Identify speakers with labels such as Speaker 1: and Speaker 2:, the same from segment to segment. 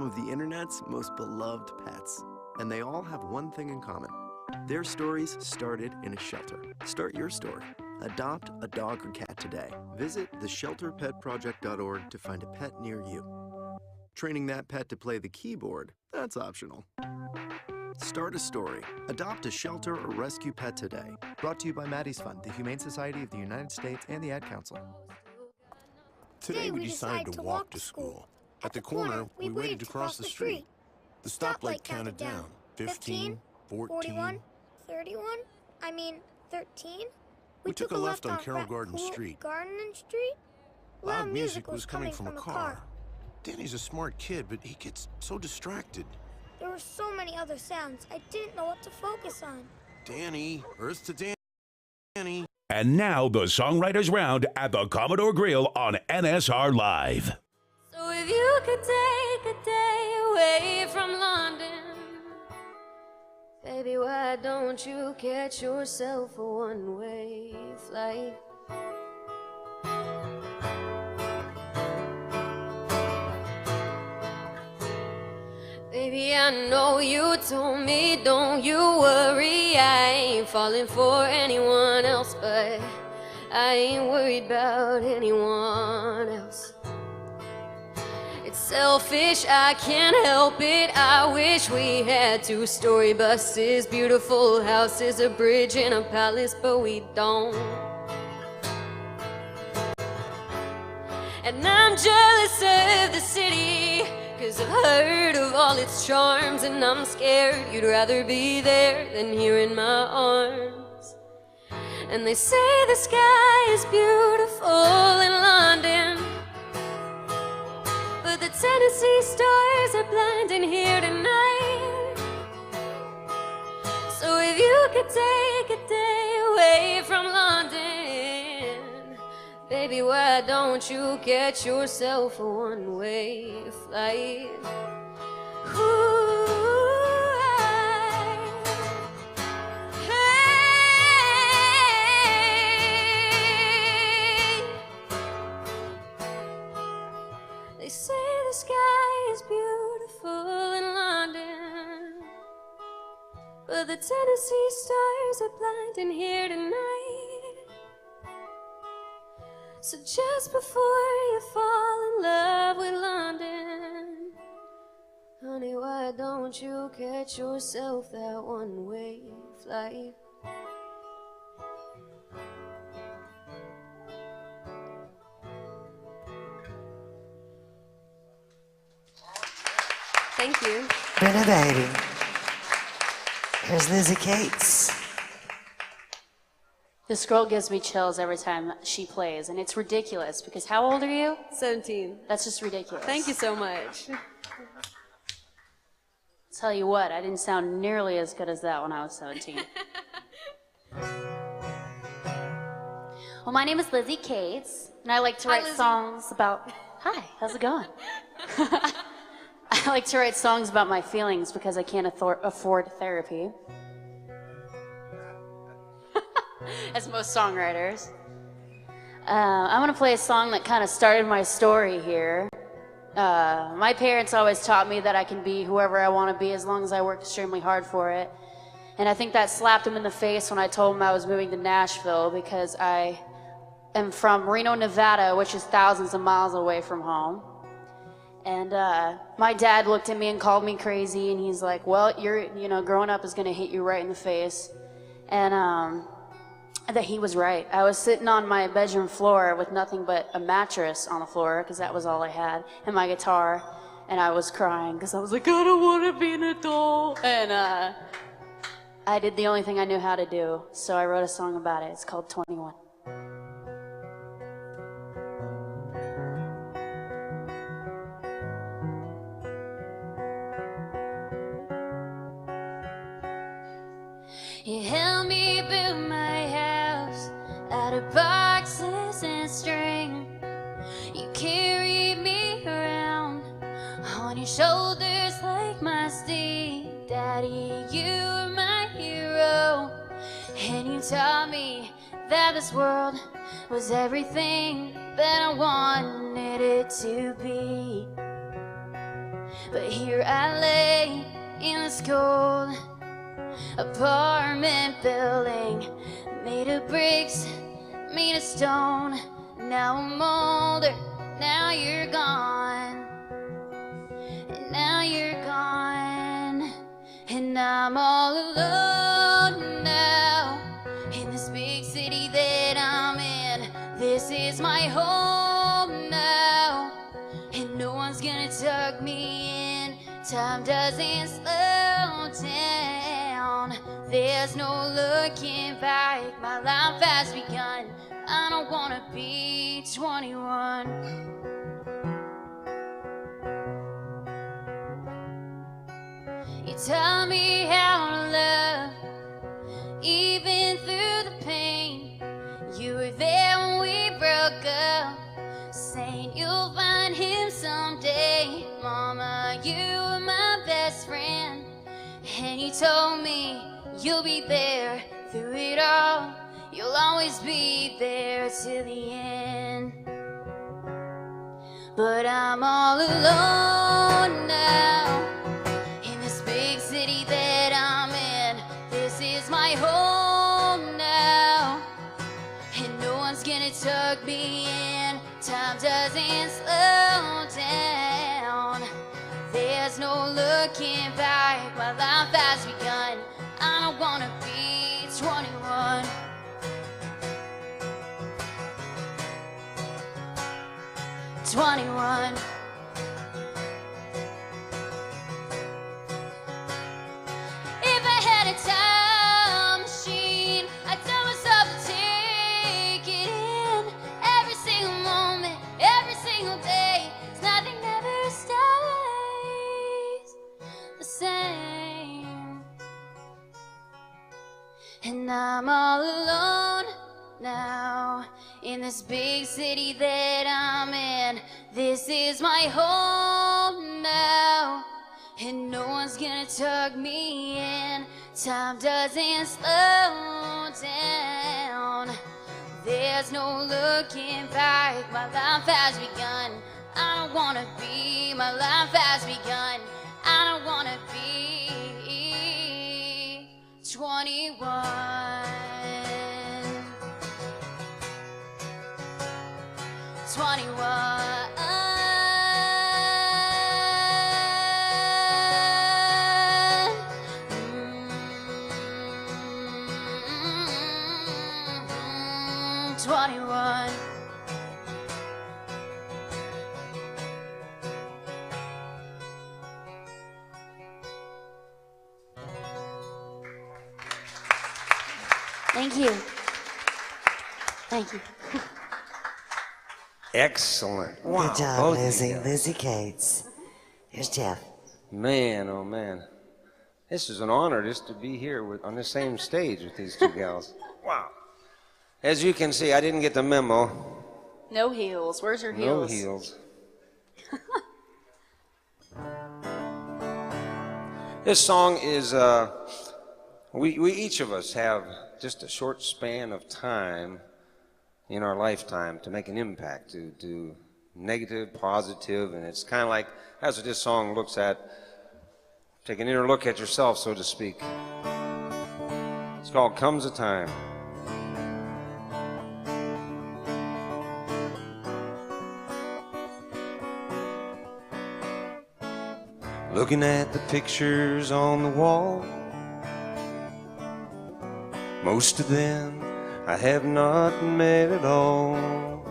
Speaker 1: some of the internet's most beloved pets. And they all have one thing in common. Their stories started in a shelter. Start your story. Adopt a dog or cat today. Visit theshelterpetproject.org to find a pet near you. Training that pet to play the keyboard, that's optional. Start a story. Adopt a shelter or rescue pet today. Brought to you by Maddie's Fund, the Humane Society of the United States, and the Ad Council.
Speaker 2: Today we decided to walk to school. At the corner, we waited to cross the street. The stoplight counted down. 15, 14,
Speaker 3: 31? I mean, 13?
Speaker 2: We took a left on Carroll Garden Street.
Speaker 3: Garden Street?
Speaker 2: Loud music was coming from a car. Danny's a smart kid, but he gets so distracted.
Speaker 3: There were so many other sounds, I didn't know what to focus on.
Speaker 2: Danny, Earth to Danny.
Speaker 4: And now the Songwriters Round at the Commodore Grille on NSR Live.
Speaker 5: So if you could take a day away from London, baby, why don't you catch yourself a one-way flight? Baby, I know you told me, don't you worry, I ain't falling for anyone else, but I ain't worried about anyone else. It's selfish, I can't help it, I wish we had two-story buses, beautiful houses, a bridge and a palace, but we don't. And I'm jealous of the city, 'cause I've heard of all its charms, and I'm scared you'd rather be there than here in my arms. And they say the sky is beautiful in London, but the Tennessee stars are blinding here tonight. So if you could take a day away from London, baby, why don't you get yourself a one-way flight? They say the sky is beautiful in London, but the Tennessee stars are blinding here tonight. So just before you fall in love with London, honey, why don't you catch yourself that one-way flight? Thank you.
Speaker 6: Been a baby. Here's Lizzie Cates.
Speaker 7: This girl gives me chills every time she plays, and it's ridiculous because how old are you?
Speaker 5: 17.
Speaker 7: That's just ridiculous.
Speaker 5: Thank you so much.
Speaker 7: Tell you what, I didn't sound nearly as good as that when I was 17. Well, my name is Lizzie Cates, and I like to write songs about... Hi, how's it going? I like to write songs about my feelings because I can't afford therapy. As most songwriters. I'm going to play a song that kind of started my story here. My parents always taught me that I can be whoever I want to be as long as I work extremely hard for it. And I think that slapped them in the face when I told them I was moving to Nashville because I am from Reno, Nevada, which is thousands of miles away from home. And my dad looked at me and called me crazy, and he's like, well, growing up is going to hit you right in the face. And that he was right. I was sitting on my bedroom floor with nothing but a mattress on the floor, because that was all I had, and my guitar, and I was crying, because I was like, I don't want to be an adult. And I did the only thing I knew how to do, so I wrote a song about it. It's called 21. You helped me build my house out of boxes and string. You carried me around on your shoulders like my steed. Daddy, you were my hero, and you taught me that this world was everything that I wanted it to be. But here I lay in this cold apartment building, made of bricks, made of stone. Now I'm older, now you're gone, and now you're gone, and I'm all alone now in this big city that I'm in. This is my home now, and no one's gonna tuck me in. Time doesn't slow down, there's no looking back. My life has begun, I don't wanna be 21. You taught me how to love, even through the pain. You were there when we broke up, saying you'll find him someday. Mama, you were my best friend, and you told me you'll be there through it all. You'll always be there till the end. But I'm all alone now in this big city that I'm in. This is my home now, and no one's gonna tuck me in. Time doesn't slow down, there's no looking back. My life has begun, I don't wanna be 21. 21. If I had a time machine, I'd tell myself to take it in. Every single moment, every single day, 'cause nothing ever stays the same. And I'm all alone now in this big city that I'm in. This is my home now, and no one's gonna tuck me in. Time doesn't slow down, there's no looking back. My life has begun, I don't wanna be. My life has begun, I don't wanna be 21. 21. 21. Thank you. Thank you.
Speaker 2: Excellent. Wow.
Speaker 6: Good job,
Speaker 2: both of
Speaker 6: Lizzie.
Speaker 2: you.
Speaker 6: Lizzie Cates. Here's Jeff.
Speaker 8: Man, oh man. This is an honor just to be here on the same stage with these two gals. Wow. As you can see, I didn't get the memo.
Speaker 7: No heels. Where's your
Speaker 8: No
Speaker 7: heels?
Speaker 8: heels. This song is, we each of us have just a short span of time in our lifetime to make an impact, to do negative, positive, and it's kind of like, that's what this song looks at. Take an inner look at yourself, so to speak. It's called Comes a Time. Looking at the pictures on the wall, most of them I have not met at all.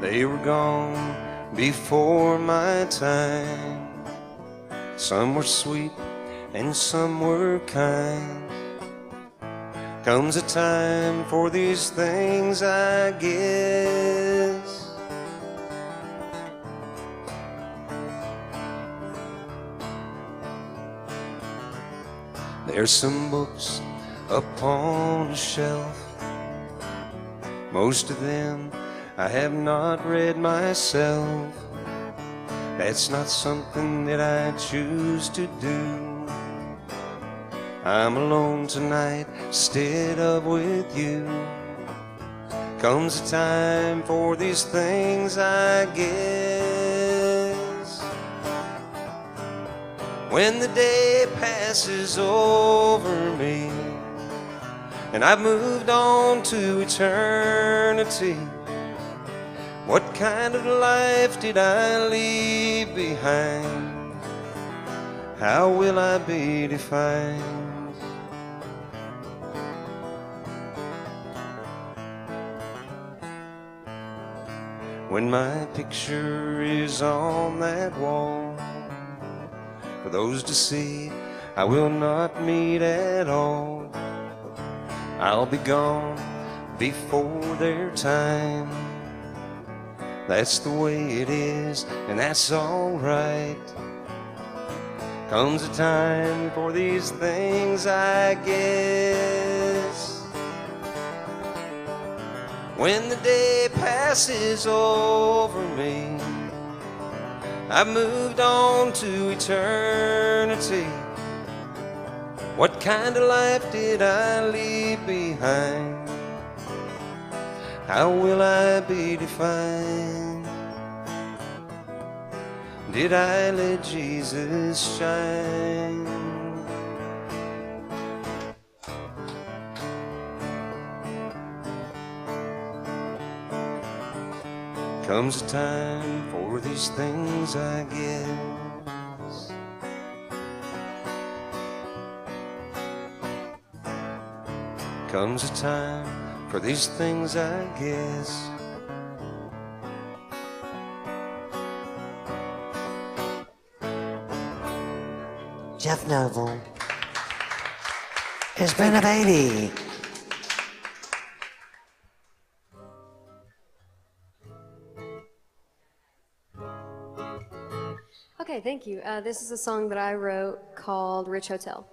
Speaker 8: They were gone before my time. Some were sweet and some were kind. Comes a time for these things, I guess. There's some books upon a shelf. Most of them I have not read myself. That's not something that I choose to do. I'm alone tonight instead of with you. Comes a time for these things, I guess. when the day passes over me and I've moved on to eternity, what kind of life did I leave behind? How will I be defined? When my picture is on that wall for those to see, I will not meet at all. I'll be gone before their time. That's the way it is, and that's all right. Comes a time for these things, I guess. When the day passes over me, I've moved on to eternity. What kind of life did I leave behind? How will I be defined? Did I let Jesus shine? Comes a time for these things, I guess. Comes a time for these things, I guess.
Speaker 6: Jeff Noble. It's been a baby.
Speaker 5: Okay, thank you. This is a song that I wrote called Rich Hotel.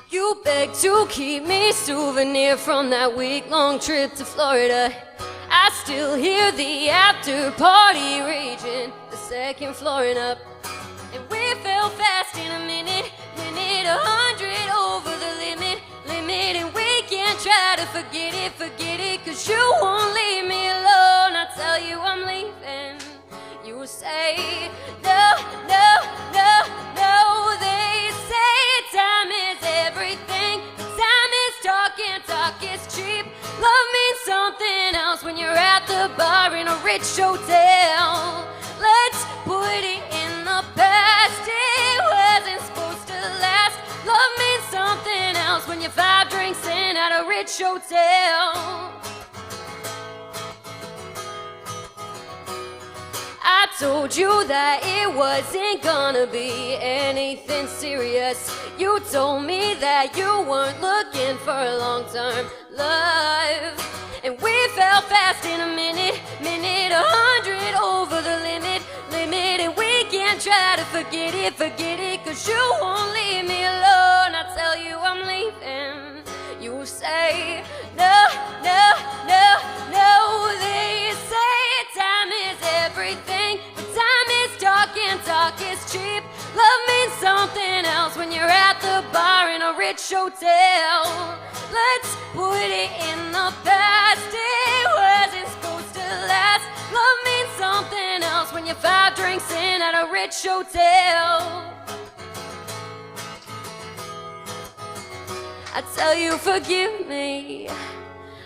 Speaker 5: You begged to keep me souvenir from that week-long trip to Florida. I still hear the after-party raging, the second floor and up. And we fell fast in a minute, 100 over the limit, and we can't try to forget it, 'cause you won't leave me alone. I tell you I'm leaving, you will say, no, no, no, no. They say time is everything, but time is talking, talk is cheap. Love means something else when you're at the bar in a rich hotel. Let's put it in the past, it wasn't supposed to last. Love means something else when you're 5 drinks in at a rich hotel. I told you that it wasn't gonna be anything serious. You told me that you weren't looking for a long-term love. And we fell fast in a minute, 100 over the limit, and we can't try to forget it, 'cause you won't leave me alone. I tell you I'm leaving, you will say, no, no, no, no. They say time is everything, but time is talking, talk is cheap. Love means something else when you're at the bar in a rich hotel. Let's put it in the past, it wasn't supposed to last. Love means something else when you're 5 drinks in at a rich hotel. I tell you forgive me,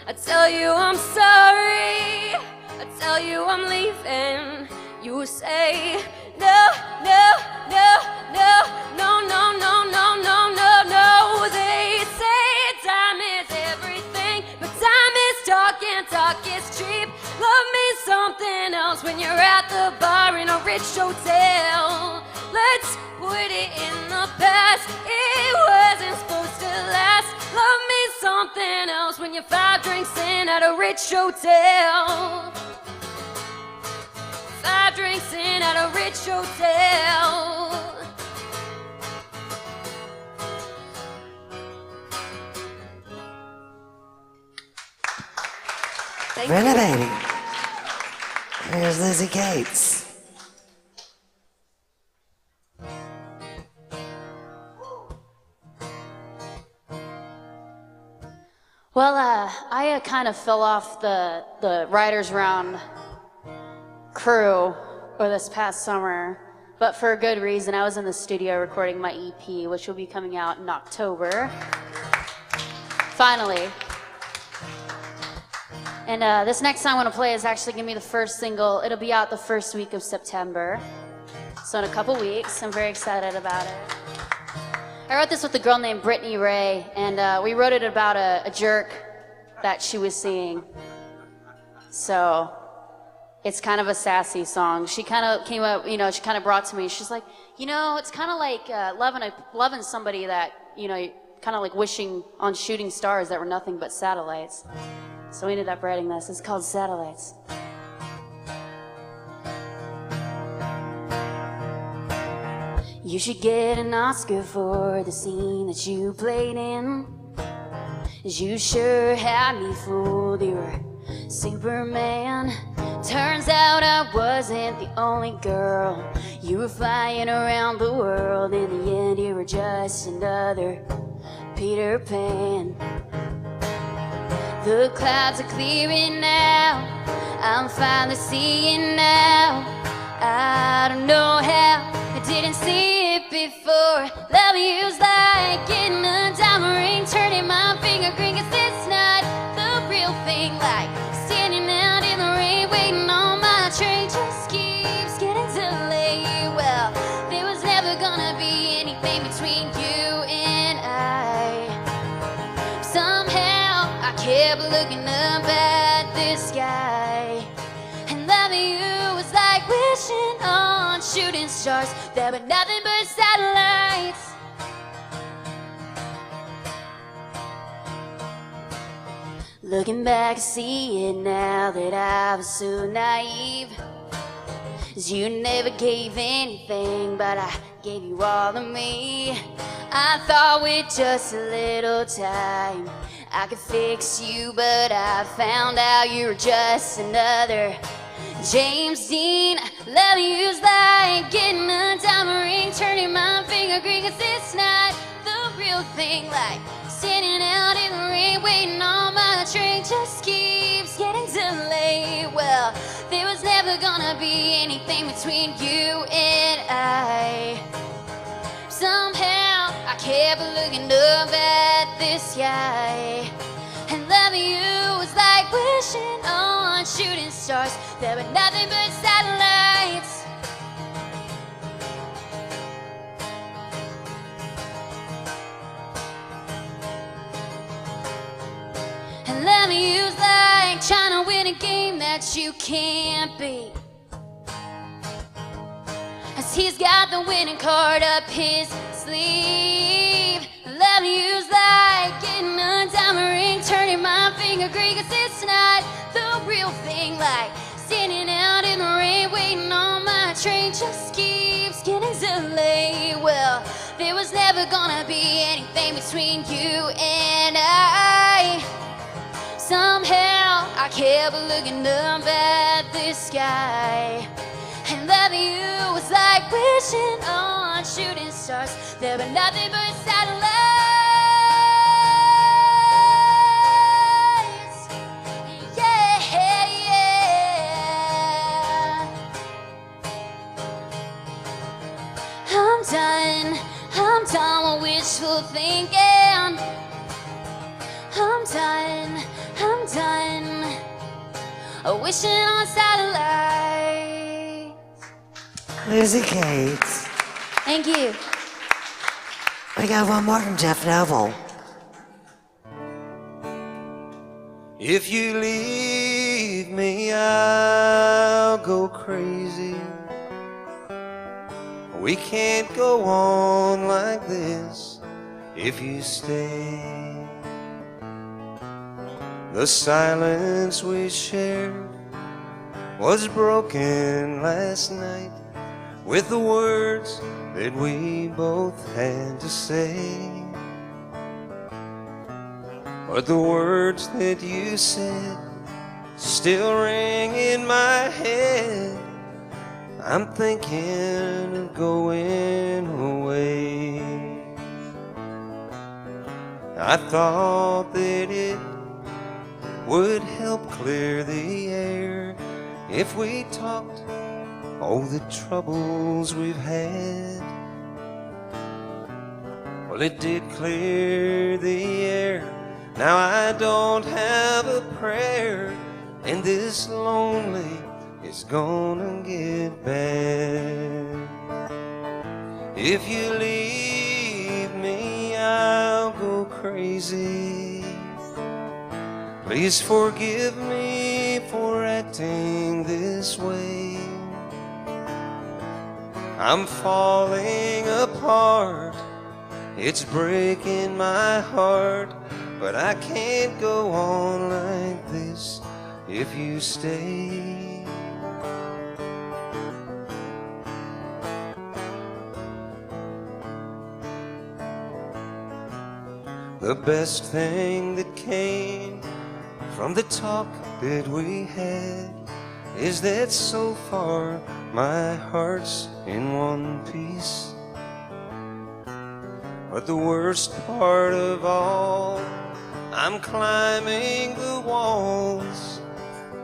Speaker 5: I tell you I'm sorry, I tell you I'm leaving, you will say, no, no, no, no, no, no, no, no, no, no, no. They say time is everything, but time is talking, talk is cheap. Love means something else when you're at the bar in a rich hotel. Let's put it in the past, it wasn't supposed to last. Love means something else when you're 5 drinks in at a rich hotel. 5 drinks in at a rich hotel.
Speaker 6: Really, baby. Here's Lizzie Gates.
Speaker 7: Well, I kind of fell off the Writers Round crew for this past summer, but for a good reason. I was in the studio recording my EP, which will be coming out in October. Finally. And this next song I want to play is actually going to be the first single. It'll be out the first week of September. So in a couple weeks. I'm very excited about it. I wrote this with a girl named Brittany Ray, and we wrote it about a jerk that she was seeing. So it's kind of a sassy song. She kind of came up, you know, she kind of brought to me. She's like, you know, it's kind of like loving somebody that, you know, kind of like wishing on shooting stars that were nothing but satellites. So we ended up writing this. It's called Satellites. You should get an Oscar for the scene that you played in. You sure had me fooled, you were Superman. Turns out I wasn't the only girl. You were flying around the world. In the end, you were just another Peter Pan. The clouds are clearing now. I'm finally seeing now. I don't know how I didn't see it before. Loving you's like getting a diamond ring, turning my finger green, 'cause it's not the real thing. Like standing out in the rain, waiting on my train, just keeps getting delayed. Well, there was never gonna be anything between you and I. Somehow I kept looking up at the sky, and loving you was like wishing on shooting stars that were nothing but satellites. Looking back, I see it now that I was so naive. 'Cause you never gave anything, but I gave you all of me. I thought with just a little time I could fix you, but I found out you were just another James Dean. Loving you's like getting a diamond ring, turning my finger green, 'cause it's not the real thing. Like standing out in the rain, waiting on my train, just keeps getting delayed. Well, there was never gonna be anything between you and I. Somehow I kept looking up at the sky, and loving you was like wishing on shooting stars that were nothing but satellites. And loving you's like trying to win a game that you can't beat, 'cause he's got the winning card up his sleeve. Loving you's like getting a diamond ring, turning my finger green, 'cause it's not the real thing. Like standing out in the rain, waiting on my train, just keeps getting delayed. Well, there was never gonna be anything between you and I. Somehow I kept looking up at the sky, and loving you was like wishing on shooting stars that were nothing but satellites. Yeah, yeah. I'm done with wishful thinking. I'm done wishing on satellites.
Speaker 6: Lizzie Cates.
Speaker 7: Thank you.
Speaker 6: We got one more from Jeff Noble.
Speaker 8: If you leave me, I'll go crazy. We can't go on like this if you stay. The silence we shared was broken last night with the words that we both had to say. But the words that you said still ring in my head. I'm thinking of going away. I thought that it would help clear the air if we talked all the troubles we've had. Well, it did clear the air. Now I don't have a prayer, and this lonely is gonna get bad. If you leave me, I'll go crazy. Please forgive me for acting this way. I'm falling apart, it's breaking my heart, but I can't go on like this if you stay. The best thing that came from the talk that we had is that so far my heart's in one piece. But the worst part of all, I'm climbing the walls,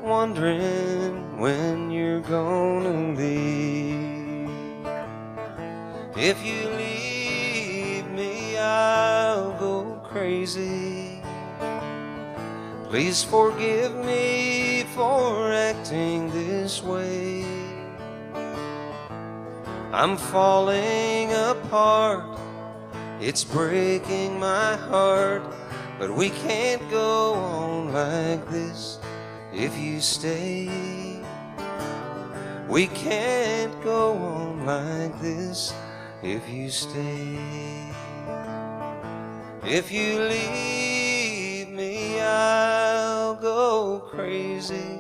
Speaker 8: wondering when you're gonna leave. If you leave me, I'll go crazy. Please forgive me for acting this way. I'm falling apart, it's breaking my heart, but we can't go on like this if you stay. We can't go on like this if you stay. If you leave me, I'll go crazy,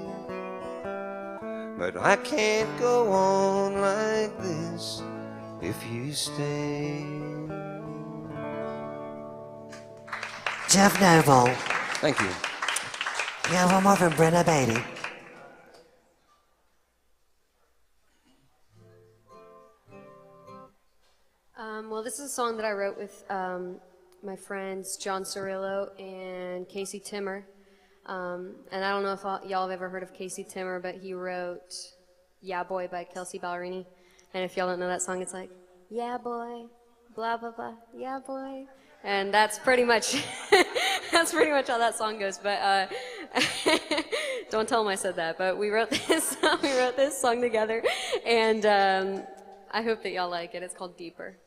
Speaker 8: but I can't go on like this if you stay.
Speaker 6: Jeff Noble.
Speaker 8: Thank you.
Speaker 6: You have one more from Brenna Beatty.
Speaker 5: Well, this is a song that I wrote with my friends John Cirillo and Casey Timmer. And I don't know if y'all have ever heard of Casey Timmer, but he wrote Yeah Boy by Kelsey Ballerini. And if y'all don't know that song, it's like, yeah boy, blah, blah, blah, yeah boy. And that's pretty much that's pretty much how that song goes. But don't tell them I said that. But we wrote this song together, and I hope that y'all like it. It's called Deeper.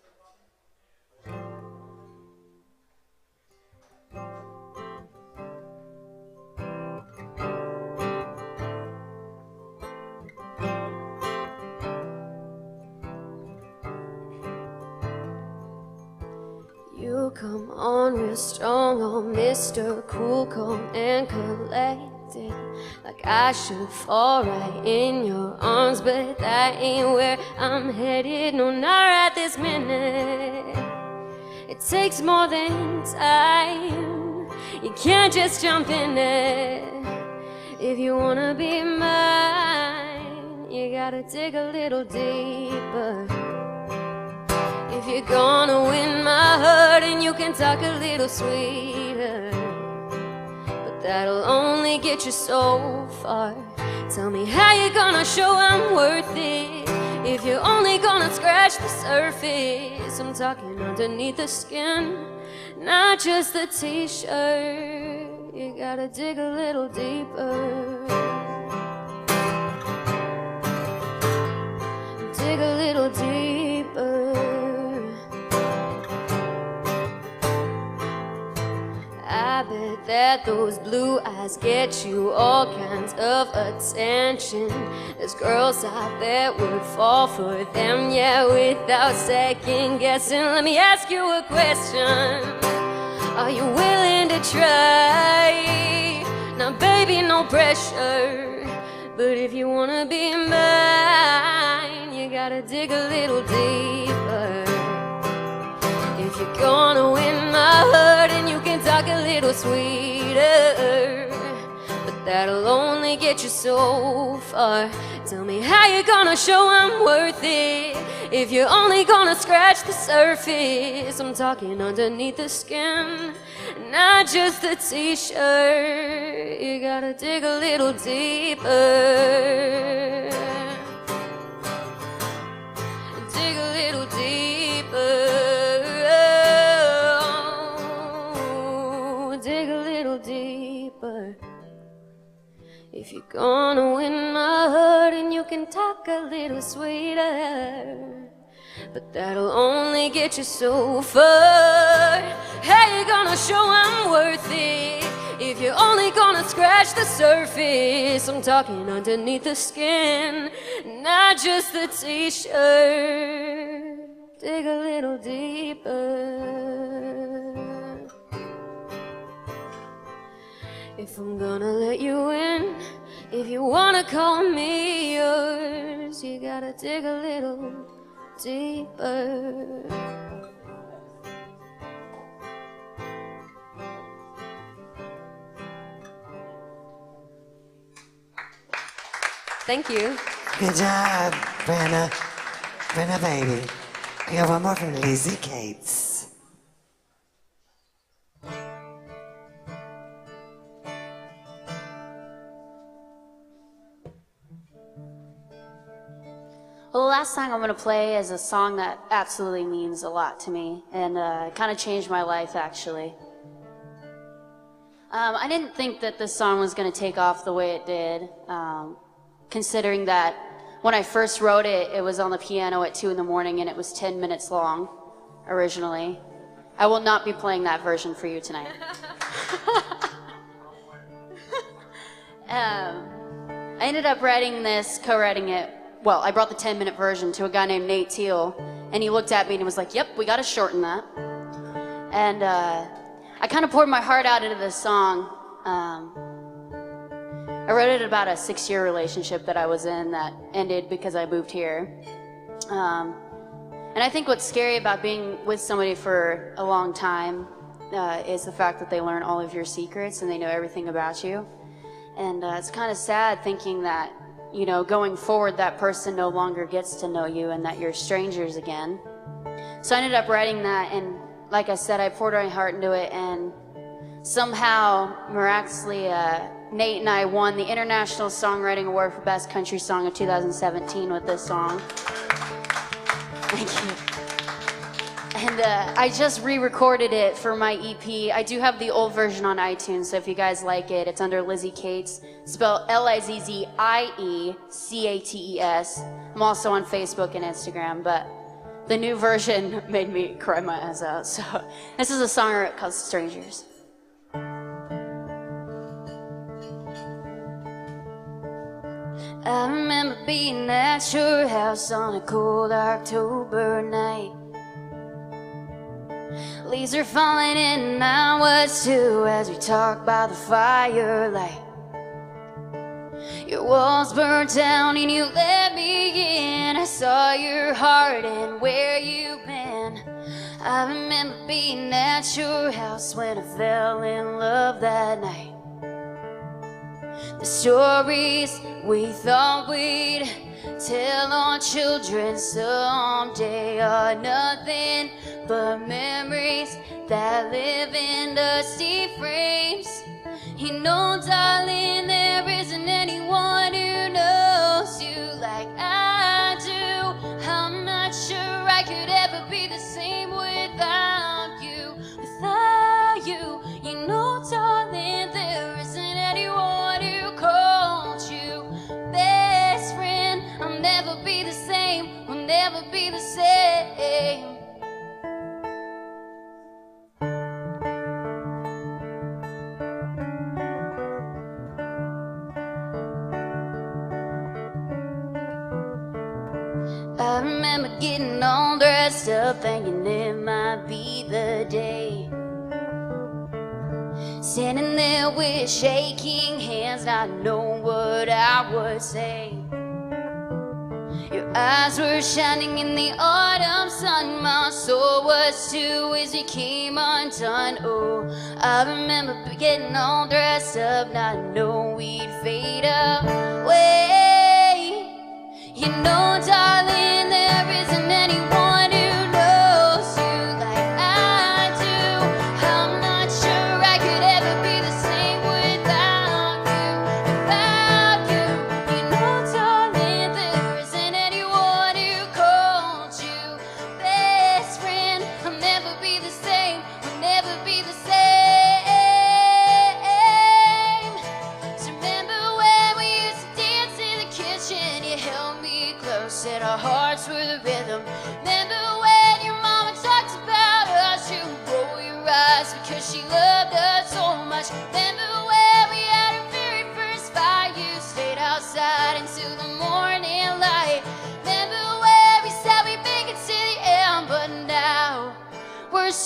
Speaker 5: You come on real strong, oh Mr. Cool, calm and collected, like I should fall right in your arms, but that ain't where I'm headed, no, not right this minute. It takes more than time, you can't just jump in it. If you wanna be mine, you gotta dig a little deeper. If you're gonna win my heart, and you can talk a little sweeter, but that'll only get you so far. Tell me how you're gonna show I'm worth it if you're only gonna scratch the surface. I'm talking underneath the skin, not just the t-shirt. You gotta dig a little deeper. Dig a little deeper. I bet that those blue eyes get you all kinds of attention. There's girls out there would fall for them, yeah, without second guessing. Let me ask you a question. Are you willing to try? Now baby, no pressure, but if you wanna be mine, you gotta dig a little deeper. If you're gonna win my heart, and you can talk a little sweeter, but that'll only get you so far. Tell me how you're gonna show I'm worth it if you're only gonna scratch the surface. I'm talking underneath the skin, not just a t-shirt. You gotta dig a little deeper. Dig a little deeper. Oh, dig a little deeper. If you're gonna win my heart, and you can talk a little sweeter, but that'll only get you so far. How you gonna show I'm worth it if you're only gonna scratch the surface? I'm talking underneath the skin, not just the t-shirt. Dig a little deeper. If I'm gonna let you in, if you wanna call me yours, you gotta dig a little deeper. Thank you.
Speaker 6: Good job, Brenna. Brenna, baby. We got one more from Lizzie Cates.
Speaker 7: Well, the last song I'm going to play is a song that absolutely means a lot to me, and kind of changed my life, actually. I didn't think that this song was going to take off the way it did, considering that when I first wrote it, it was on the piano at 2 in the morning, and it was 10 minutes long, originally. I will not be playing that version for you tonight. I ended up writing this, co-writing it. Well, I brought the 10-minute version to a guy named Nate Teal, and he looked at me and was like, yep, we gotta shorten that. And I kind of poured my heart out into this song. I wrote it about a 6-year relationship that I was in that ended because I moved here. And I think what's scary about being with somebody for a long time is the fact that they learn all of your secrets and they know everything about you. And it's kind of sad thinking that, you know, going forward, that person no longer gets to know you and that you're strangers again. So I ended up writing that, and like I said, I poured my heart into it, and somehow, miraculously, Nate and I won the International Songwriting Award for Best Country Song of 2017 with this song. Thank you. And I just re-recorded it for my EP. I do have the old version on iTunes, so if you guys like it, it's under Lizzie Cates, spelled L-I-Z-Z-I-E-C-A-T-E-S. I'm also on Facebook and Instagram, but the new version made me cry my eyes out. So this is a song I wrote called Strangers. I remember being at your house on a cold October night. Leaves are falling in and I was too, as we talked by the firelight. Your walls burned down and you let me in. I saw your heart and where you've been. I remember being at your house when I fell in love that night. The stories we thought we'd tell our children someday are nothing but memories that live in dusty frames. You know, darling, there isn't anyone who knows you like I do. I'm not sure I could ever be the same without you. Without you, you know, darling, there isn't anyone who calls you best friend. I'll never be the same, we'll never be the same. I remember getting all dressed up, thinking it might be the day. Standing there with shaking hands, not knowing what I would say. Your eyes were shining in the autumn sun, my soul was too as it came undone. Oh, I remember getting all dressed up, not knowing we'd fade away. You know, darling, there isn't anyone who knows you like I do. I'm not sure I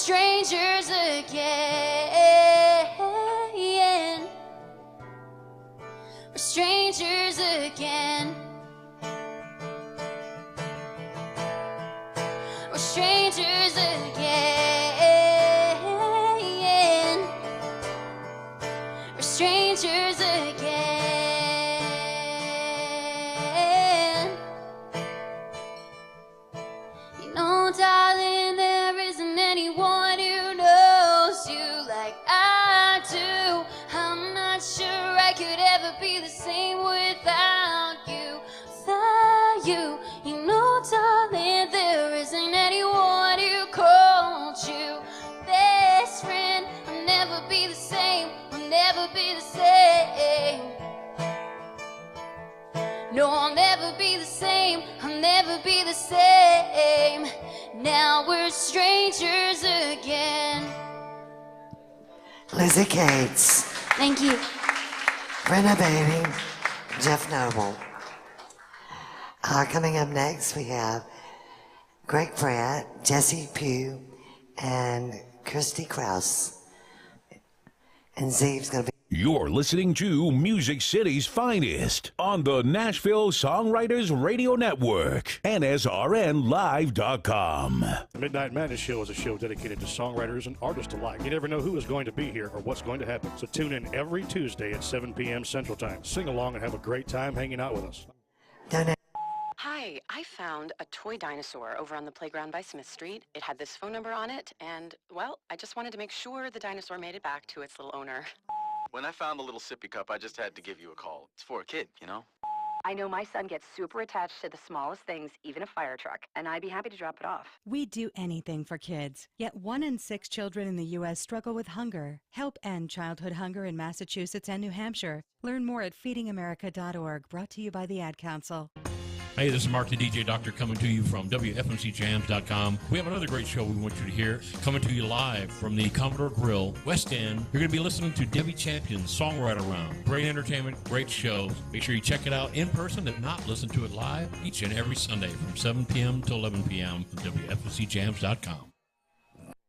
Speaker 5: strangers again. We're strangers again. We're strangers again. We're strangers again. You know, darling, there isn't anyone who knows you like I do. I'm not sure I could ever be the same without you. Without you, you know, darling, there isn't anyone who called you best friend. I'll never be the same. I'll never be the same. No, I'll never be the same. I'll never be the same. Now we're strangers again.
Speaker 6: Lizzie Cates,
Speaker 5: Thank you.
Speaker 6: Brenna Baby, Jeff Noble. Coming up next, we have Greg Pratt, Jesse Pugh, and Christy Krause. And Zee's going to be...
Speaker 4: You're listening to Music City's finest on the Nashville Songwriters Radio Network, NSRNlive.com.
Speaker 9: The Midnight Madness Show is a show dedicated to songwriters and artists alike. You never know who is going to be here or what's going to happen. So tune in every Tuesday at 7 p.m. Central Time. Sing along and have a great time hanging out with us.
Speaker 10: Hi, I found a toy dinosaur over on the playground by Smith Street. It had this phone number on it, and, well, I just wanted to make sure the dinosaur made it back to its little owner.
Speaker 11: When I found the little sippy cup, I just had to give you a call. It's for a kid, you know?
Speaker 10: I know my son gets super attached to the smallest things, even a fire truck, and I'd be happy to drop it off.
Speaker 12: We do anything for kids, yet 1 in 6 children in the U.S. struggle with hunger. Help end childhood hunger in Massachusetts and New Hampshire. Learn more at feedingamerica.org, brought to you by the Ad Council.
Speaker 13: Hey, this is Mark the DJ Doctor coming to you from WFMCJams.com. We have another great show we want you to hear, coming to you live from the Commodore Grille, West End. You're going to be listening to Debbie Champion's Songwriter Round. Great entertainment, great show. Make sure you check it out in person. If not, listen to it live each and every Sunday from 7 p.m. to 11 p.m. from WFMCJams.com.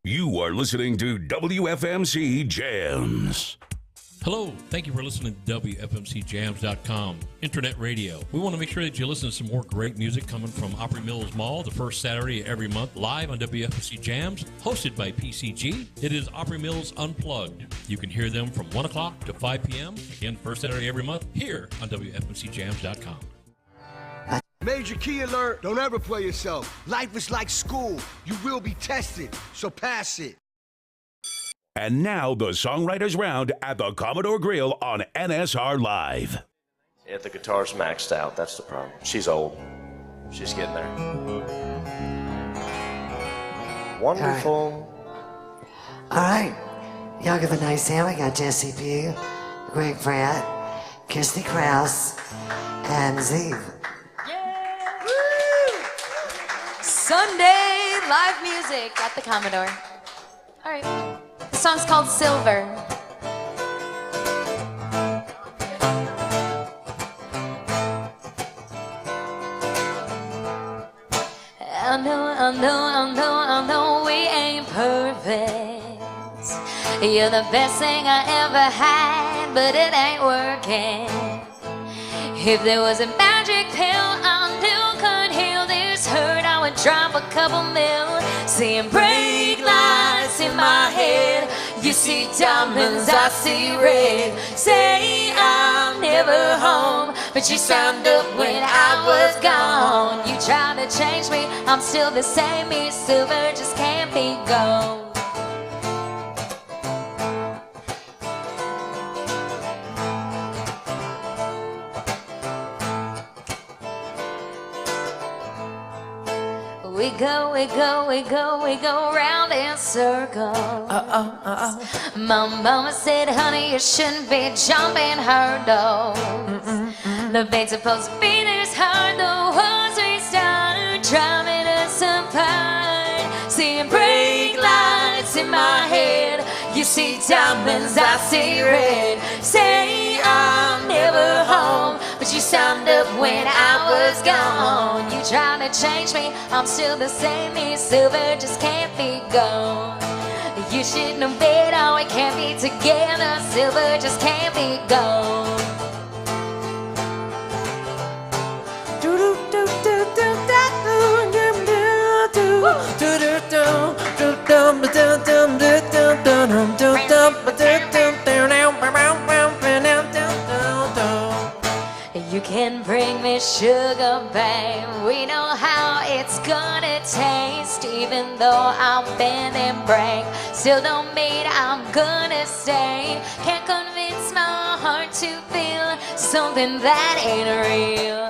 Speaker 4: You are listening to WFMC Jams.
Speaker 13: Hello, thank you for listening to WFMCJams.com, Internet Radio. We want to make sure that you listen to some more great music coming from Opry Mills Mall the first Saturday of every month, live on WFMC Jams, hosted by PCG. It is Opry Mills Unplugged. You can hear them from 1 o'clock to 5 p.m., again, first Saturday every month, here on WFMCJams.com.
Speaker 14: Major key alert, don't ever play yourself. Life is like school. You will be tested, so pass it.
Speaker 4: And now the Songwriters Round at the Commodore Grille on NSR Live.
Speaker 15: Yeah, the guitar's maxed out. That's the problem. She's old. She's getting there. Wonderful.
Speaker 6: All right. Y'all give a nice hand. We got Jesse Pugh, Greg Pratt, Christy Krause, and Zeev.
Speaker 5: Sunday live music at the Commodore. All right. The song's called Silver. I know we ain't perfect. You're the best thing I ever had, but it ain't working. If there was a magic pill I knew could heal this hurt, I would drop a couple mil. Seeing brake lights in my head, you see diamonds, I see red. Say I'm never home, but you signed up when I was gone. You tried to change me, I'm still the same. Me silver just can't be gold. We go round in circles. My mama said, honey, you shouldn't be jumping hurdles. The bait's supposed to be this hard, the ones we start driving us apart. Seeing brake lights in my head, you see diamonds, I see red. Say I'm never home, but you signed up when I was gone. You tried to change me, I'm still the same. Me silver just can't be gold. You should know better, we can't be together. Silver just can't be gold. You can bring me sugar, babe. We know how it's gonna taste. Even though I've been and break, still don't mean I'm gonna stay. Can't convince my heart to feel something that ain't real.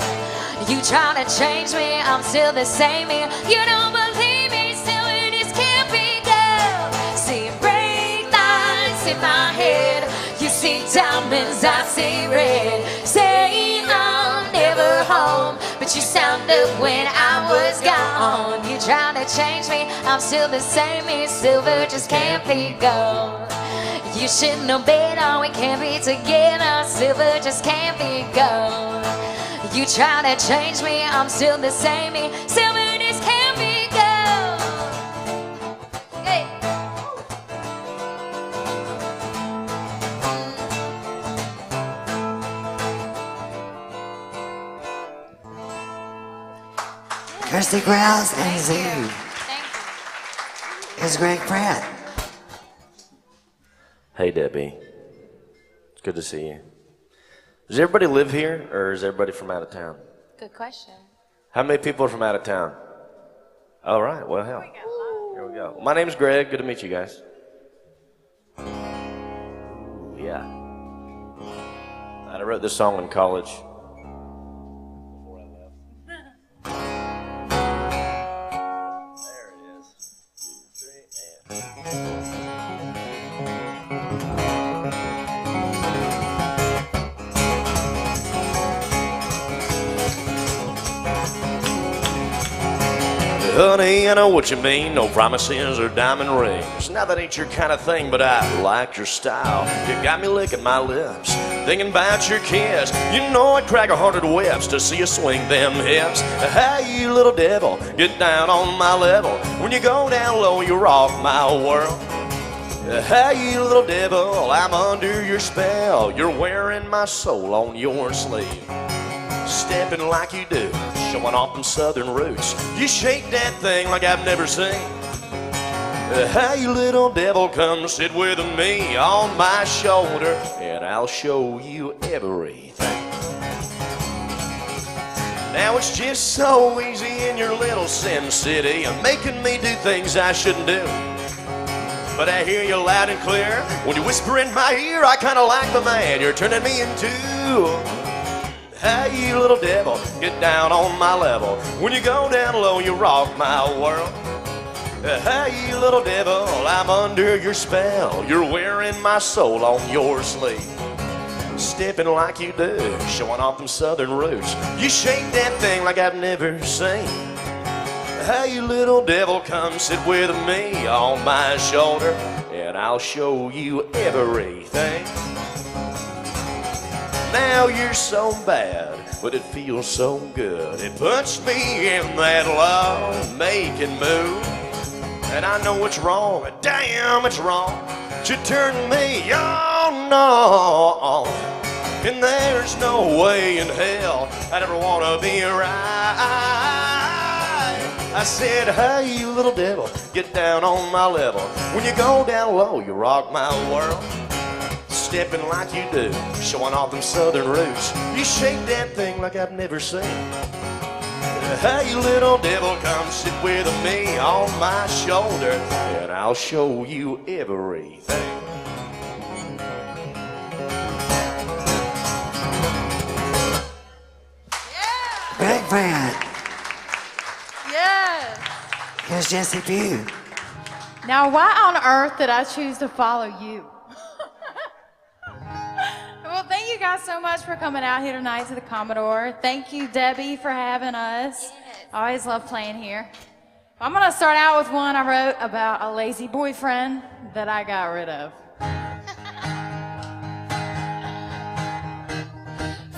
Speaker 5: You try to change me, I'm still the same. You don't believe me, still it just can't be good. See break lines in my head. You see diamonds, I see red. Say I'm never home, but you sounded when I was gone. You try to change me, I'm still the same. Silver just can't be gold. You should know better, we can't be together. Silver just can't be gold. You try to change me, I'm still the same. Silver just can't be gold. Hey.
Speaker 6: Kirsty Krause and Zoo. Here's Greg Pratt.
Speaker 15: Hey, Debbie. It's good to see you. Does everybody live here, or is everybody from out of town?
Speaker 7: Good question.
Speaker 15: How many people are from out of town? All right, well, hell. Here we go. My name's Greg. Good to meet you guys. Ooh, yeah. I wrote this song in college. Honey, I know what you mean, no promises or diamond rings. Now that ain't your kind of thing, but I like your style. You got me licking my lips, thinking about your kiss. You know I'd crack 100 whips to see you swing them hips. Hey, you little devil, get down on my level. When you go down low, you rock my world. Hey, you little devil, I'm under your spell. You're wearing my soul on your sleeve. Stepping like you do, showing off them southern roots. You shake that thing like I've never seen. Hey, you little devil, come sit with me on my shoulder, and I'll show you everything. Now it's just so easy in your little Sin City, making me do things I shouldn't do. But I hear you loud and clear when you whisper in my ear. I kinda like the man you're turning me into. Hey, you little devil, get down on my level. When you go down low, you rock my world. Hey, you little devil, I'm under your spell. You're wearing my soul on your sleeve. Stepping like you do, showing off them southern roots. You shake that thing like I've never seen. Hey, you little devil, come sit with me on my shoulder, and I'll show you everything. Now you're so bad, but it feels so good. It puts me in that love-making mood. And I know it's wrong, damn it's wrong to turn me on, no. And there's no way in hell I'd ever want to be right. I said, hey, you little devil, get down on my level. When you go down low, you rock my world. Stepping like you do, showing off them southern roots. You shake that thing like I've never seen. Hey, you little devil, come sit with me on my shoulder, and I'll show you everything.
Speaker 6: Greg Pratt.
Speaker 16: Yes.
Speaker 6: Here's Jesse Pugh.
Speaker 16: Now, why on earth did I choose to follow you? Well, thank you guys so much for coming out here tonight to the Commodore. Thank you, Debbie, for having us. I always love playing here. I'm going to start out with one I wrote about a lazy boyfriend that I got rid of.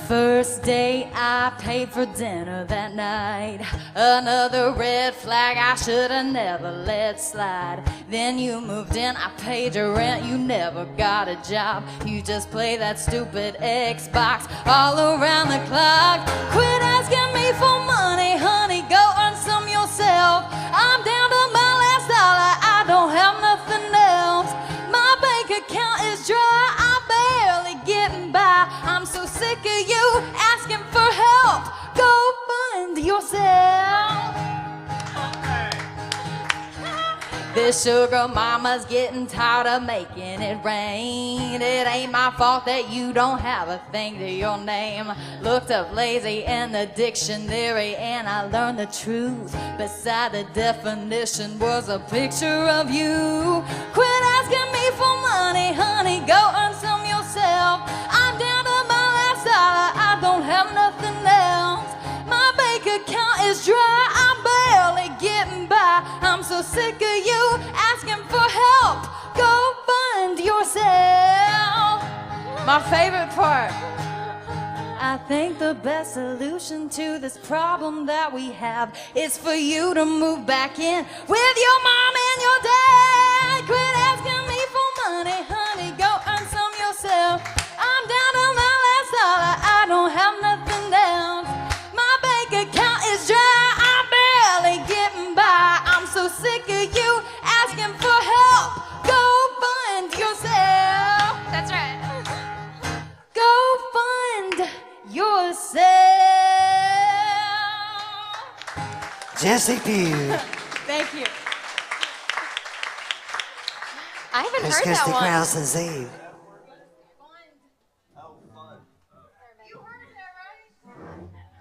Speaker 16: first day I paid for dinner that night. Another red flag I should have never let slide. Then you moved in, I paid your rent, you never got a job. You just play that stupid Xbox all around the clock. Quit asking me for money, honey, go earn some yourself. I'm down to my last dollar, I don't have nothing else. My bank account is dry, I'm barely getting by. I'm so sick of you asking for help. Go find yourself. This sugar mama's getting tired of making it rain. It ain't my fault that you don't have a thing to your name. Looked up lazy in the dictionary and I learned the truth. Beside the definition was a picture of you. Quit asking me for money, honey, go earn some yourself. I'm down to my last dollar, I don't have nothing else. My bank account is dry, I'm barely getting by. I'm so sick of you asking for help. Go find yourself. My favorite part. I think the best solution to this problem that we have is for you to move back in with your mom and your dad. Quit asking me for money, honey, go earn some yourself. I'm down to my last dollar, I don't have nothing else. My bank account is dry, I'm barely getting by. I'm so sick of you asking for help. Go find yourself. That's right. Go find yourself.
Speaker 6: Jesse Pugh.
Speaker 16: Thank you.
Speaker 17: I haven't
Speaker 6: There's
Speaker 17: heard that
Speaker 6: Christy
Speaker 17: one.
Speaker 6: Krause and Zeve.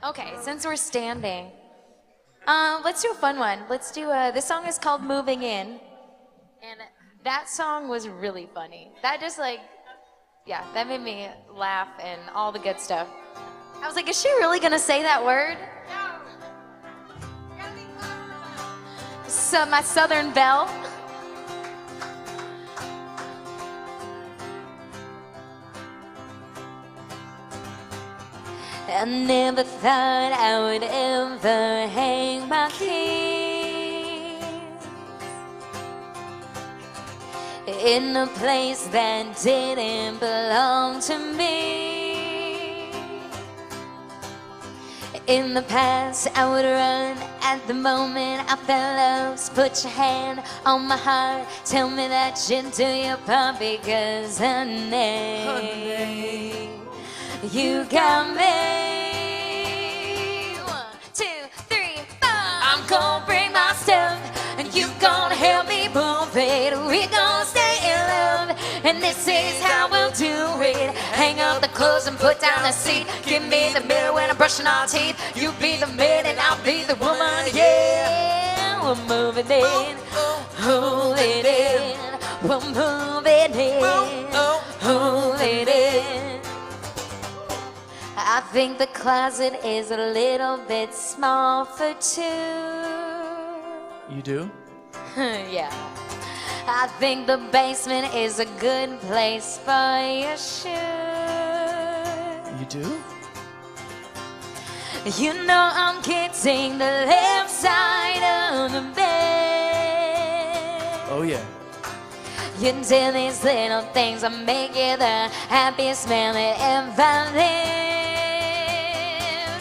Speaker 17: Okay, since we're standing, let's do a fun one. Let's do this song is called Moving In. And that song was really funny. That just that made me laugh and all the good stuff. I was like, is she really gonna say that word? So my Southern Belle. I never thought I would ever hang my keys in a place that didn't belong to me. In the past, I would run. At the moment, I felt lost. Put your hand on my heart. Tell me that you do your part, because honey, you got me. 1, 2, 3, 4. I'm gonna bring my stuff, and you gonna help me move it. We gonna stay in love, and this is how we'll do it. Hang up the clothes and put down the seat. Give me the mirror when I'm brushing our teeth. You be the man and I'll be the woman. Yeah, we're moving in, hold it in. We're moving in, hold it in. I think the closet is a little bit small for two.
Speaker 18: You do?
Speaker 17: Yeah. I think the basement is a good place for your shoes.
Speaker 18: You do?
Speaker 17: You know I'm getting the left side of the bed.
Speaker 18: Oh yeah.
Speaker 17: You do these little things that make you the happiest man that ever lived.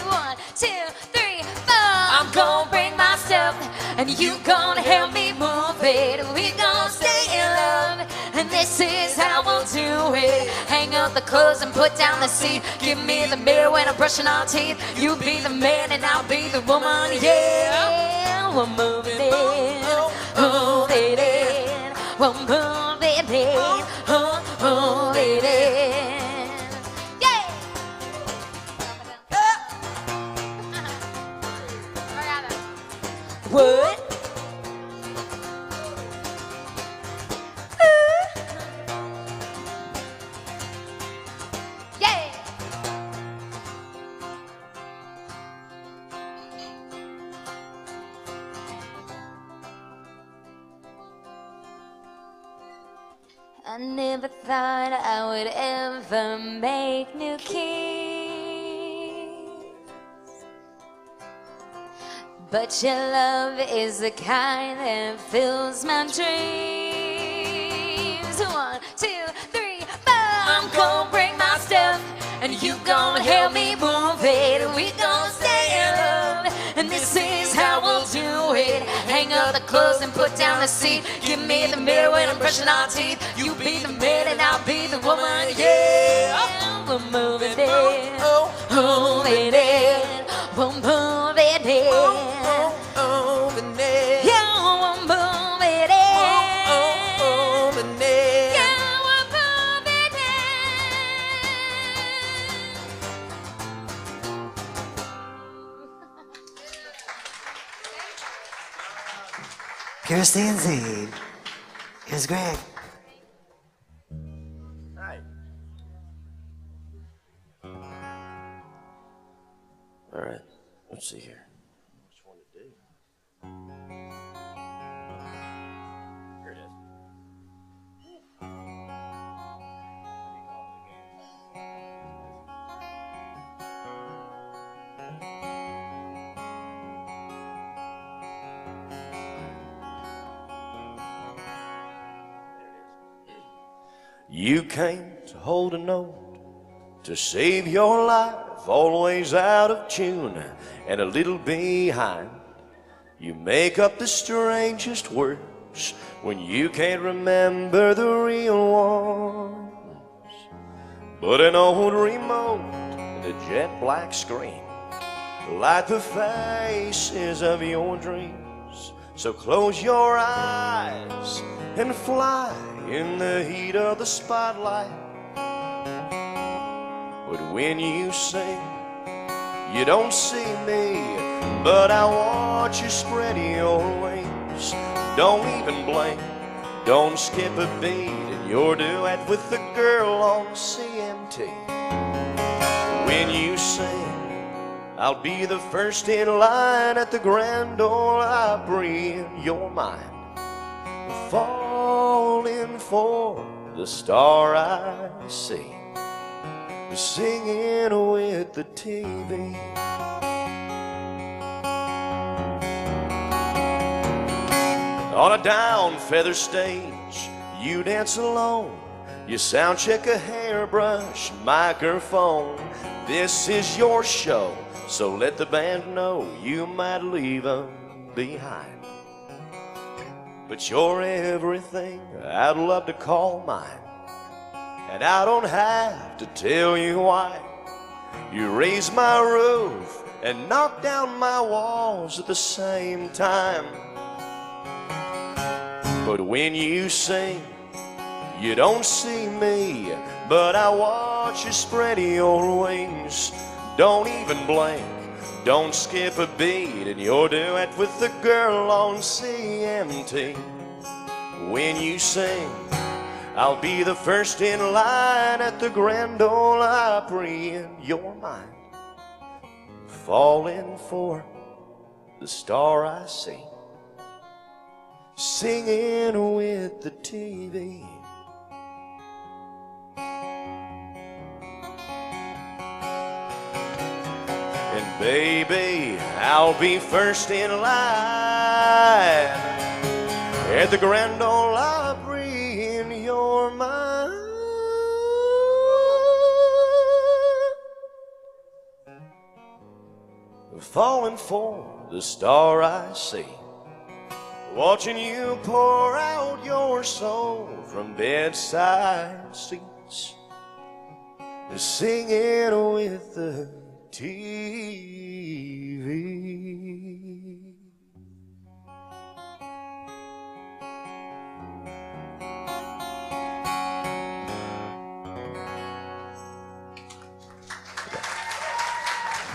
Speaker 17: 1, 2, 3, 4. I'm gonna bring my stuff, and you gonna help me move it. We gonna stay in love, and this is how we'll do it. Hang up the clothes and put down the seat. Give me the mirror when I'm brushing our teeth. You be the man and I'll be the woman. Yeah, we're moving in, moving in. We're moving in, moving in. Yeah. What? Yeah. I never thought I would ever make new keys but your love is the kind that fills my dreams. 1, 2, 3, 4. I'm gonna bring my stuff, and you gonna help me move it. We gonna stay in love, and this is how we'll do it. Hang up the clothes and put down the seat. Give me the mirror when I'm brushing our teeth. You be the man and I'll be the woman, yeah. We'll move it in, move it in, we'll move it in. Yeah, we'll move it in. Yeah, we'll move it
Speaker 6: Kirsty and Zeke. Here's Greg.
Speaker 15: Hi. All right, let's see here. Which one to do? Here it is. You came to hold a note to save your life, always out of tune and a little behind. You make up the strangest words when you can't remember the real ones. But an old remote and a jet black screen light the faces of your dreams. So close your eyes and fly in the heat of the spotlight. But when you sing, you don't see me, but I watch you spread your wings. Don't even blink, don't skip a beat in your duet with the girl on CMT. When you sing, I'll be the first in line at the Grand Ole Opry. You're mine, falling for the star I see, singing with the TV. On a down feather stage, you dance alone. You sound check a hairbrush microphone. This is your show, so let the band know you might leave them behind. But you're everything I'd love to call mine, and I don't have to tell you why. You raise my roof and knock down my walls at the same time. But when you sing, you don't see me, but I watch you spread your wings. Don't even blink, don't skip a beat in your duet with the girl on CMT. When you sing, I'll be the first in line at the Grand Ole Opry, and you're mine, falling for the star I see, singing with the TV. And baby, I'll be first in line at the Grand Ole Opry, and you're mine, falling for the star I see, watching you pour out your soul from bedside seats, singing with the TV.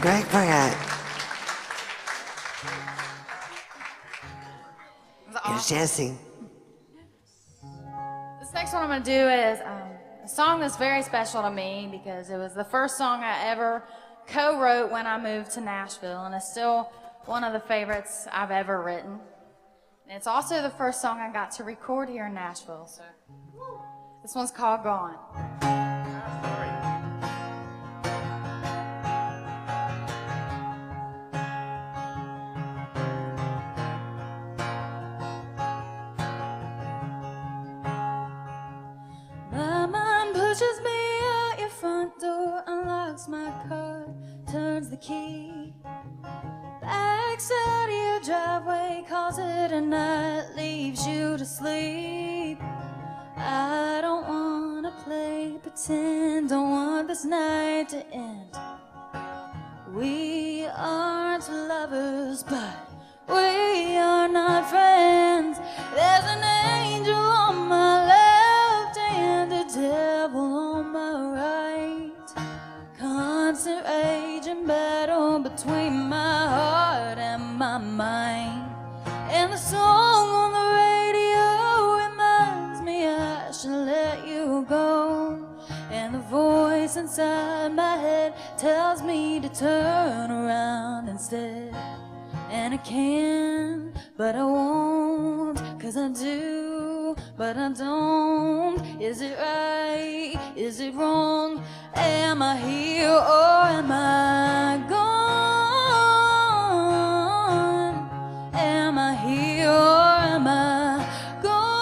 Speaker 6: Greg Pratt. Here's Jesse.
Speaker 16: This next one I'm going to do is a song that's very special to me because it was the first song I ever co-wrote when I moved to Nashville, and it's still one of the favorites I've ever written. And it's also the first song I got to record here in Nashville. So this one's called Gone.
Speaker 17: unlocks my car, turns the key. Backs out of your driveway, calls it a night, leaves you to sleep. I don't wanna play pretend, don't want this night to end. We aren't lovers, but we are not friends. There's an angel on my left and a devil on my right. Constant rage and battle between my heart and my mind. And the song on the radio reminds me I should let you go. And the voice inside my head tells me to turn around instead. And I can, but I won't, 'cause I do, but I don't. Is it right? Is it wrong? Am I here or am I gone? Am I here or am I gone?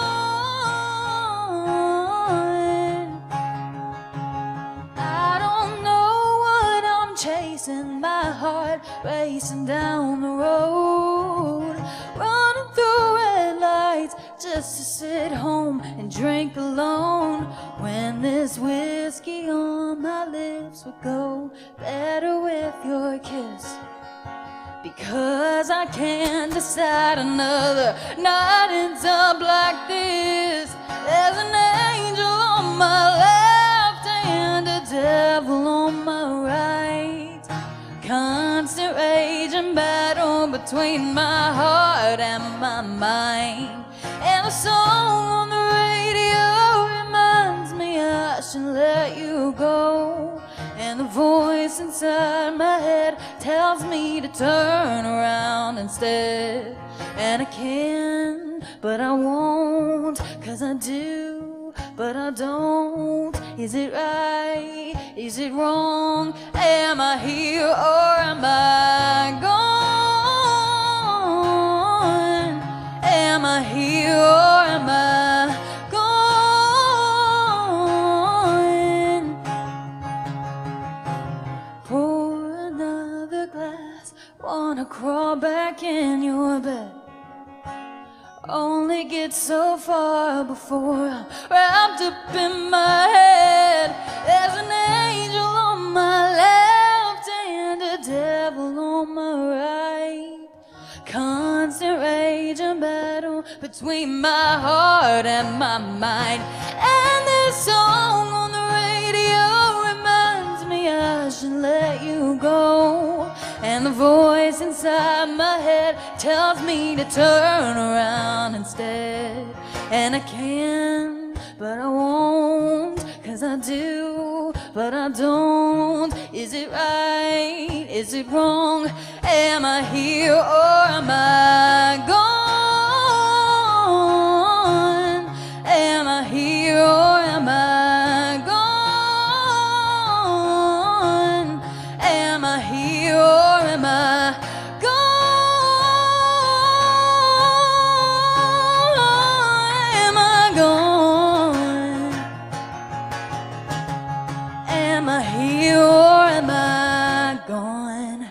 Speaker 17: I don't know what I'm chasing, my heart racing down the road, running through red lights just to sit home and drink alone. When this whiskey on my lips would go better with your kiss. Because I can't decide another night ends up like this. There's an angel on my left and a devil on my right. Constant rage and battle between my heart and my mind. And the song on the radio reminds me I should let you go. And the voice inside my head tells me to turn around instead. And I can, but I won't, 'cause I do, but I don't. Is it right? Is it wrong? Am I here or am I gone? Am I here or am I gone? Pour another glass, wanna crawl back in your bed. Only get so far before I'm wrapped up in my head. There's an angel on my left and a devil on my right. Constant rage and battle between my heart and my mind. And this song on the radio reminds me I should let you go. And the voice inside my head tells me to turn around instead. And I can, but I won't, 'cause I do, but I don't. Is it right? Is it wrong? Am I here or am I gone? Am I here or am I gone? Am I here or am I gone? Am I gone? Am I here or am I gone?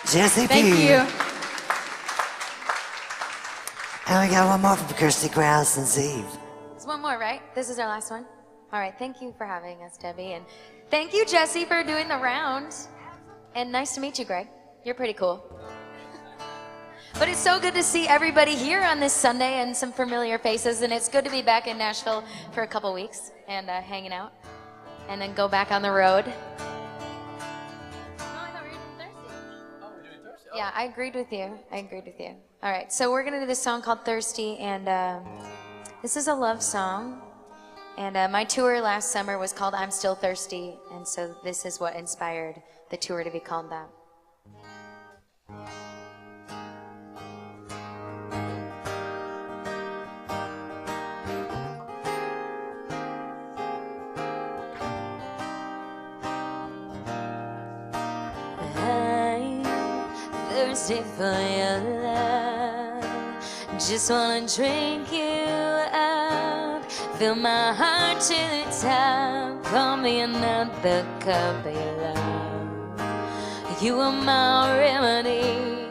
Speaker 6: Jesse
Speaker 16: Thank
Speaker 6: Pugh.
Speaker 16: you.
Speaker 6: And we got one more from Kirsty Krause and Steve.
Speaker 17: There's one more, right? This is our last one? All right, thank you for having us, Debbie. And thank you, Jesse, for doing the round. And nice to meet you, Greg. You're pretty cool. But it's so good to see everybody here on this Sunday and some familiar faces. And it's good to be back in Nashville for a couple weeks and hanging out. And then go back on the road. Yeah, I agreed with you. I agreed with you. All right, so we're going to do this song called Thirsty. And this is a love song. And my tour last summer was called I'm Still Thirsty. And so this is what inspired the tour to be called that. I'm thirsty for your love. Just wanna drink you up. fill my heart to the top. Pour me another cup of your love. You are my remedy.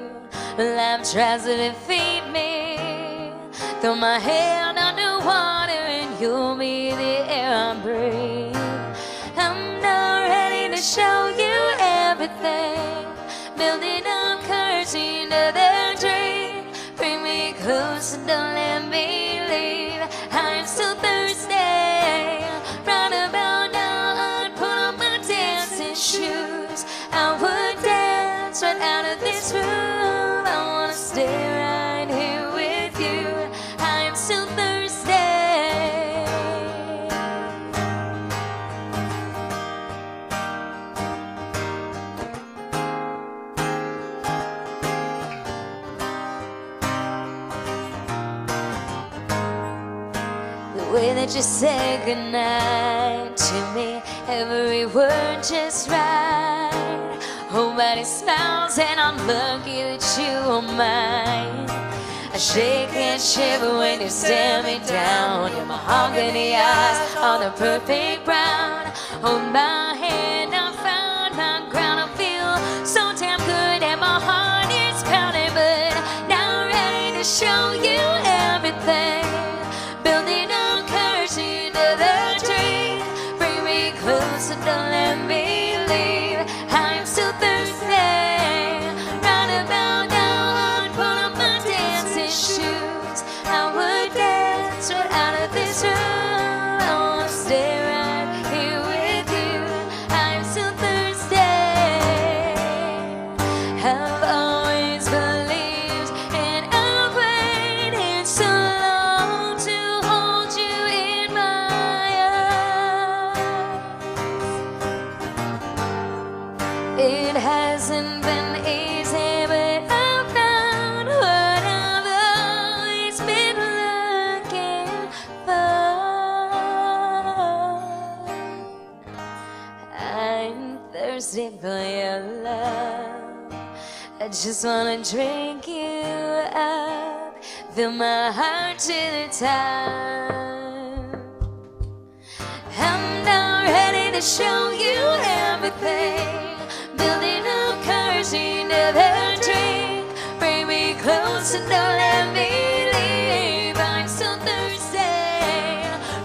Speaker 17: Life tries to defeat me. Throw my head underwater and you'll be the air I breathe. I'm not ready to show you everything. Building up courage into the dream. Bring me close and don't let me leave. I'm so thirsty. Right about now I'd put on my dancing shoes. I would dance right out of this room. I wanna stay right here with you. I'm so thirsty. The way that you say goodnight to me, every word just right. Whole body smiles and I'm lucky that you are mine. I shake and shiver when you stare me down. Your mahogany eyes are the perfect brown. Hold my hand, I found my ground. I feel so damn good and my heart is pounding, but now I'm ready to show you everything. Building up courage into the dream. Bring me close and don't let me leave. I'm so thirsty. Right about now I'd put on my dancing shoes. I would dance right out of this room. I wanna stay right here with you. I'm so thirsty. I've always believed and I've waited so long to hold you in my arms. It hasn't been easy, but I found what I've always been looking for. I'm thirsty for your love. I just wanna drink you up, fill my heart to the top. I'm not ready to show you everything. Building up courage into the dream. Bring me close and don't let me leave. I'm so thirsty.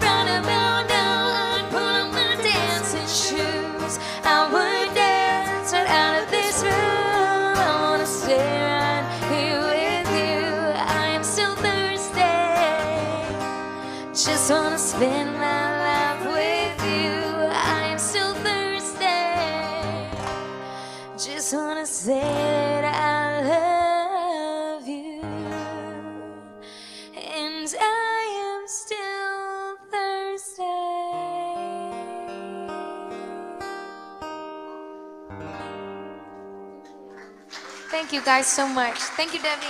Speaker 17: Right about now I'd put on my dancing shoes. I would dance right out of this room. I wanna stay right here with you. I am so thirsty. Just wanna spend my life with you. I am so thirsty. Just wanna say that I love you. And I am still thirsty.
Speaker 19: Thank you guys so much. Thank you, Debbie.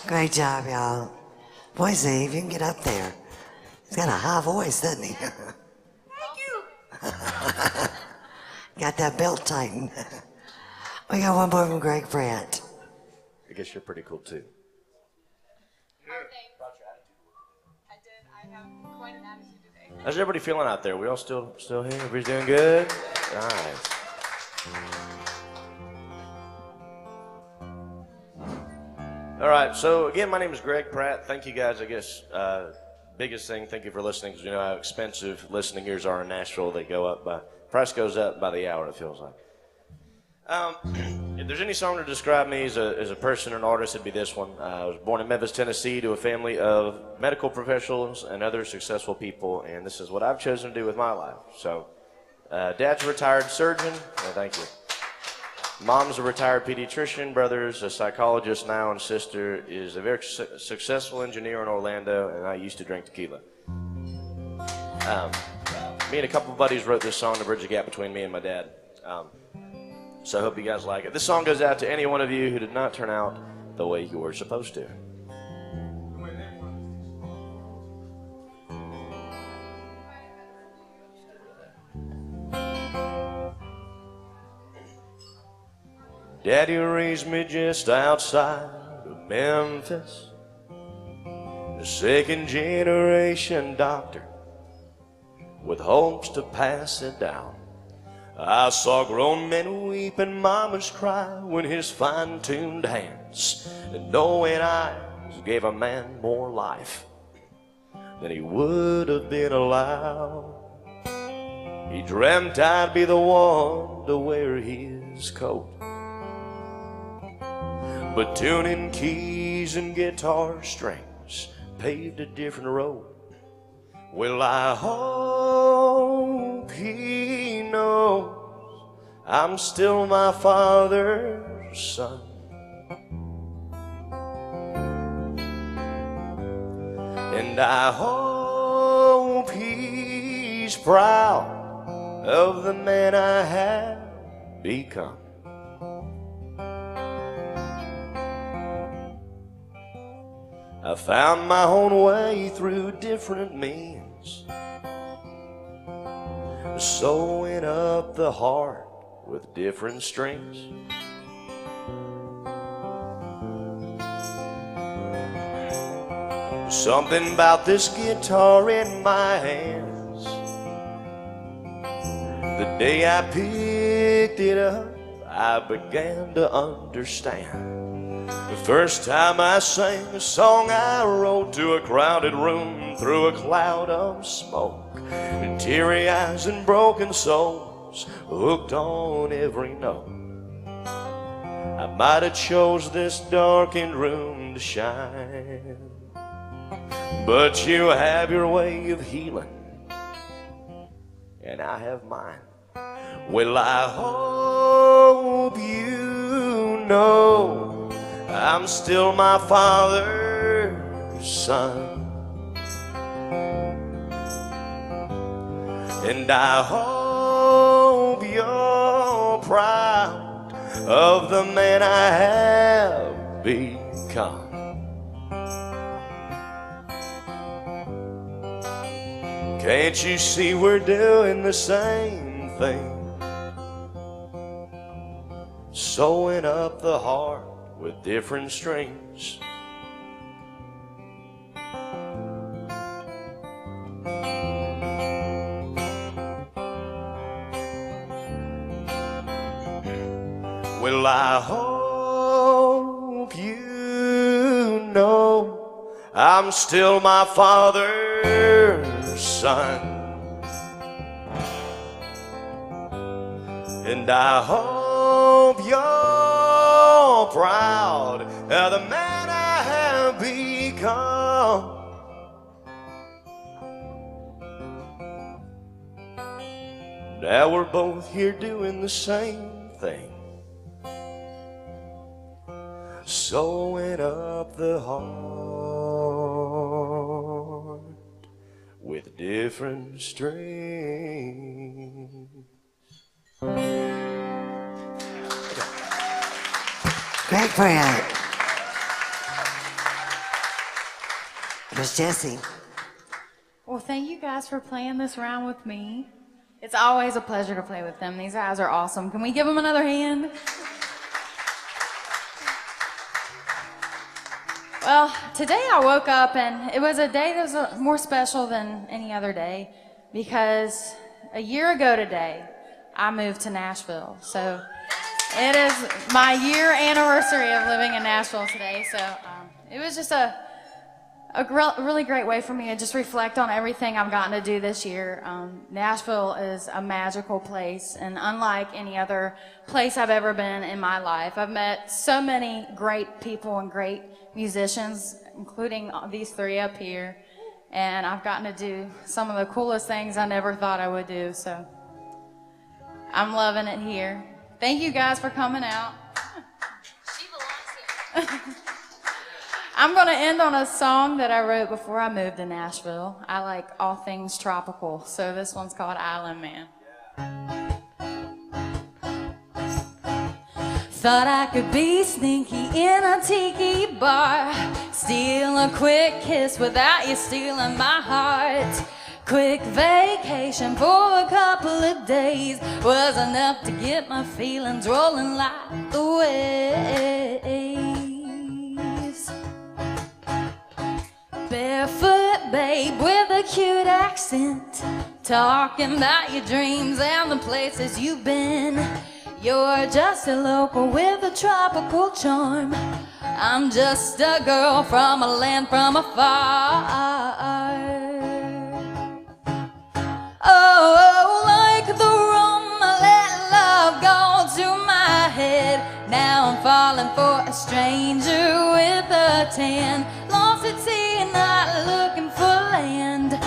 Speaker 6: Great job, y'all. Boy, Steve, you can get up there. He's got a high voice, doesn't he?
Speaker 19: Thank you.
Speaker 6: Got that belt tightened. We got one more from Greg Pratt.
Speaker 15: I guess you're pretty cool too. How's everybody feeling out there? We all still here? Everybody's doing good? Nice. All right, so again, my name is Greg Pratt. Thank you guys, I guess, biggest thing, thank you for listening, because you know how expensive listening ears are in Nashville. They go up by, price goes up by the hour, it feels like. If there's any song to describe me as a person or an artist, it'd be this one. I was born in Memphis, Tennessee, to a family of medical professionals and other successful people, and this is what I've chosen to do with my life. So, Dad's a retired surgeon. Thank you. Mom's a retired pediatrician, brother's a psychologist now, and sister is a very successful engineer in Orlando, and I used to drink tequila. Me and a couple of buddies wrote this song to bridge the gap between me and my dad. So I hope you guys like it. This song goes out to any one of you who did not turn out the way you were supposed to. Daddy raised me just outside of Memphis. a second generation doctor with hopes to pass it down. I saw grown men weep and mamas cry when his fine-tuned hands and knowing eyes gave a man more life than he would have been allowed. He dreamt I'd be the one to wear his coat, but tuning keys and guitar strings paved a different road. Well, I hope he knows I'm still my father's son. And I hope he's proud of the man I have become. I found my own way through different means, sewing up the heart with different strings. Something about this guitar in my hands, the day I picked it up, I began to understand. The first time I sang a song I wrote to a crowded room through a cloud of smoke, and teary eyes and broken souls hooked on every note. I might have chose this darkened room to shine, but you have your way of healing, and I have mine. Well, I hope you know I'm still my father's son, and I hope you're proud of the man I have become. Can't you see we're doing the same thing? Sewing up the heart with different strings. Well, I hope you know I'm still my father's son, and I hope you're proud of the man I have become. Now we're both here doing the same thing, sewing up the heart with different strings.
Speaker 6: Great for you. Miss Jessie.
Speaker 16: Well, thank you guys for playing this round with me. It's always a pleasure to play with them. These guys are awesome. Can we give them another hand? Well, today I woke up and it was a day that was more special than any other day because a year ago today, I moved to Nashville. So it is my year anniversary of living in Nashville today. So it was just a really great way for me to just reflect on everything I've gotten to do this year. Nashville is a magical place, and unlike any other place I've ever been in my life, I've met so many great people and great musicians, including these three up here, and I've gotten to do some of the coolest things I never thought I would do, so I'm loving it here. Thank you guys for coming out. She belongs here. I'm going to end on a song that I wrote before I moved to Nashville. I like all things tropical, so this one's called Island Man. Thought I could be sneaky in a tiki bar, steal a quick kiss without you stealing my heart. Quick vacation for a couple of days was enough to get my feelings rolling like the waves. Barefoot babe with a cute accent, talking about your dreams and the places you've been. You're just a local with a tropical charm. I'm just a girl from a land from afar. Oh, like the rum, I let love go to my head. Now I'm falling for a stranger with a tan. Lost at sea, not looking for land.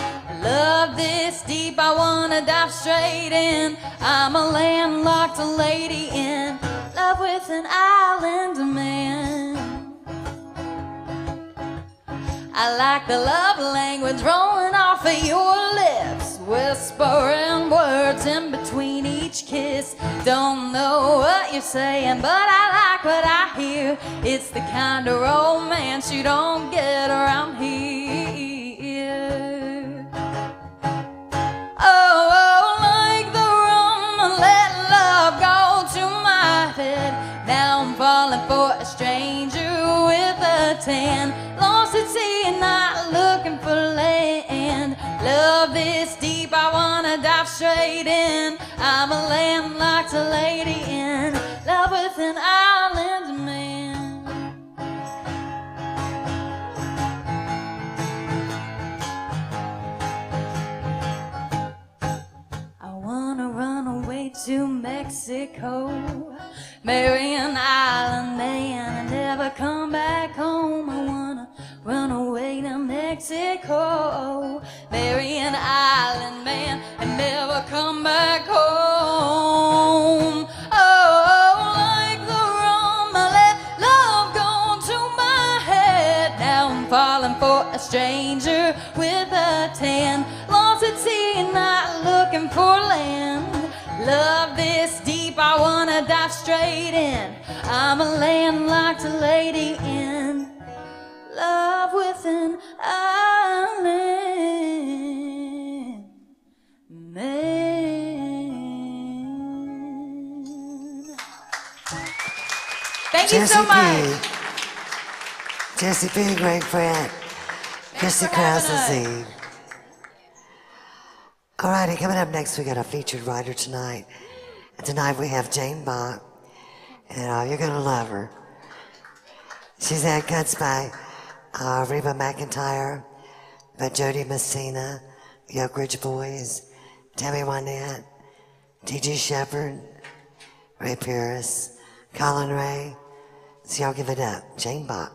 Speaker 16: Love this deep, I wanna dive straight in. I'm a landlocked lady in love with an island man. I like the love language rolling off of your lips, whispering words in between each kiss. Don't know what you're saying, but I like what I hear. It's the kind of romance you don't get around here. Oh, like the rum, let love go to my head. Now I'm falling for a stranger with a tan. Lost at sea, not looking for land. Love this deep, I wanna dive straight in. I'm a landlocked lady in love with an island man. I wanna run away to Mexico, marry an island man and never come back home. I wanna run away to Mexico, marry an island man and never come back home. Oh, like the rum, I let love go to my head. Now I'm falling for a stranger with a tan. Lost at sea, not looking for land. Love this deep, I wanna dive straight in. I'm a landlocked lady in love with an island man. Thank you so much.
Speaker 6: Jesse P, Greg Pratt, Christy Krause, and Steve. Alrighty, coming up next, we got a featured writer tonight. And tonight we have Jane Bach, and you're gonna love her. She's had cuts by Reba McEntire, by Jody Messina, the Oak Ridge Boys, Tammy Wynette, T.G. Shepherd, Ray Pierce, Colin Ray. So y'all give it up. Jane Bach.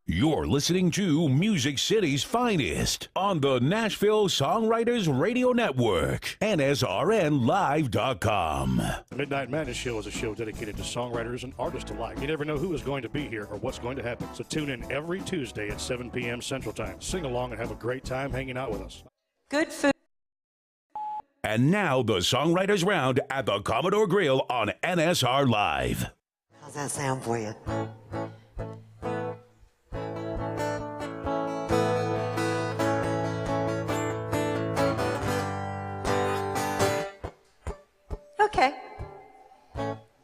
Speaker 4: You're listening to Music City's finest on the Nashville Songwriters Radio Network, NSRNlive.com.
Speaker 9: The Midnight Madness Show is a show dedicated to songwriters and artists alike. You never know who is going to be here or what's going to happen. So tune in every Tuesday at 7 p.m. Central Time. Sing along and have a great time hanging out with us.
Speaker 20: Good food.
Speaker 4: And now the Songwriters Round at the Commodore Grille on NSR Live.
Speaker 6: How's that sound for you?
Speaker 20: Okay.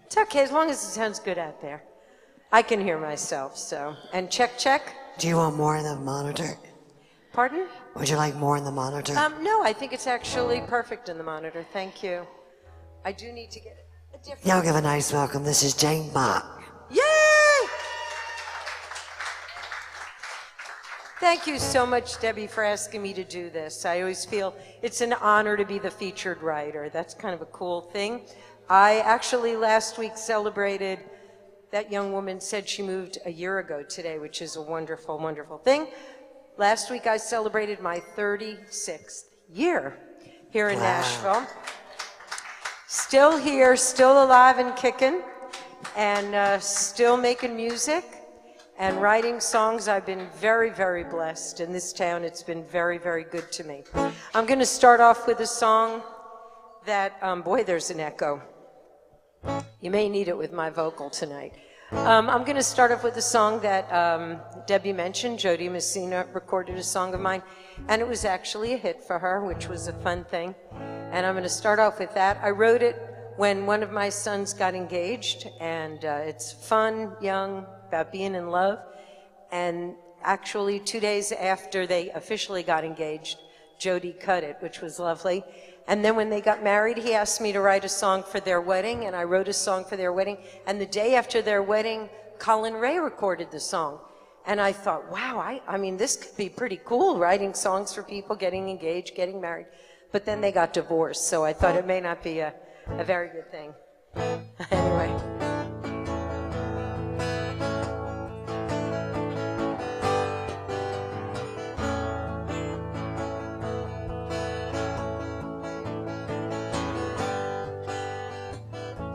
Speaker 20: It's okay as long as it sounds good out there. I can hear myself, so. And check, check.
Speaker 6: Do you want more in the monitor?
Speaker 20: Pardon?
Speaker 6: Would you like more in the monitor?
Speaker 20: No, I think it's actually perfect in the monitor. Thank you. I do need to get a different...
Speaker 6: Y'all give a nice welcome. This is Jane Bach.
Speaker 20: Yay! Thank you so much, Debbie, for asking me to do this. I always feel it's an honor to be the featured writer. That's kind of a cool thing. I actually last week celebrated, that young woman said she moved a year ago today, which is a wonderful, wonderful thing. Last week I celebrated my 36th year here in Nashville. Still here, still alive and kicking, and still making music and writing songs. I've been very, very blessed in this town. It's been very, very good to me. I'm going to start off with a song that, boy, there's an echo. You may need it with my vocal tonight. I'm going to start off with a song that Debbie mentioned. Jody Messina recorded a song of mine, and it was actually a hit for her, which was a fun thing. And I'm going to start off with that. I wrote it when one of my sons got engaged, and it's fun, young, about being in love. And actually, 2 days after they officially got engaged, Jody cut it, which was lovely. And then when they got married, he asked me to write a song for their wedding, and I wrote a song for their wedding. And the day after their wedding, Colin Ray recorded the song. And I thought, wow, I mean, this could be pretty cool, writing songs for people, getting engaged, getting married. But then they got divorced, so I thought it may not be a very good thing. Anyway.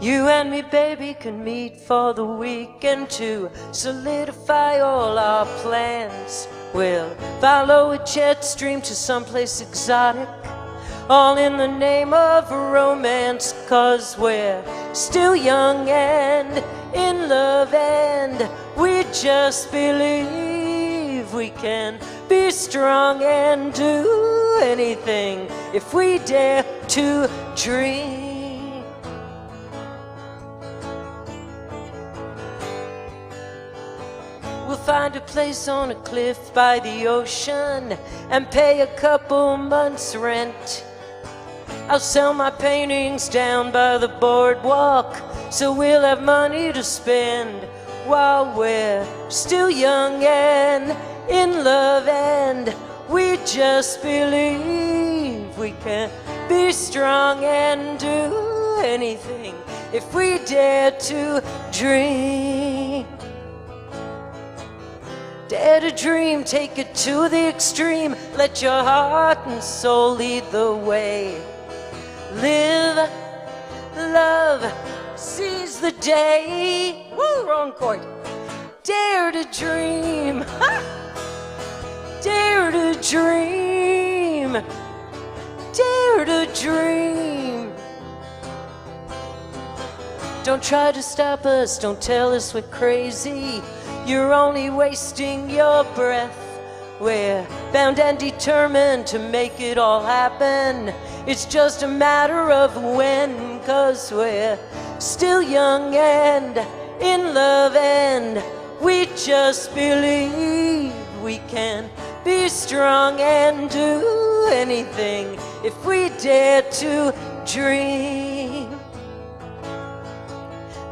Speaker 20: You and me, baby, can meet for the weekend to solidify all our plans. We'll follow a jet stream to someplace exotic, all in the name of romance, 'cause we're still young and in love, and we just believe we can be strong and do anything if we dare to dream. We'll find a place on a cliff by the ocean and pay a couple months' rent. I'll sell my paintings down by the boardwalk, so we'll have money to spend while we're still young and in love, and we just believe we can be strong and do anything if we dare to dream. Dare to dream, take it to the extreme. Let your heart and soul lead the way. Live, love, seize the day. Woo, wrong chord. Dare to dream. Ha! Dare to dream. Dare to dream. Don't try to stop us, don't tell us we're crazy. You're only wasting your breath. We're bound and determined to make it all happen. It's just a matter of when, 'cause we're still young and in love, and we just believe we can be strong and do anything if we dare to dream.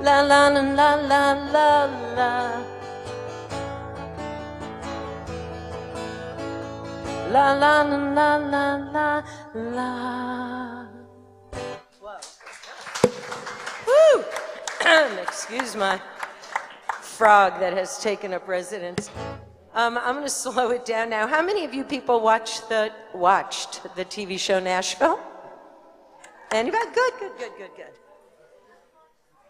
Speaker 20: La la la la la la la. La la la la la la. Whoa. Woo! Excuse my frog that has taken up residence. I'm going to slow it down now. How many of you people watched the TV show Nashville? Anybody? Good.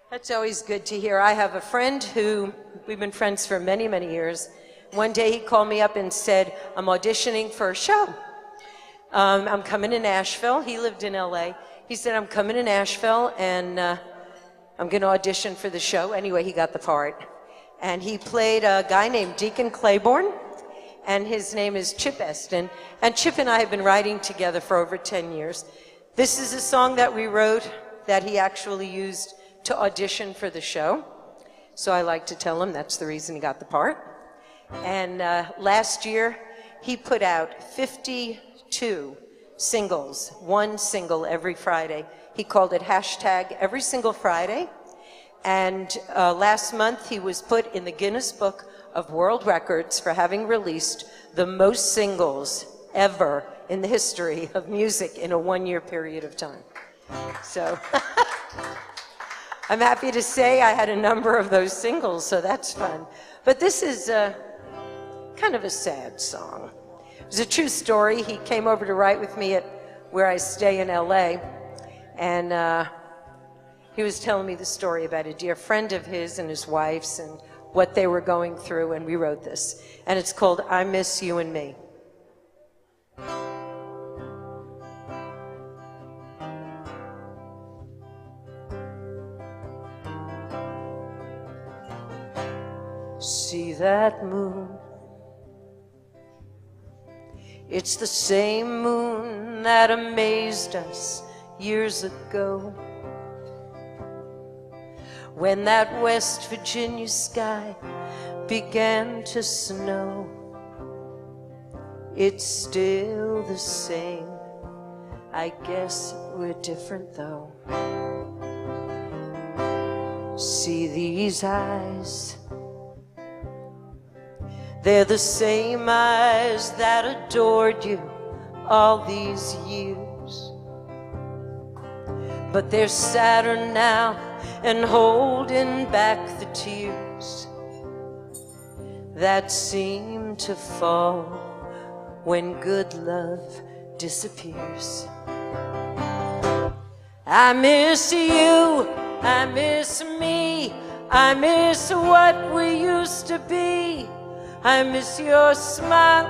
Speaker 20: That's always good to hear. I have a friend who, we've been friends for many, many years. One day he called me up and said, I'm auditioning for a show. I'm coming to Nashville. He lived in LA. He said, I'm coming to Nashville and I'm going to audition for the show. Anyway, he got the part. And he played a guy named Deacon Claiborne, and his name is Chip Eston. And Chip and I have been writing together for over 10 years. This is a song that we wrote that he actually used to audition for the show. So I like to tell him that's the reason he got the part. And last year, he put out 52 singles, one single every Friday. He called it hashtag Every Single Friday. And last month, he was put in the Guinness Book of World Records for having released the most singles ever in the history of music in a one-year period of time. So I'm happy to say I had a number of those singles, so that's fun. But this is kind of a sad song. It was a true story. He came over to write with me at where I stay in LA, and he was telling me the story about a dear friend of his and his wife's and what they were going through, and we wrote this. And it's called I Miss You and Me. see that moon? It's the same moon that amazed us years ago, when that West Virginia sky began to snow. It's still the same, I guess we're different though. See these eyes, they're the same eyes that adored you all these years, but they're sadder now and holding back the tears that seem to fall when good love disappears. I miss you, I miss me, I miss what we used to be. I miss your smile,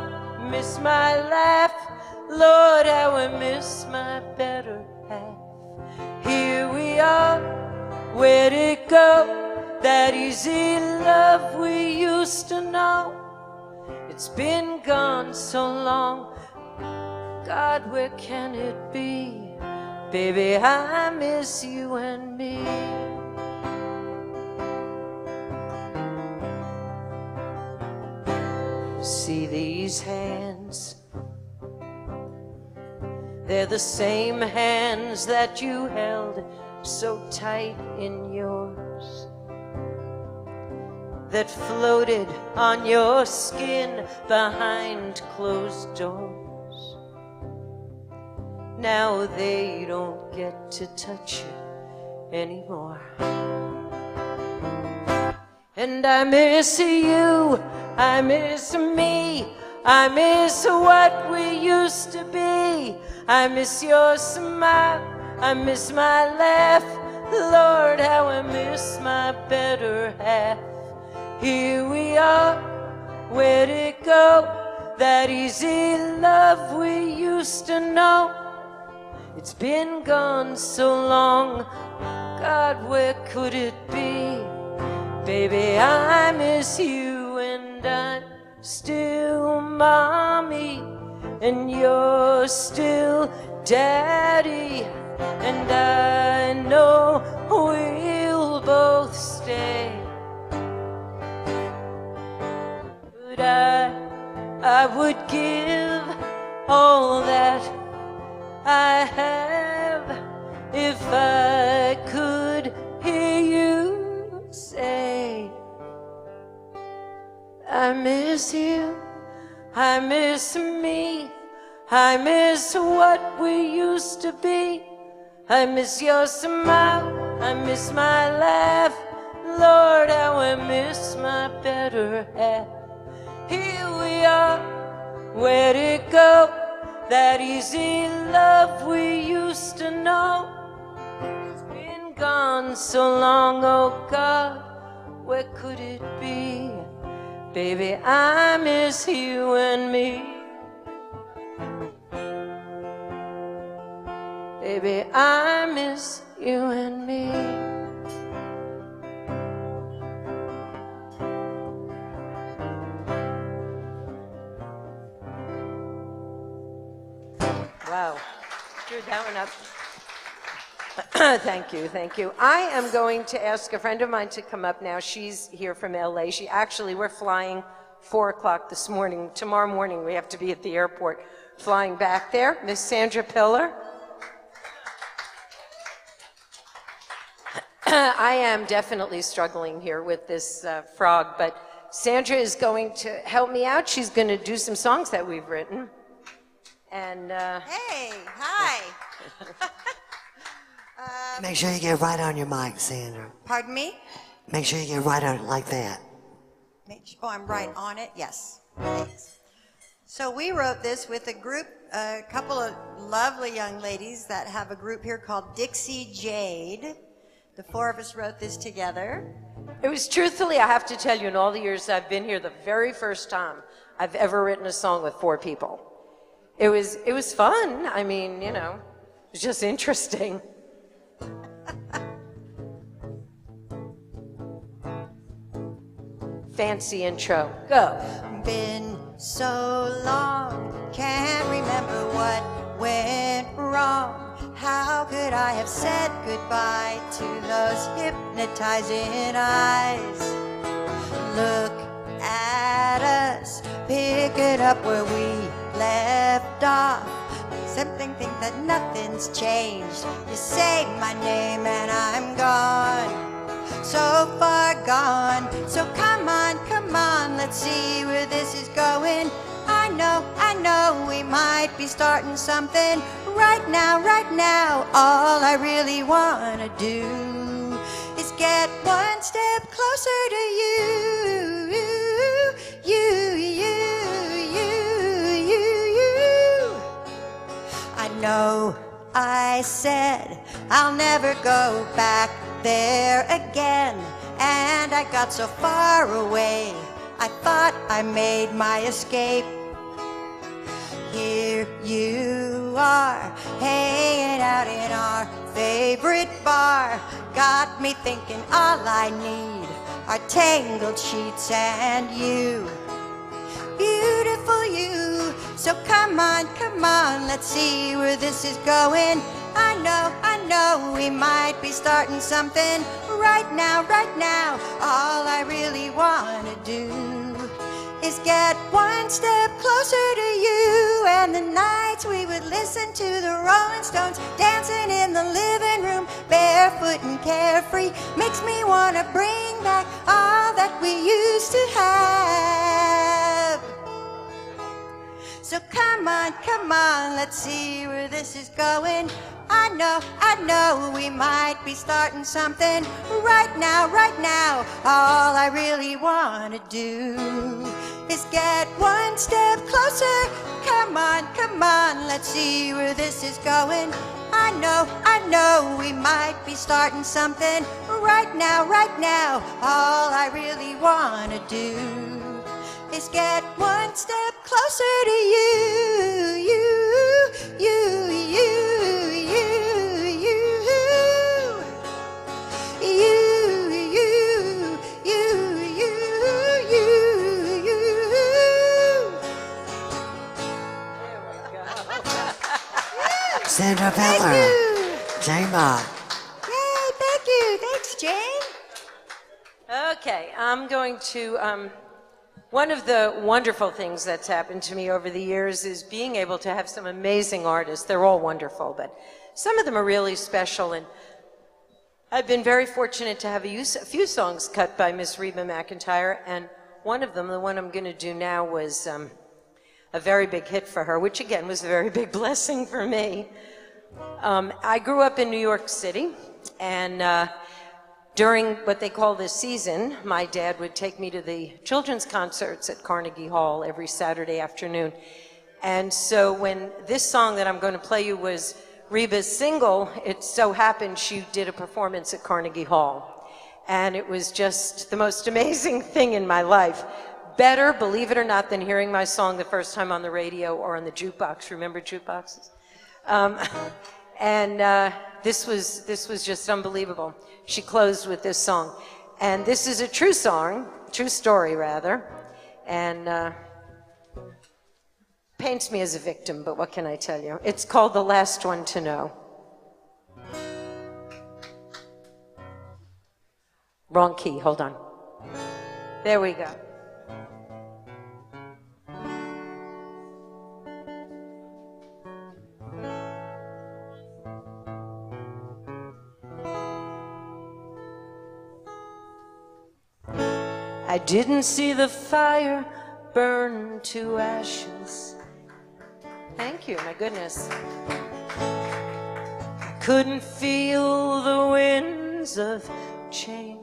Speaker 20: miss my laugh, Lord, how I miss my better half. Here we are, where'd it go? That easy love we used to know. It's been gone so long, God, where can it be? Baby, I miss you and me. See these hands, they're the same hands that you held so tight in yours, that floated on your skin behind closed doors. Now they don't get to touch you anymore. And I miss you, I miss me, I miss what we used to be. I miss your smile, I miss my laugh, Lord, how I miss my better half. Here we are, where'd it go? That easy love we used to know. It's been gone so long, God, where could it be? Baby, I miss you and I'm still mommy, and you're still daddy, and I know we'll both stay. But I would give all that I have if I could hear you say, I miss you, I miss me, I miss what we used to be. I miss your smile, I miss my laugh, Lord, how I miss my better half. Here we are, where'd it go? That easy love we used to know. It's been gone so long, oh God, where could it be? Baby, I miss you and me. Baby, I miss you and me. Wow, screwed that one up. Thank you, thank you. I am going to ask a friend of mine to come up now. She's here from LA. We're flying 4 o'clock this morning. Tomorrow morning we have to be at the airport flying back there. Miss Sandra Pillar. I am definitely struggling here with this frog, but Sandra is going to help me out. She's going to do some songs that we've written. And
Speaker 21: hey, hi.
Speaker 6: Make sure you get right on your mic, Sandra.
Speaker 21: Pardon me?
Speaker 6: Make sure you get right on it like that.
Speaker 21: Oh, I'm right on it? Yes. Thanks. So we wrote this with a group, a couple of lovely young ladies that have a group here called Dixie Jade. The four of us wrote this together.
Speaker 20: It was, truthfully, I have to tell you, in all the years I've been here, the very first time I've ever written a song with 4 people. It was fun. I mean, you know, it was just interesting. fancy intro. Go.
Speaker 21: Been so long, can't remember what went wrong. How could I have said goodbye to those hypnotizing eyes? Look at us, pick it up where we left off. Something think that nothing's changed. You say my name and I'm gone. So far gone. So come on, let's see where this is going. I know we might be starting something right now. All I really wanna do is get one step closer to you. I know I said I'll never go back there again, and I got so far away, I thought I made my escape. Here you are, hanging out in our favorite bar. Got me thinking all I need are tangled sheets and you. Beautiful you. So come on, let's see where this is going. I know we might be starting something right now. All I really wanna do is get one step closer to you. And the nights we would listen to the Rolling Stones, dancing in the living room, barefoot and carefree, makes me wanna bring back all that we used to have. So come on, let's see where this is going. I know we might be starting something right now. All I really wanna do is get one step closer. Come on, let's see where this is going. I know we might be starting something right now. All I really wanna do is get one step closer to you.
Speaker 6: Sandra Peller, Jane Mott.
Speaker 20: Yay, thank you. Thanks, Jane. Okay, I'm going to, one of the wonderful things that's happened to me over the years is being able to have some amazing artists. They're all wonderful, but some of them are really special, and I've been very fortunate to have a few songs cut by Miss Reba McEntire, and one of them, the one I'm going to do now, was a very big hit for her, which again was a very big blessing for me. I grew up in New York City, and during what they call the season, my dad would take me to the children's concerts at Carnegie Hall every Saturday afternoon. And so when this song that I'm going to play you was Reba's single, it so happened she did a performance at Carnegie Hall. And it was just the most amazing thing in my life. Better, believe it or not, than hearing my song the first time on the radio or on the jukebox. Remember jukeboxes? This was just unbelievable. She closed with this song. And this is a true song, true story rather, and paints me as a victim, but what can I tell you? It's called The Last One to Know. Wrong key, hold on. There we go. I didn't see the fire burn to ashes. Thank you, my goodness. I couldn't feel the winds of change.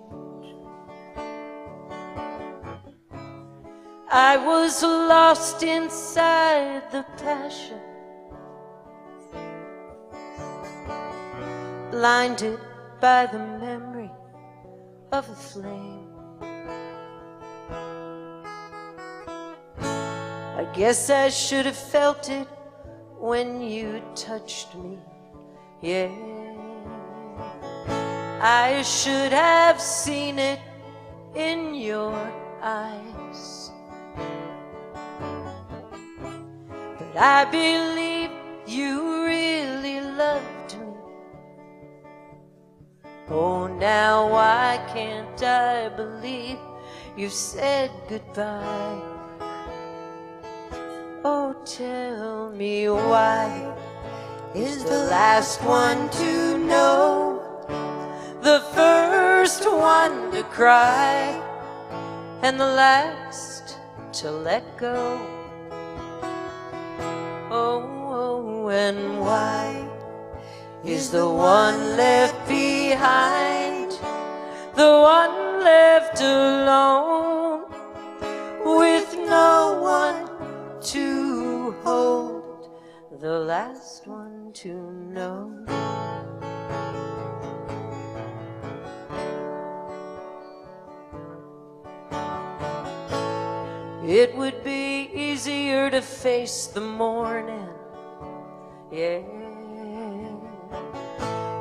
Speaker 20: I was lost inside the passion, blinded by the memory of a flame. I guess I should have felt it when you touched me, yeah. I should have seen it in your eyes. But I believe you really loved me. Oh, now why can't I believe you've said goodbye? Oh, tell me why is the last one to know, the first one to cry, and the last to let go? Oh, and why is the one left behind, the one left alone, with no one to hold, the last one to know? It would be easier to face the morning, yeah,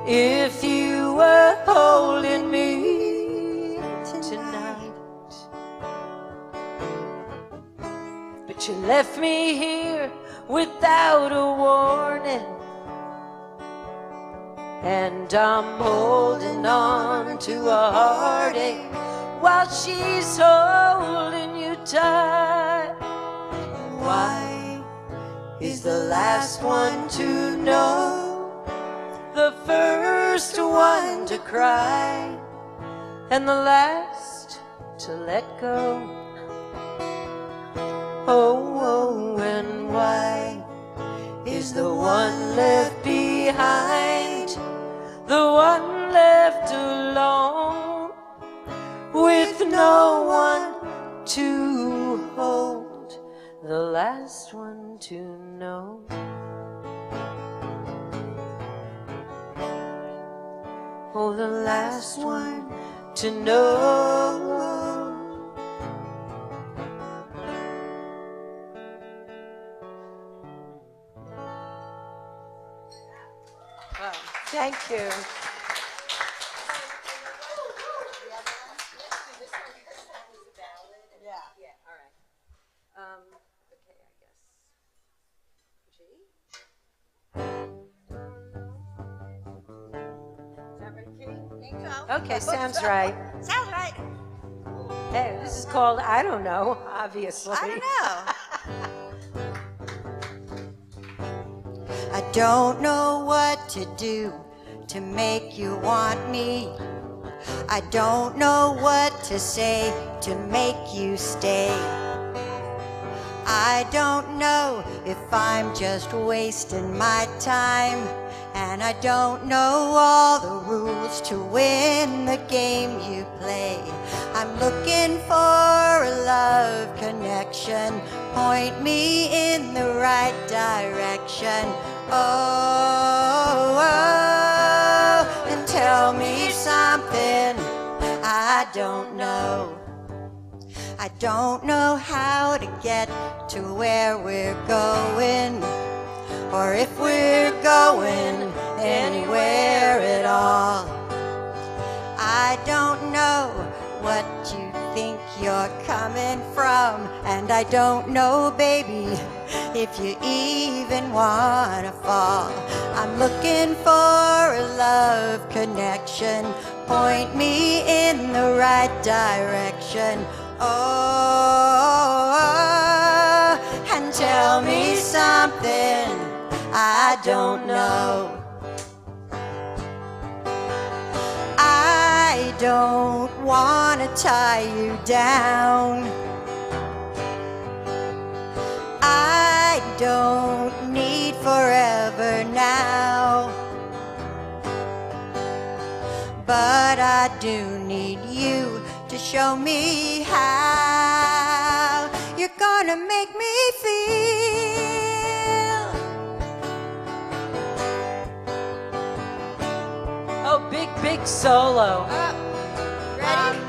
Speaker 20: if you were holding me tonight. But you left me here without a warning, and I'm holding on to a heartache while she's holding you tight. Why is the last one to know, the first one to cry, and the last to let go? Oh, and why is the one left behind, the one left alone, with no one to hold, the last one to know? Oh, the last one to know. Wow. Thank you. Okay, sounds right.
Speaker 21: Sounds right.
Speaker 20: Hey, this is called I Don't Know, obviously.
Speaker 21: I don't know. I don't know what to do to make you want me. I don't know what to say to make you stay. I don't know if I'm just wasting my time, and I don't know all the rules to win the game you play. I'm looking for a love connection, point me in the right direction. Oh, and tell me something I don't know. I don't know how to get to where we're going, or if we're going anywhere at all. I don't know what you think you're coming from, and I don't know, baby, if you even wanna fall. I'm looking for a love connection, point me in the right direction. Oh, and tell me something I don't know. I don't want to tie you down. I don't need forever now, but I do need you to show me how you're gonna make me feel.
Speaker 20: Oh, big solo.
Speaker 21: Ready?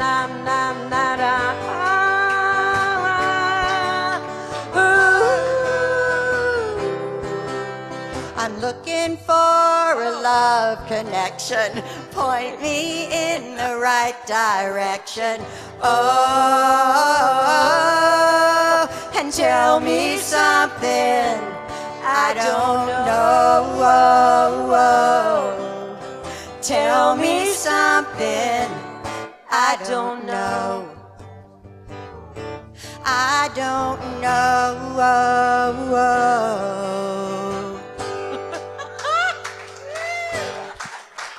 Speaker 21: I'm looking for for a love connection. Point me in the right direction. Oh, and tell me something I don't know. Tell me something I don't know. I don't know.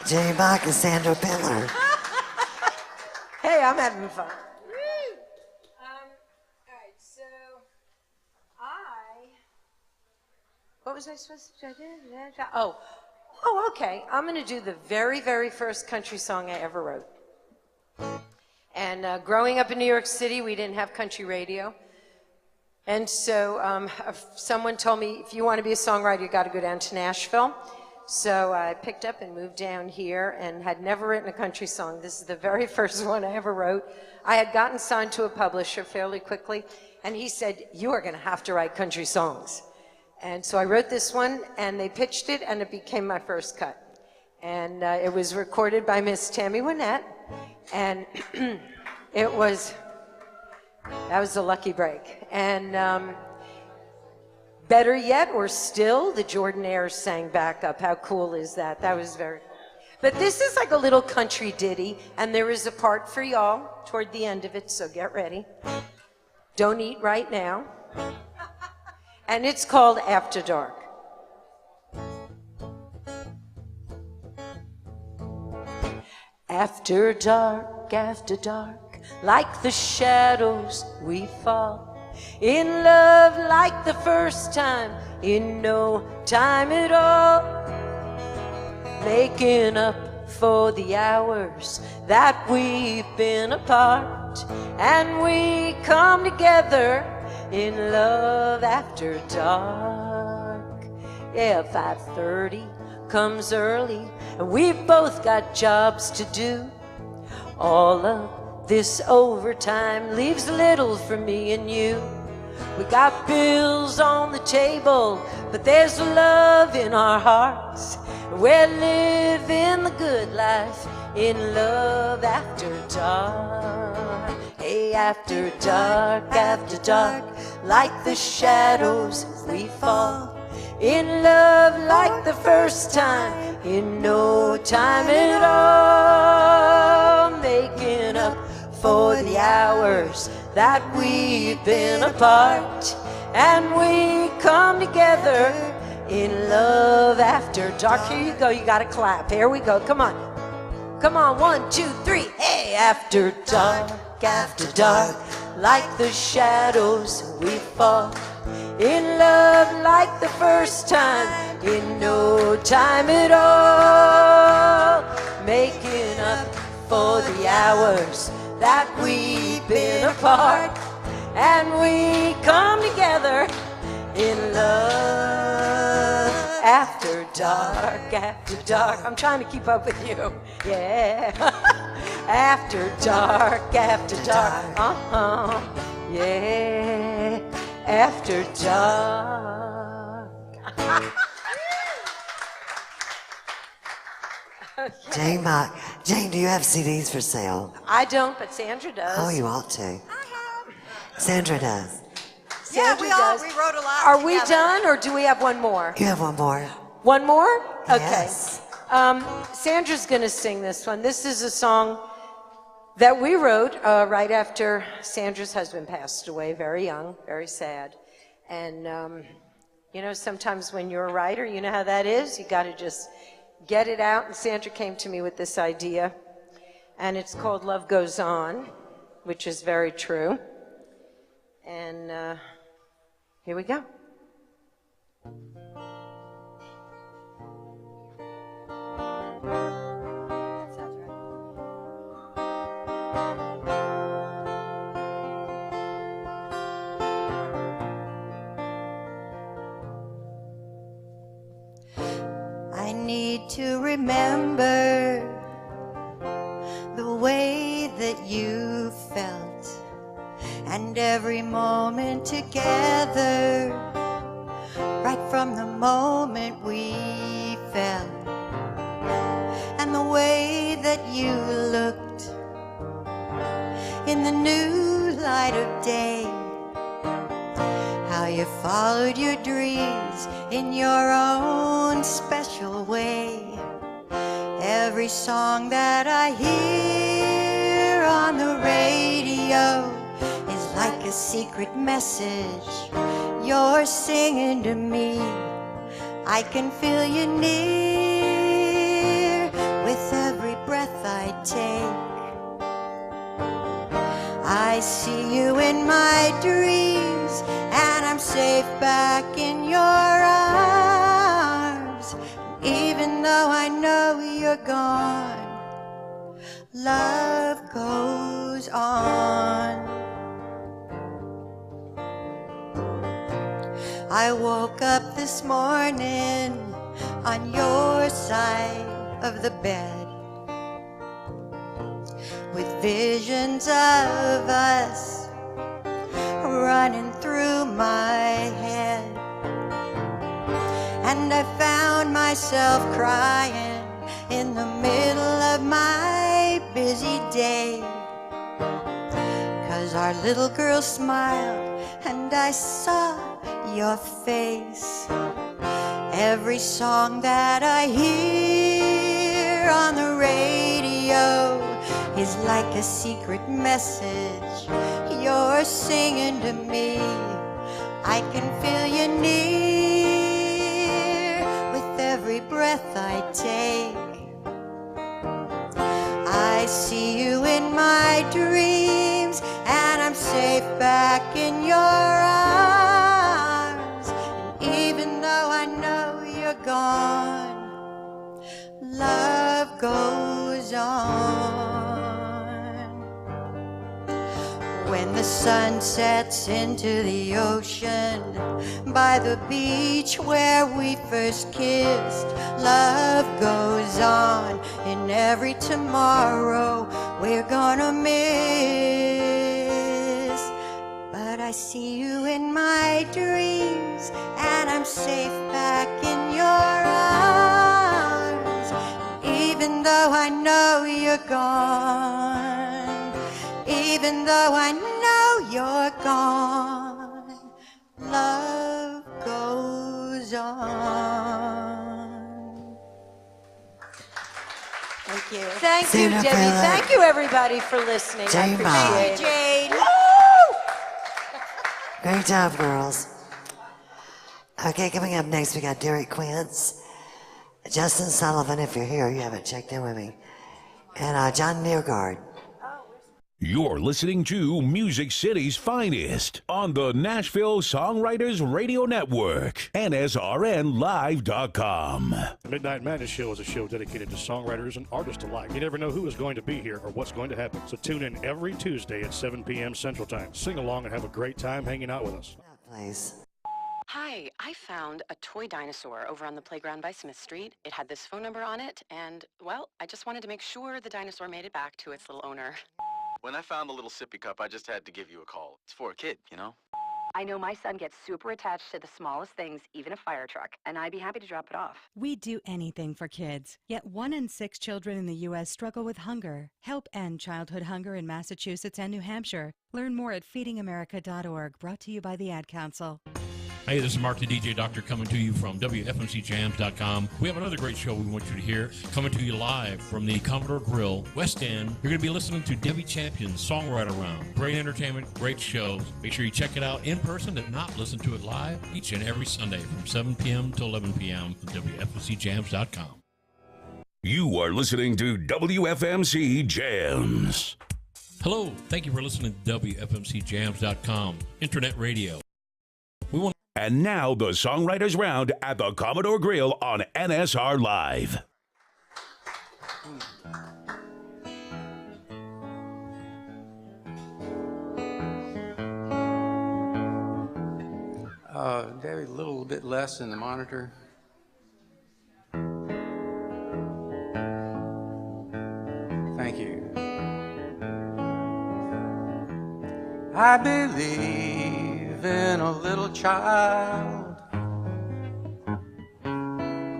Speaker 6: Jay Bach and Sandra Pillar.
Speaker 20: Hey, I'm having fun. All right, so what was I supposed to do? Oh, okay. I'm going to do the very, very first country song I ever wrote. And growing up in New York City, we didn't have country radio. And so someone told me, if you want to be a songwriter, you got to go down to Nashville. So I picked up and moved down here and had never written a country song. This is the very first one I ever wrote. I had gotten signed to a publisher fairly quickly, and he said, you are going to have to write country songs. And so I wrote this one, and they pitched it, and it became my first cut. And it was recorded by Miss Tammy Wynette, and that was a lucky break. And better yet, or still, the Jordanaires sang backup. How cool is that? That was very... But this is like a little country ditty, and there is a part for y'all toward the end of it, so get ready. Don't eat right now. And it's called After Dark. After dark, like the shadows we fall. In love like the first time, in no time at all. Making up for the hours that we've been apart. And we come together in love after dark. Yeah, 5:30 comes early, and we've both got jobs to do. All of this overtime leaves little for me and you. We got bills on the table, but there's love in our hearts. We're living the good life in love after dark. Hey, after dark, like the shadows we fall. In love like the first time, in no time at all. Making up for the hours that we've been apart. And we come together in love after dark. Here you go, you gotta clap. Here we go, come on. Come on, 1, 2, 3. Hey, after dark, like the shadows we fall. In love like the first time, in no time at all. Making up for the hours that we've been apart. And we come together in love after dark, I'm trying to keep up with you. Yeah. After dark, yeah. After dark.
Speaker 6: Jane, Jane, do you have CDs for sale?
Speaker 20: I don't, but Sandra does.
Speaker 6: Oh, you ought to. Sandra does.
Speaker 21: Yeah, we wrote a lot.
Speaker 20: Are
Speaker 21: together.
Speaker 20: we done, or do we have one more?
Speaker 6: You have one more.
Speaker 20: One more? Okay.
Speaker 6: Yes.
Speaker 20: Sandra's going to sing this one. This is a song that we wrote right after Sandra's husband passed away, very young, very sad. And, you know, sometimes when you're a writer, you know how that is. You got to just get it out. And Sandra came to me with this idea. And it's called Love Goes On, which is very true. And here we go.
Speaker 21: I need to remember the way that you felt, and every moment together, right from the moment we fell. way that you looked in the new light of day, how you followed your dreams in your own special way. Every song that I hear on the radio is like a secret message you're singing to me. I can feel you near with every breath I take. I see you in my dreams, and I'm safe back in your arms. Even though I know you're gone, love goes on. I woke up this morning on your side of the bed with visions of us running through my head. And I found myself crying in the middle of my busy day, 'cause our little girl smiled and I saw your face. Every song that I hear on the radio is like a secret message you're singing to me. I can feel you near with every breath I take. I see you in my dreams, and I'm safe back in your arms. And even though I know you're gone, love goes on. When the sun sets into the ocean by the beach where we first kissed, love goes on in every tomorrow we're gonna miss. But I see you in my dreams, and I'm safe back in your arms. Even though I know you're gone, even though I know you're gone, love goes on.
Speaker 20: Thank you. Thank you, Debbie. Thank you, everybody, for listening.
Speaker 6: Jane
Speaker 20: I
Speaker 6: Bob.
Speaker 20: appreciate it. Jane.
Speaker 6: Great job, girls. Okay, coming up next, we got Derek Quince, Justin Sullivan, if you're here, you haven't checked in with me, and John Neergaard.
Speaker 4: You're listening to Music City's finest on the Nashville Songwriters Radio Network, NSRNlive.com.
Speaker 9: The Midnight Madness Show is a show dedicated to songwriters and artists alike. You never know who is going to be here or what's going to happen. So tune in every Tuesday at 7 p.m. Central Time. Sing along and have a great time hanging out with us.
Speaker 6: Please.
Speaker 10: Hi, I found a toy dinosaur over on the playground by Smith Street. It had this phone number on it, and, well, I just wanted to make sure the dinosaur made it back to its little owner.
Speaker 11: When I found the little sippy cup, I just had to give you a call. It's for a kid, you know?
Speaker 10: I know my son gets super attached to the smallest things, even a fire truck, and I'd be happy to drop it off.
Speaker 12: We do anything for kids, yet 1 in 6 children in the U.S. struggle with hunger. Help end childhood hunger in Massachusetts and New Hampshire. Learn more at feedingamerica.org, brought to you by the Ad Council.
Speaker 13: Hey, this is Mark the DJ Doctor coming to you from WFMCJams.com. We have another great show we want you to hear, coming to you live from the Commodore Grille, West End. You're going to be listening to Debbie Champion's Songwriter Round. Great entertainment, great shows. Make sure you check it out in person, if not, listen to it live each and every Sunday from 7 p.m. to 11 p.m. at WFMCJams.com.
Speaker 4: You are listening to WFMC Jams.
Speaker 13: Hello, thank you for listening to WFMCJams.com, Internet radio.
Speaker 4: And now the Songwriters Round at the Commodore Grille on NSR Live.
Speaker 1: Debbie, a little bit less in the monitor. Thank you. I believe in a little child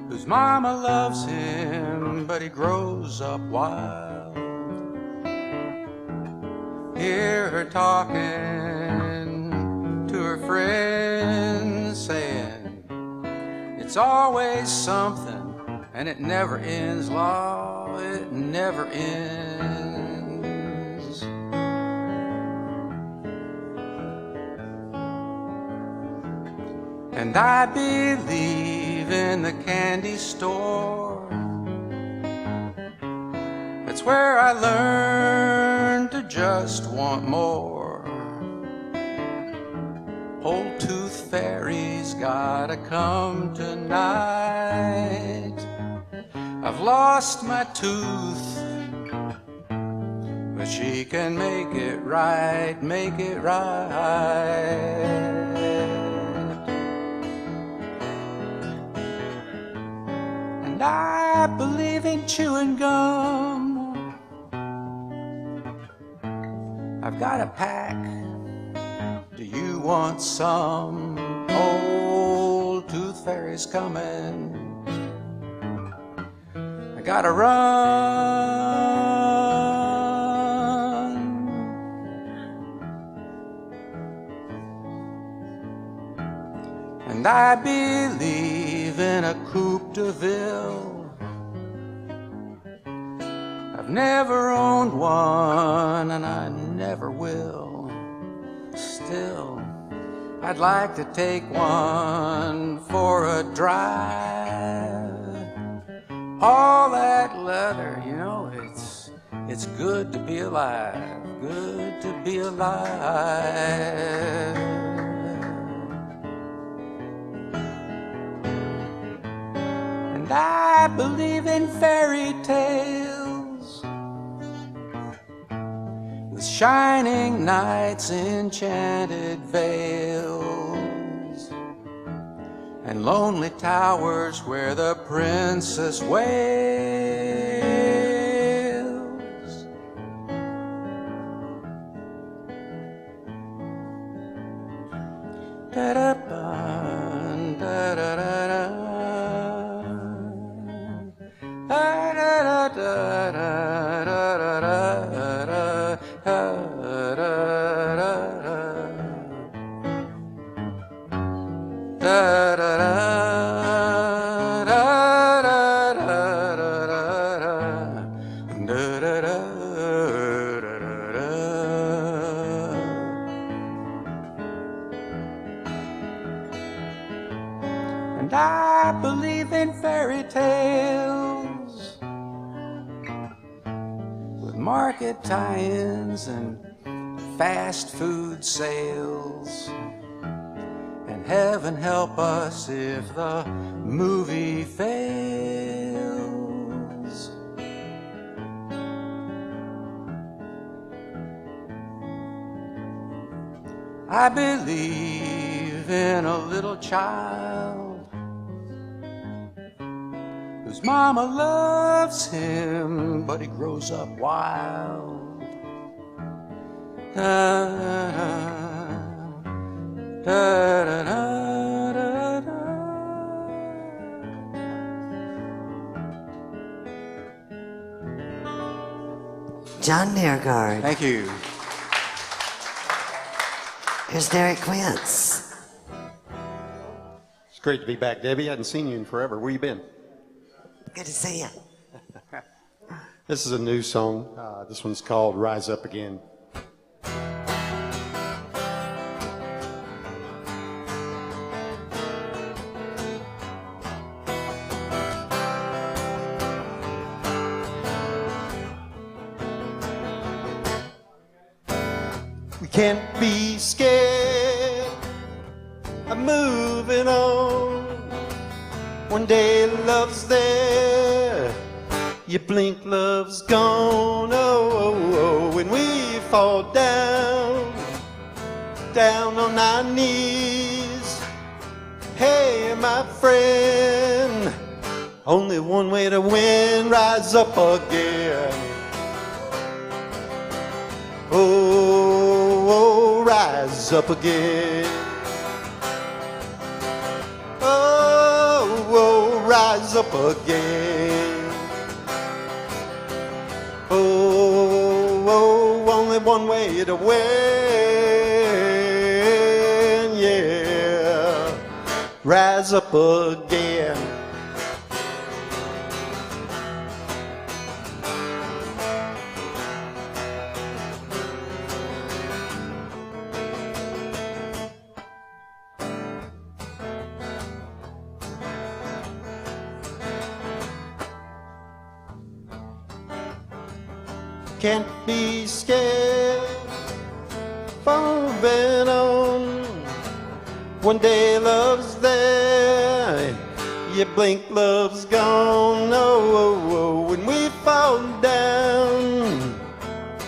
Speaker 1: who's whose mama loves him, but he grows up wild. Hear her talking to her friends, saying, it's always something, and it never ends, law, it never ends. And I believe in the candy store. It's where I learned to just want more. Old tooth fairy's gotta come tonight. I've lost my tooth, but she can make it right, make it right. And I believe in chewing gum. I've got a pack. Do you want some? Old tooth fairy's coming. I gotta run. And I believe in a coupe de ville. I've never owned one, and I never will. Still, I'd like to take one for a drive. All that leather, you know, it's good to be alive, good to be alive. And I believe in fairy tales, with shining nights, enchanted vales, and lonely towers where the princess wails. Da-da-ba, da-da-da-da, and I believe in fairy tales, with market tie-ins and fast food sales. And heaven help us if the movie fails. I believe in a little child whose mama loves him, but he grows up wild.
Speaker 6: John Neergaard.
Speaker 1: Thank you.
Speaker 6: Here's Derek Quince.
Speaker 3: It's great to be back, Debbie. I hadn't seen you in forever. Where you been?
Speaker 6: Good to see you.
Speaker 3: This is a new song. This one's called Rise Up Again. We can't be scared of moving on. One day love's there, you blink, love's gone. Oh, when we fall down, down on our knees. Hey, my friend, only one way to win, rise up again. Oh, rise up again. Oh, rise up again. Oh, oh, only one way to win, yeah, rise up again. Can't be scared, moving on. One day love's there, you blink, love's gone. Oh, oh, oh, when we fall down,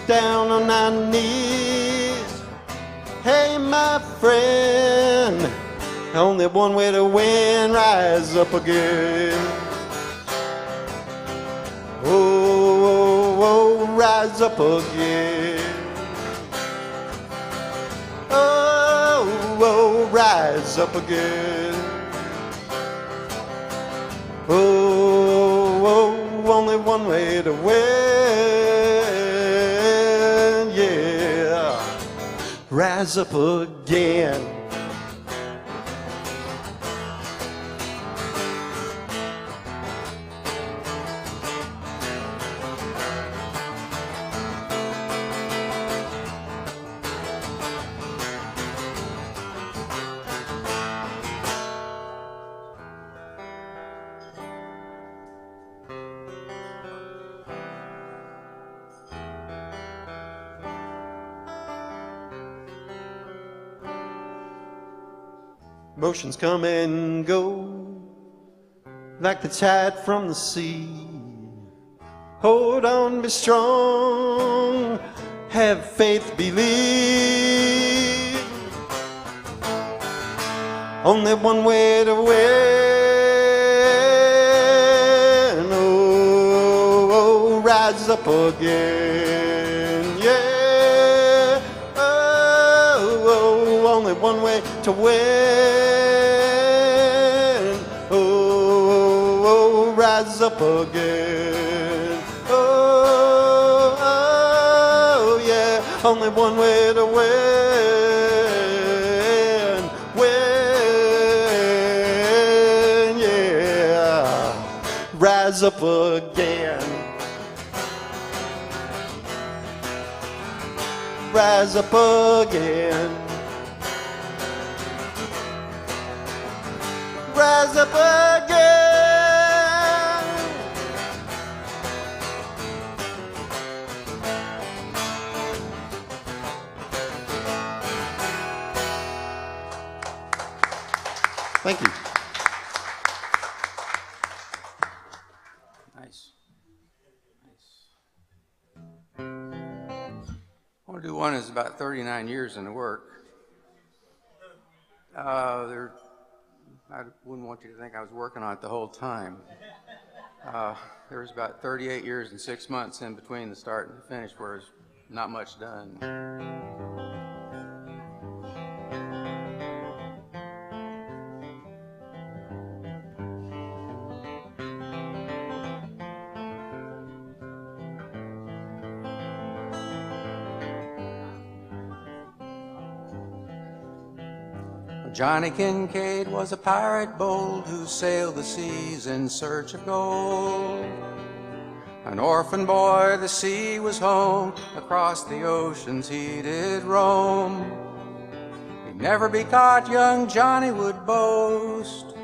Speaker 3: down on our knees. Hey, my friend, only one way to win, rise up again. Oh, oh, oh, rise up again. Oh, oh, rise up again. Oh, oh, only one way to win, yeah, rise up again. Emotions come and go like the tide from the sea. Hold on, be strong, have faith, believe. Only one way to win. Oh, oh, rise up again, yeah. Oh, oh, only one way to win. Oh, oh, rise up again. Oh, oh, yeah, only one way to win. Win, yeah, rise up again. Rise up again. Rise up again. Thank you.
Speaker 1: Nice. I want to do one that's about 39 years in the work. I wouldn't want you to think I was working on it the whole time. There was about 38 years and 6 months in between the start and the finish where there's not much done. Johnny Kincaid was a pirate bold who sailed the seas in search of gold. An orphan boy, the sea was home, across the oceans he did roam. He'd never be caught, young Johnny would boast.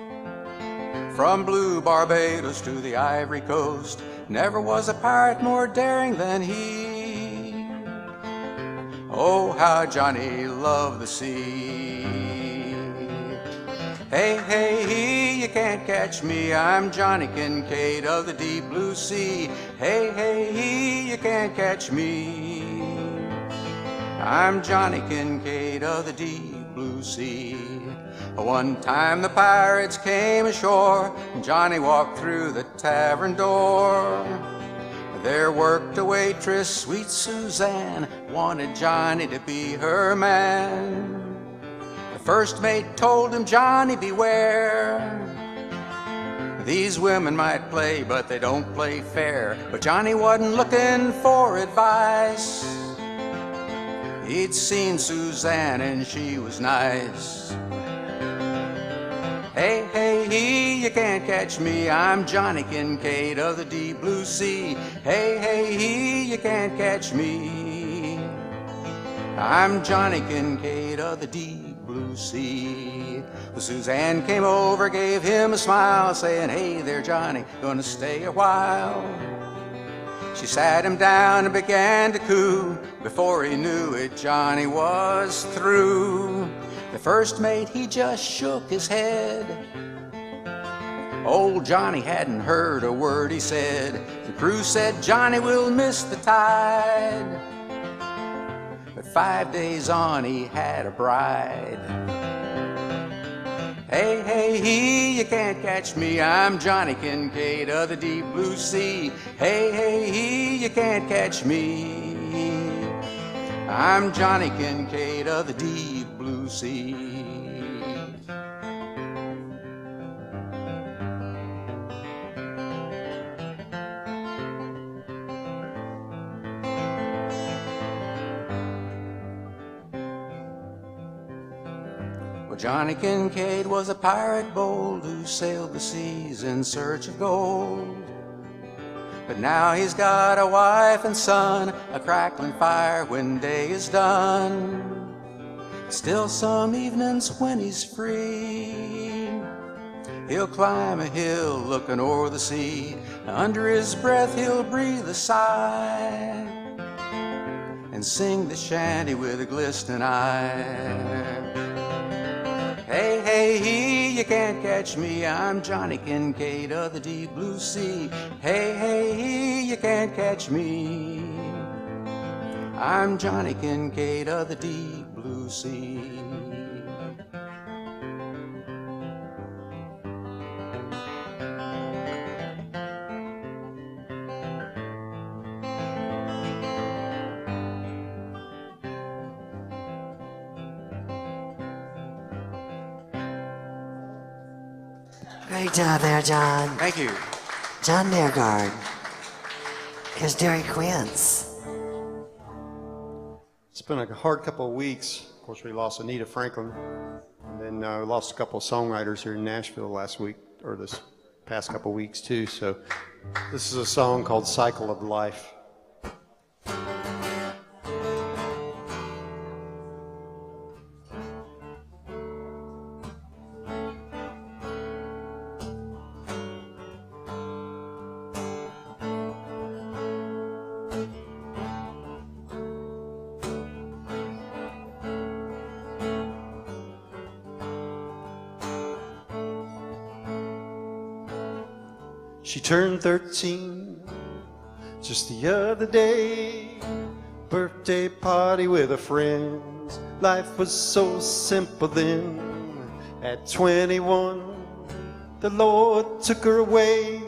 Speaker 1: From blue Barbados to the Ivory Coast, never was a pirate more daring than he. Oh, how Johnny loved the sea. Hey, hey, he, you can't catch me, I'm Johnny Kincaid of the deep blue sea. Hey, hey, he, you can't catch me, I'm Johnny Kincaid of the deep blue sea. One time the pirates came ashore, and Johnny walked through the tavern door. There worked a waitress, sweet Suzanne, wanted Johnny to be her man. The first mate told him, Johnny, beware. These women might play, but they don't play fair. But Johnny wasn't looking for advice. He'd seen Suzanne and she was nice. Hey, hey, he, you can't catch me. I'm Johnny Kincaid of the deep blue sea. Hey, hey, he, you can't catch me. I'm Johnny Kincaid of the deep blue sea. Well, Suzanne came over, gave him a smile, saying, hey there, Johnny, gonna stay a while. She sat him down and began to coo. Before he knew it, Johnny was through. The first mate, he just shook his head. Old Johnny hadn't heard a word he said. The crew said, Johnny will miss the tide. But 5 days on, he had a bride. Hey, hey, he, you can't catch me. I'm Johnny Kincaid of the deep blue sea. Hey, hey, he, you can't catch me. I'm Johnny Kincaid of the deep blue sea. Johnny Kincaid was a pirate bold who sailed the seas in search of gold. But now he's got a wife and son, a crackling fire when day is done. Still some evenings when he's free, he'll climb a hill looking o'er the sea. Under his breath he'll breathe a sigh and sing the shanty with a glistening eye. Hey, hey, he, you can't catch me. I'm Johnny Kincaid of the deep blue sea. Hey, hey, he, you can't catch me. I'm Johnny Kincaid of the deep blue sea.
Speaker 6: Great job there, John.
Speaker 1: Thank you.
Speaker 6: John Meergard. Here's Derry Quince.
Speaker 3: It's been a hard couple of weeks. Of course, we lost Anita Franklin, and then we lost a couple of songwriters here in Nashville last week, or this past couple of weeks too. So this is a song called Cycle of Life. She turned 13 just the other day. Birthday party with her friends. Life was so simple then. At 21, the Lord took her away.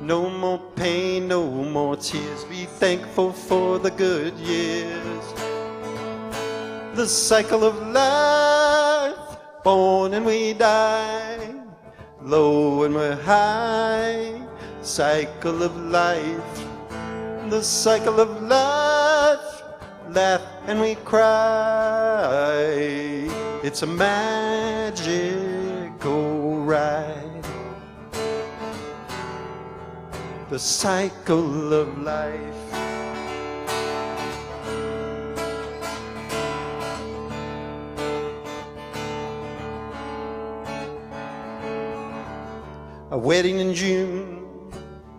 Speaker 3: No more pain, no more tears. Be thankful for the good years. The cycle of life, born and we die. Low and we're high, cycle of life. The cycle of life, laugh and we cry. It's a magical ride. The cycle of life. A wedding in June,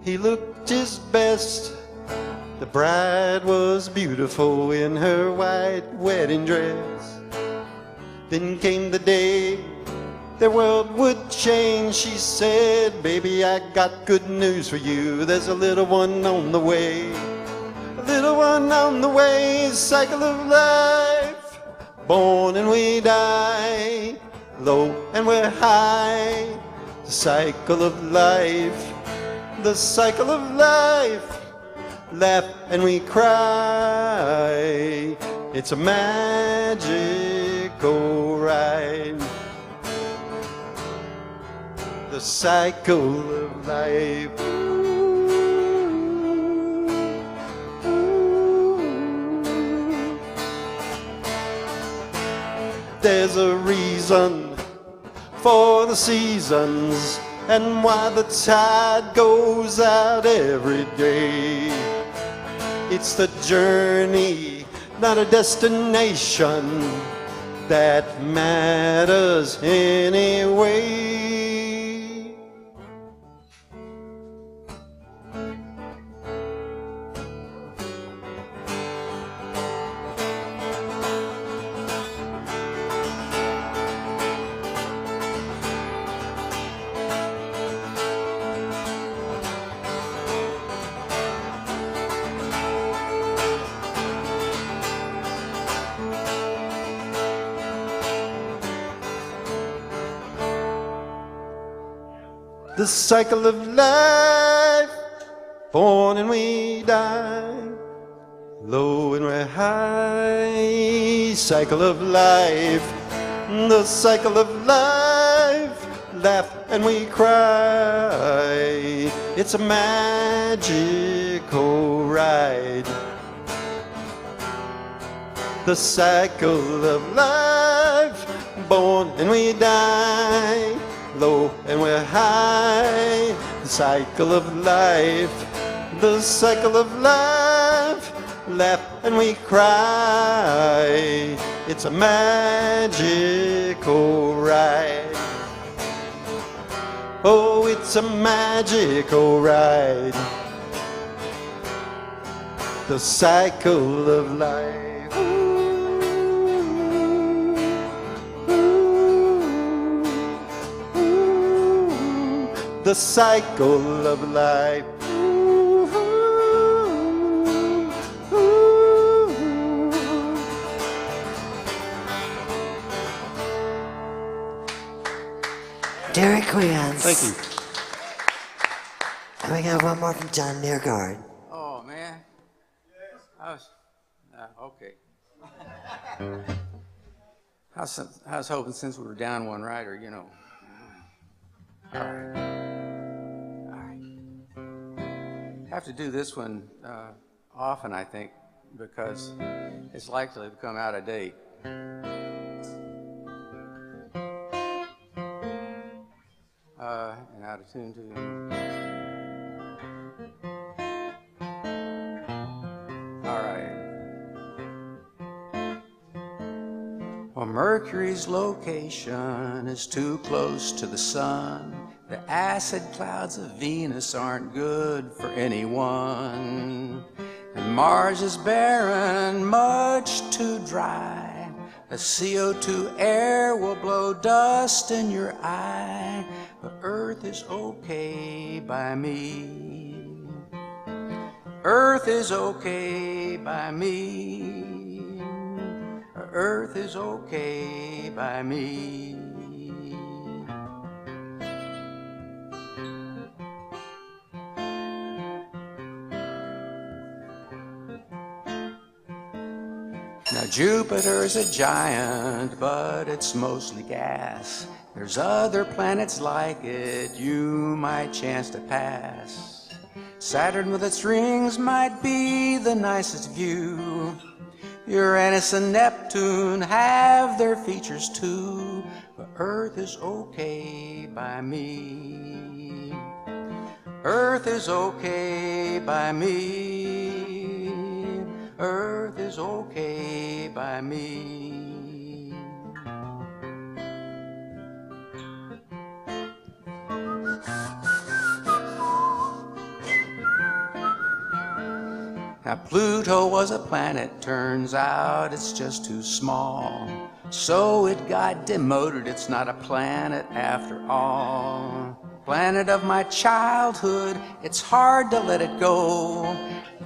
Speaker 3: he looked his best. The bride was beautiful in her white wedding dress. Then came the day their world would change. She said, baby, I got good news for you. There's a little one on the way. A little one on the way, cycle of life. Born and we die, low and we're high. The cycle of life, the cycle of life. Laugh and we cry. It's a magical ride. The the cycle of life. There's a reason for the seasons and why the tide goes out every day. It's the journey, not a destination, that matters anyway. The cycle of life, born and we die, low and we're high. Cycle of life, the cycle of life, laugh and we cry. It's a magical ride. The cycle of life, born and we die, low and we're high. The cycle of life, the cycle of life, laugh and we cry. It's a magical ride. Oh, it's a magical ride. The cycle of life. The cycle of life.
Speaker 6: Derek Queens.
Speaker 3: Thank you.
Speaker 6: And we got one more from John Neargard.
Speaker 1: Oh, man. Okay. I was hoping since we were down one rider, you know. All right. Have to do this one often, I think, because it's likely to come out of date. And out of tune too. All right. Well, Mercury's location is too close to the sun. The acid clouds of Venus aren't good for anyone. And Mars is barren, much too dry. The CO2 air will blow dust in your eye. But Earth is okay by me. Earth is okay by me. Earth is okay by me. Now Jupiter's a giant, but it's mostly gas. There's other planets like it you might chance to pass. Saturn with its rings might be the nicest view. Uranus and Neptune have their features too, but Earth is okay by me. Earth is okay by me. Earth is okay by me. Now Pluto was a planet, turns out it's just too small. So it got demoted, it's not a planet after all. Planet of my childhood, it's hard to let it go.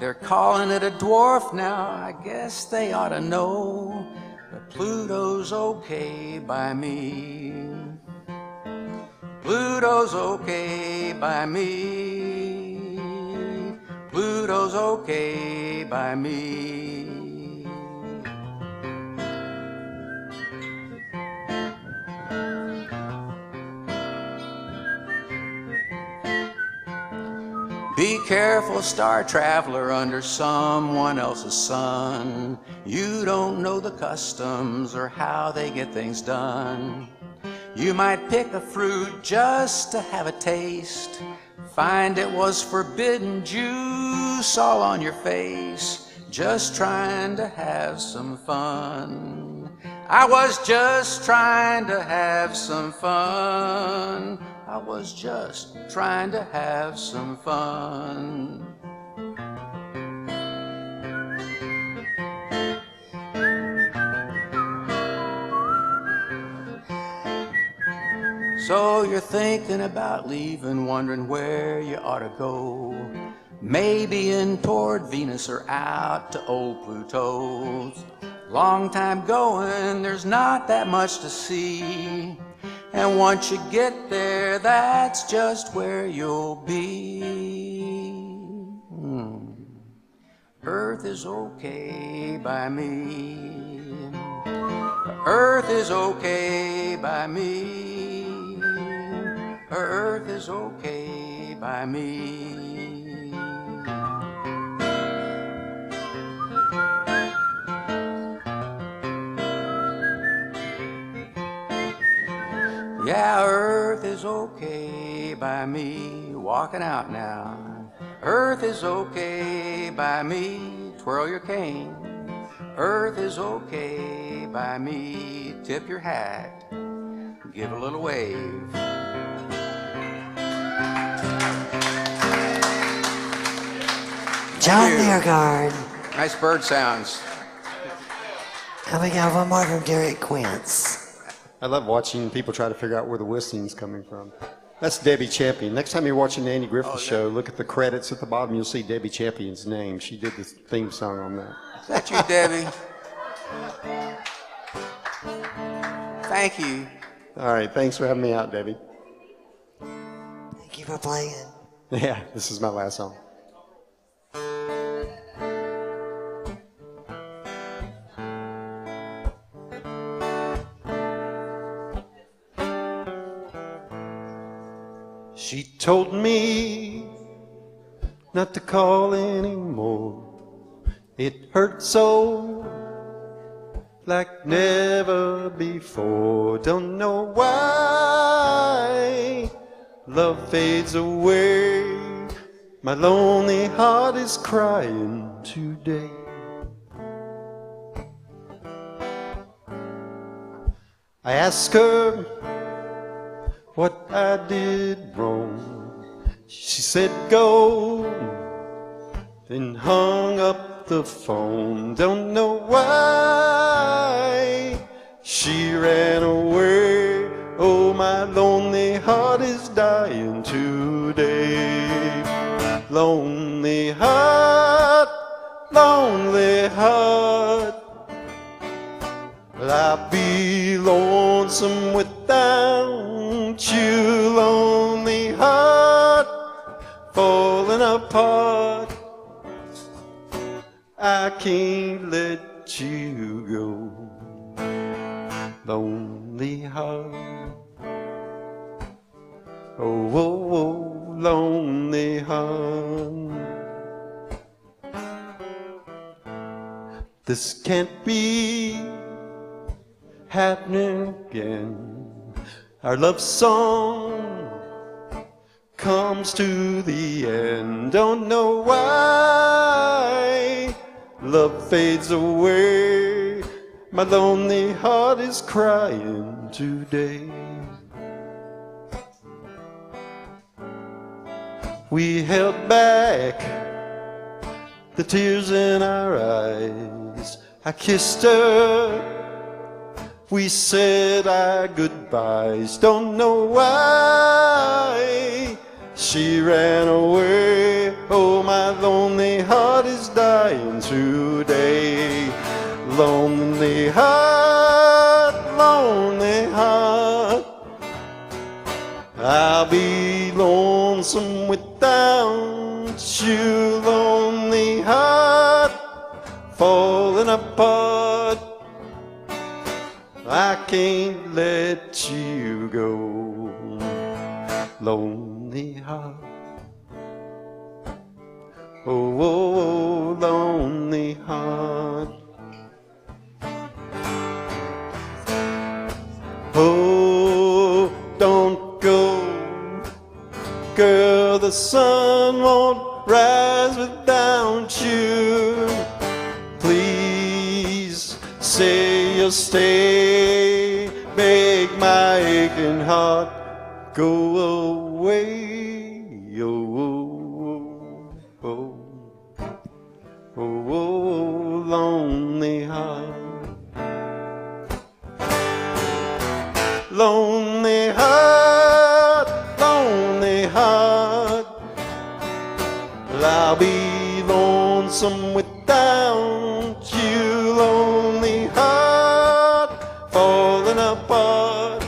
Speaker 1: They're calling it a dwarf now, I guess they ought to know. But Pluto's okay by me. Pluto's okay by me. Pluto's okay by me. careful, star traveler under someone else's sun. You don't know the customs or how they get things done. You might pick a fruit just to have a taste, find it was forbidden juice all on your face, just trying to have some fun. I was just trying to have some fun. I was just trying to have some fun. So you're thinking about leaving, wondering where you ought to go. Maybe in toward Venus or out to old Pluto. Long time going, there's not that much to see. And once you get there, that's just where you'll be. Earth is okay by me. Earth is okay by me. Earth is okay by me. Yeah, Earth is okay by me. Walking out now. Earth is okay by me. Twirl your cane. Earth is okay by me. Tip your hat. Give a little wave.
Speaker 6: John Deargard.
Speaker 1: Nice bird sounds.
Speaker 6: And we got one more from Derek Quince.
Speaker 3: I love watching people try to figure out where the whistling's coming from. That's Debbie Champion. Next time you're watching the Andy Griffith Show, look at the credits at the bottom. You'll see Debbie Champion's name. She did the theme song on that.
Speaker 1: Is that you, Debbie? Thank you.
Speaker 3: All right. Thanks for having me out, Debbie.
Speaker 6: Thank you for playing.
Speaker 3: Yeah, this is my last song. She told me not to call anymore. It hurt so like never before. Don't know why love fades away. My lonely heart is crying today. I asked her what I did wrong. She said go, then hung up the phone. Don't know why she ran away. Oh, my lonely heart is dying today. Lonely heart, lonely heart. I'll be lonesome without you, lonely heart, falling apart. I can't let you go, lonely heart. Oh, oh, oh, lonely heart. This can't be happening again. Our love song comes to the end. Don't know why love fades away. My lonely heart is crying today. We held back the tears in our eyes. I kissed her, we said our goodbyes. Don't know why she ran away. Oh, my lonely heart is dying today. Lonely heart, lonely heart. I'll be lonesome without you, lonely heart, falling apart. I can't let you go, lonely heart. Oh, oh, oh, lonely heart. Oh, don't go, girl, the sun won't rise without you. Please say you'll stay, make my aching heart go away. Oh, oh, oh, oh, oh, oh, lonely heart. Lonely heart, lonely heart. Well, I'll be lonesome without you. Lonely heart, falling apart.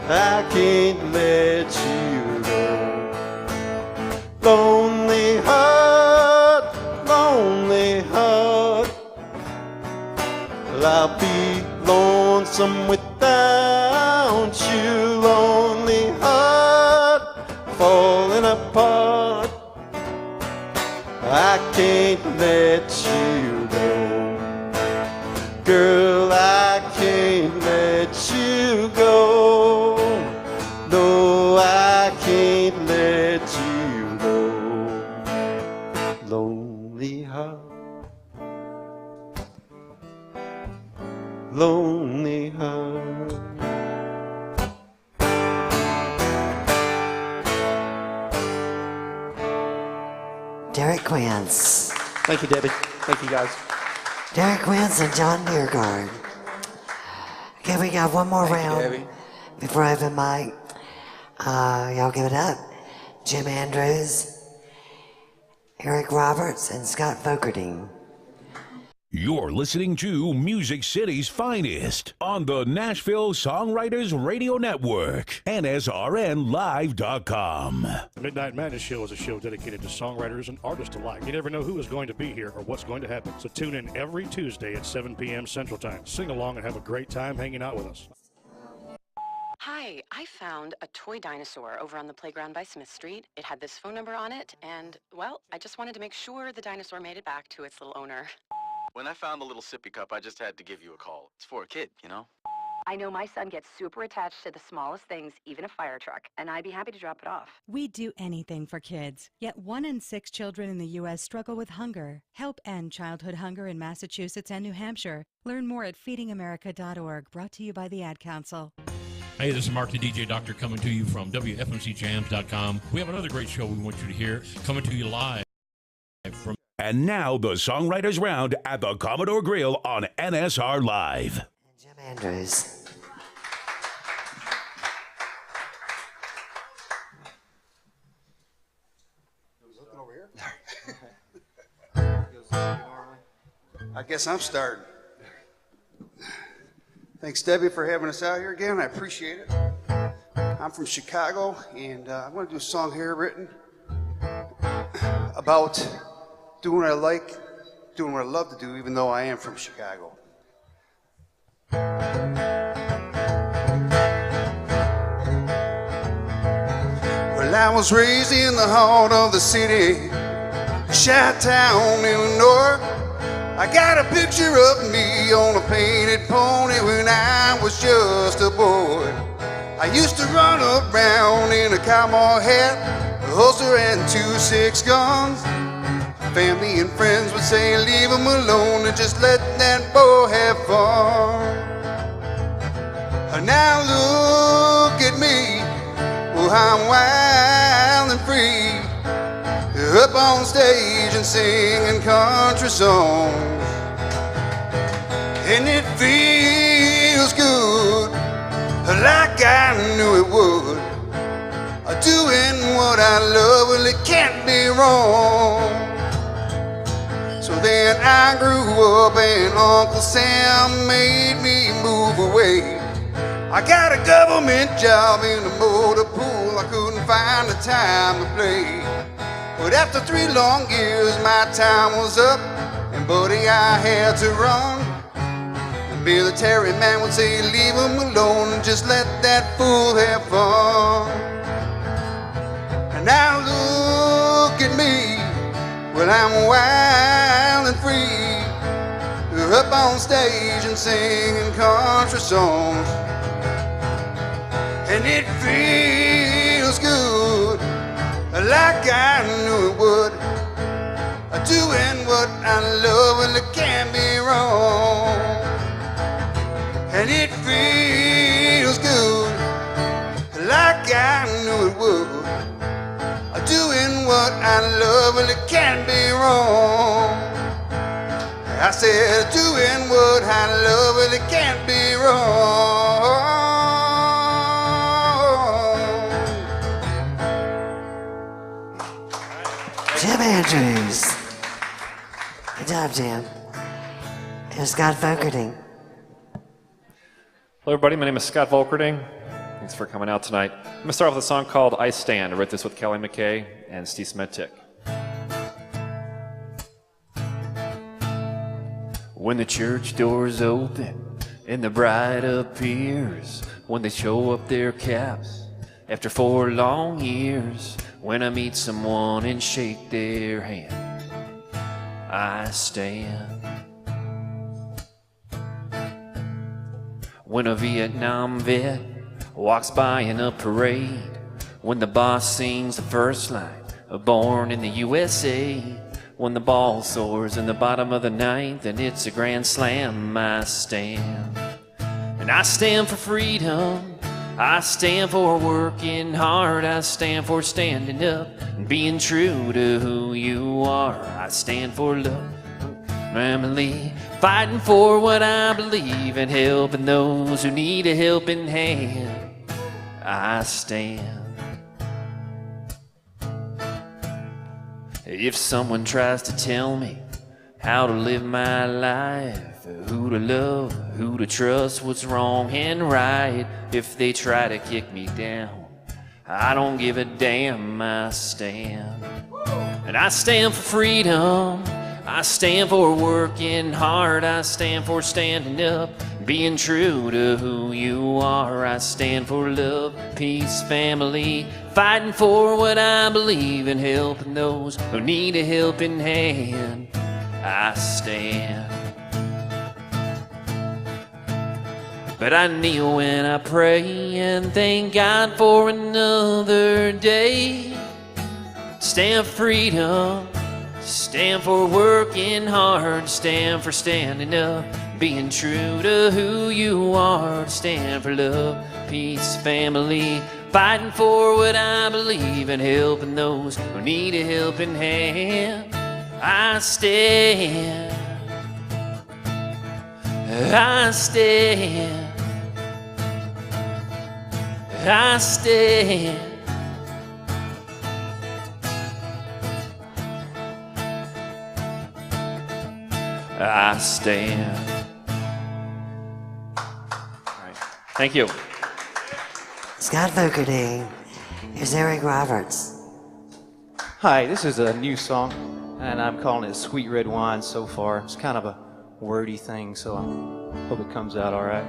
Speaker 3: I can't let you go. Lonely heart, lonely heart. Well, I'll be lonesome without you. Lonely heart, falling apart. I can't let you go. Girl, I can't let you go. No, I can't let you go. Lonely heart, lonely heart.
Speaker 6: Derek Quince.
Speaker 3: Thank you, Debbie. Thank you, guys.
Speaker 6: Derek Quince and John Biergard. Okay, we got one more round
Speaker 1: Debbie.
Speaker 6: before I open mic. Y'all give it up. Jim Andrews, Eric Roberts, and Scott Fogarty.
Speaker 4: You're listening to Music City's finest on the Nashville Songwriters Radio Network, NSRNlive.com.
Speaker 9: The Midnight Madness Show is a show dedicated to songwriters and artists alike. You never know who is going to be here or what's going to happen. So tune in every Tuesday at 7 p.m. Central Time. Sing along and have a great time hanging out with us.
Speaker 10: Hi, I found a toy dinosaur over on the playground by Smith Street. It had this phone number on it, and, well, I just wanted to make sure the dinosaur made it back to its little owner.
Speaker 11: When I found the little sippy cup, I just had to give you a call. It's for a kid, you know?
Speaker 10: I know my son gets super attached to the smallest things, even a fire truck, and I'd be happy to drop it off.
Speaker 12: We do anything for kids, yet 1 in 6 children in the U.S. struggle with hunger. Help end childhood hunger in Massachusetts and New Hampshire. Learn more at feedingamerica.org, brought to you by the Ad Council.
Speaker 13: Hey, this is Mark the DJ Doctor coming to you from WFMCJams.com. We have another great show we want you to hear, coming to you live from...
Speaker 4: And now the Songwriters Round at the Commodore Grille on NSR Live.
Speaker 6: Jim Andrews.
Speaker 2: I guess I'm starting. Thanks, Debbie, for having us out here again. I appreciate it. I'm from Chicago, and I'm going to do a song here written about doing what I like, doing what I love to do, even though I am from Chicago. Well, I was raised in the heart of the city, Chi-Town, Illinois. I got a picture of me on a painted pony when I was just a boy. I used to run around in a cowboy hat, a holster and 2 6 guns. Family and friends would say, leave him alone and just let that boy have fun. And now look at me, oh, I'm wild and free, up on stage and singing country songs. And it feels good, like I knew it would. Doing what I love, well, it can't be wrong. So then I grew up and Uncle Sam made me move away. I got a government job in a motor pool, I couldn't find the time to play. But after 3 long years, my time was up, and buddy, I had to run. The military man would say, leave him alone and just let that fool have fun. And Now look at me, well I'm wild and free, up on stage and singing country songs. And it feels good, like I knew it would. Doing what I love, well it can't be wrong. And it feels good, like I knew it would. Doing what I love, well it can't be wrong. I said doing what I love, well it can't be wrong.
Speaker 6: Jim Andrews. Good job, Jim. Here's Scott Volkerding.
Speaker 8: Hello, everybody. My name is Scott Volkerding. Thanks for coming out tonight. I'm going to start with a song called I Stand. I wrote this with Kelly McKay and Steve Smetic. When the church doors open and the bride appears, when they show up their caps after 4 long years, when I meet someone and shake their hand, I stand. When a Vietnam vet walks by in a parade, when the boss sings the first line of Born in the USA, when the ball soars in the bottom of the ninth and it's a grand slam, I stand. And I stand for freedom, I stand for working hard, I stand for standing up and being true to who you are. I stand for love, family, fighting for what I believe and helping those who need a helping hand. I stand. If someone tries to tell me how to live my life, who to love, who to trust, what's wrong and right, if they try to kick me down, I don't give a damn, I stand. And I stand for freedom, I stand for working hard, I stand for standing up, being true to who you are. I stand for love, peace, family, fighting for what I believe and helping those who need a helping hand. I stand. But I kneel when I pray and thank God for another day. Stand for freedom, stand for working hard, stand for standing up, being true to who you are. Stand for love, peace, family, fighting for what I believe and helping those who need a helping hand. I stand. I stand. I stand. I stand. All right. Thank you.
Speaker 6: Scott Volkerding. Here's Eric Roberts.
Speaker 22: Hi, this is a new song, and I'm calling it Sweet Red Wine so far. It's kind of a wordy thing, so I hope it comes out all right.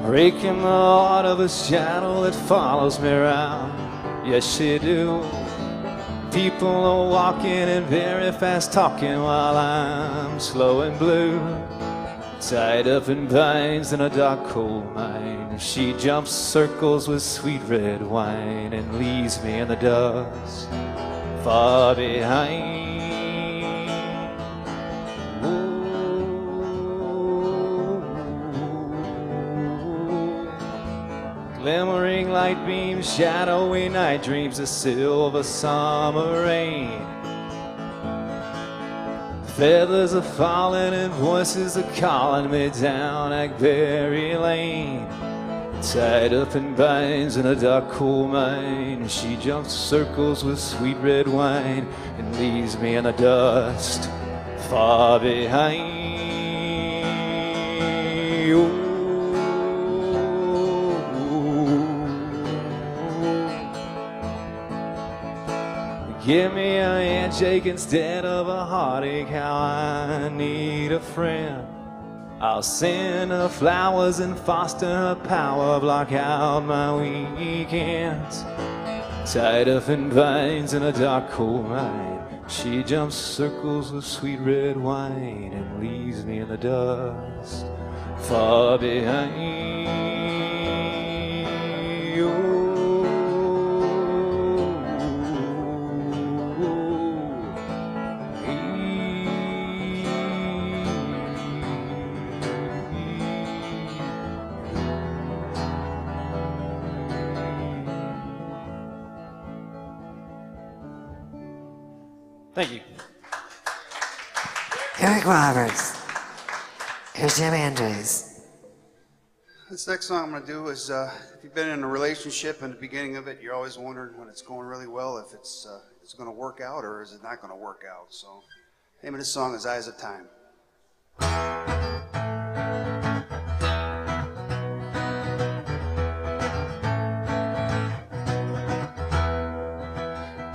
Speaker 22: Breaking the heart of a shadow that follows me around. Yes, she do. People are walking and very fast talking while I'm slow and blue. Tied up in vines in a dark coal mine. She jumps circles with sweet red wine and leaves me in the dust far behind. Glimmering light beams, shadowy night dreams, the silver summer rain. Feathers are falling and voices are calling me down Hackberry Lane. Tied up in vines in a dark coal mine, she jumps circles with sweet red wine and leaves me in the dust far behind. Give me a handshake instead of a heartache, how I need a friend. I'll send her flowers and foster her power, block out my weekends. Tied up in vines in a dark, cold night, she jumps circles with sweet red wine and leaves me in the dust, far behind.
Speaker 3: Thank you.
Speaker 6: Eric Roberts. Here's Jim Andrews.
Speaker 2: This next song I'm going to do is, if you've been in a relationship and the beginning of it, you're always wondering when it's going really well, if it's going to work out or is it not going to work out. So, the name of this song is Eyes of Time.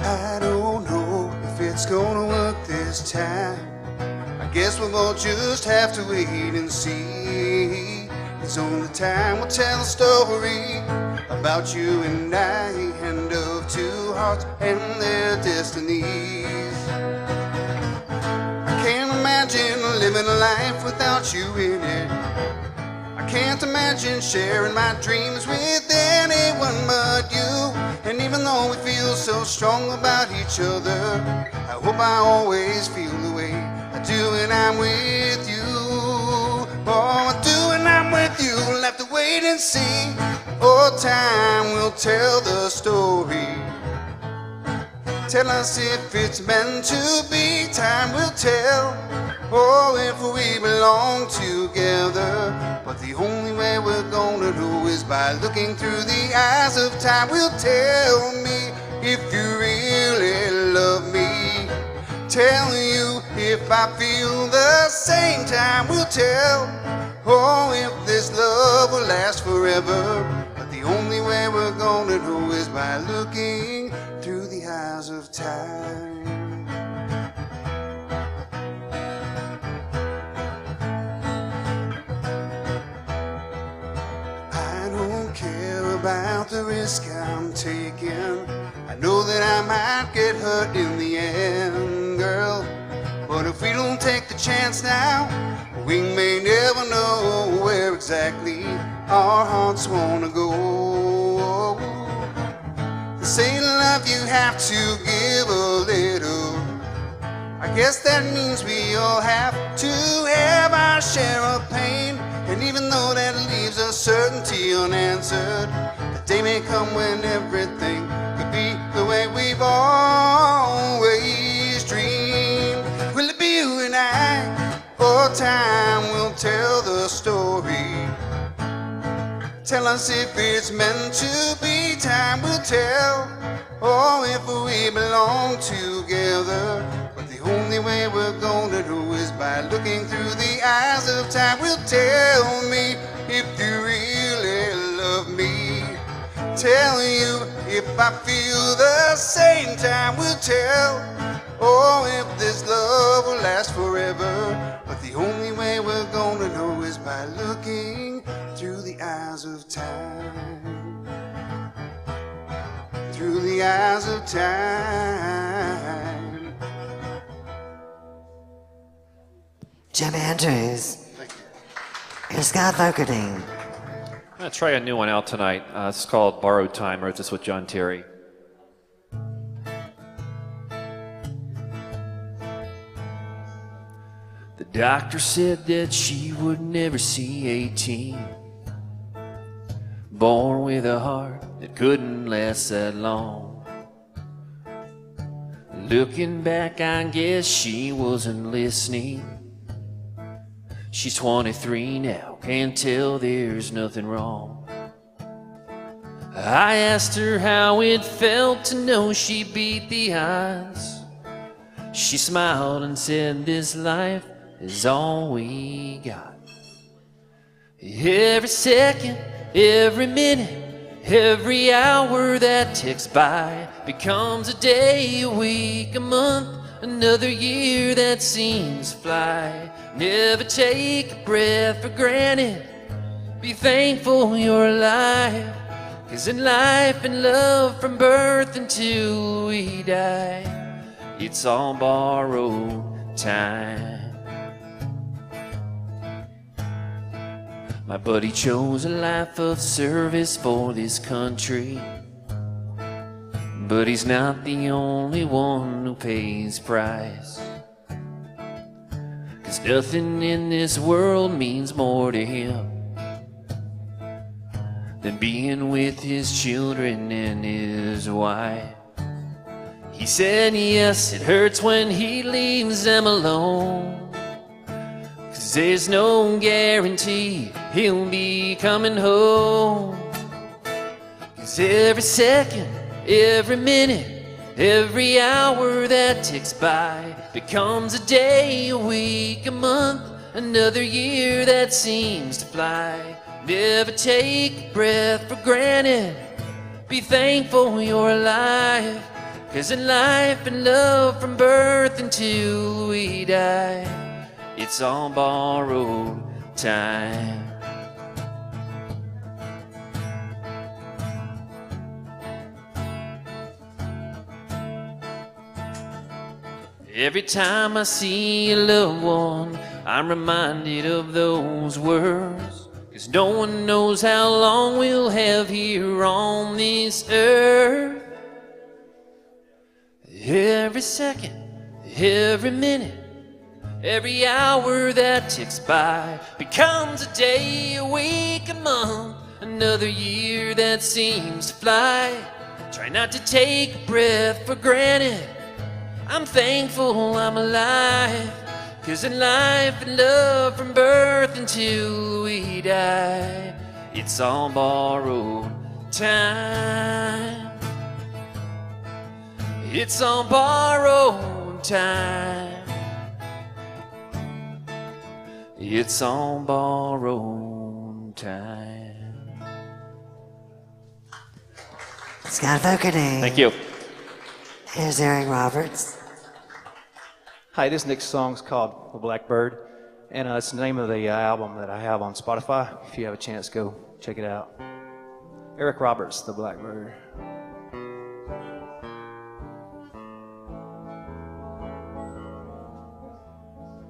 Speaker 2: I don't know if it's going to work this time. I guess we'll all just have to wait and see. Cause only time will tell the story about you and I, and of two hearts and their destinies. I can't imagine living a life without you in it. I can't imagine sharing my dreams with anyone but you. And even though we feel so strong about each other, I hope I always feel the way I do when I'm with you. Oh, I do when I'm with you. We'll have to wait and see. Oh, time will tell the story. Tell us if it's meant to be. Time will tell. Oh, if we belong together. But the only way we're gonna know is by looking through the eyes of time. Will tell me if you really love me. Tell you if I feel the same. Time will tell. Oh, if this love will last forever. But the only way we're gonna know is by looking through the eyes of time. I don't care about the risk I'm taking. I know that I might get hurt in the end, girl. But if we don't take the chance now, we may never know where exactly our hearts wanna go. They say to love you have to give a little. I guess that means we all have to have our share of pain. And even though that leaves uncertainty unanswered, the day may come when everything could be the way we've always dreamed. Will it be you and I? Or time will tell the story. Tell us if it's meant to be. Time will tell. Oh, if we belong together. But the only way we're gonna know is by looking through the eyes of time. Will tell me if you really love me. Tell you if I feel the same. Time will tell. Oh, if this love will last forever. But the only way we're gonna know is by looking through the eyes of time. Through the eyes of time.
Speaker 6: Jim Andrews. Here's Scott Vokerdine.
Speaker 8: I'm going to try a new one out tonight. It's called Borrowed Time. I wrote this with John Terry. The doctor said that she would never see 18. Born with a heart that couldn't last that long. Looking back, I guess she wasn't listening. She's 23 now, can't tell there's nothing wrong. I asked her how it felt to know she beat the odds. She smiled and said, this life is all we got. Every second, every minute, every hour that ticks by becomes a day, a week, a month, another year that seems to fly. Never take a breath for granted. Be thankful you're alive. 'Cause in life and love from birth until we die, it's all borrowed time. My buddy chose a life of service for this country, but he's not the only one who pays price. 'Cause nothing in this world means more to him than being with his children and his wife. He said yes, it hurts when he leaves them alone, 'cause there's no guarantee he'll be coming home. 'Cause every second, every minute, every hour that ticks by becomes a day, a week, a month, another year that seems to fly. Never take a breath for granted. Be thankful you're alive. 'Cause in life and love from birth until we die, it's all borrowed time. Every time I see a loved one, I'm reminded of those words. 'Cause no one knows how long we'll have here on this earth. Every second, every minute, every hour that ticks by becomes a day, a week, a month, another year that seems to fly. Try not to take a breath for granted. I'm thankful I'm alive. 'Cause in life and love from birth until we die, it's all borrowed time. It's all borrowed time. It's all borrowed time.
Speaker 6: Scott Fogarty.
Speaker 22: Thank you.
Speaker 6: Here's Eric Roberts.
Speaker 22: Hi, this next song's called The Blackbird, and it's the name of the album that I have on Spotify. If you have a chance, go check it out. Eric Roberts, The Blackbird.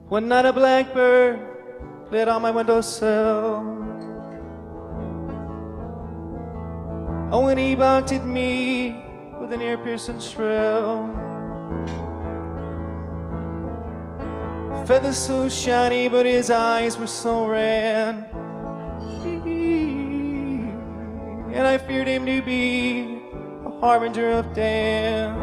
Speaker 22: One night a blackbird lit on my windowsill. Oh, and he barked at me with an ear-piercing shrill. Feathers so shiny, but his eyes were so red. And I feared him to be a harbinger of death.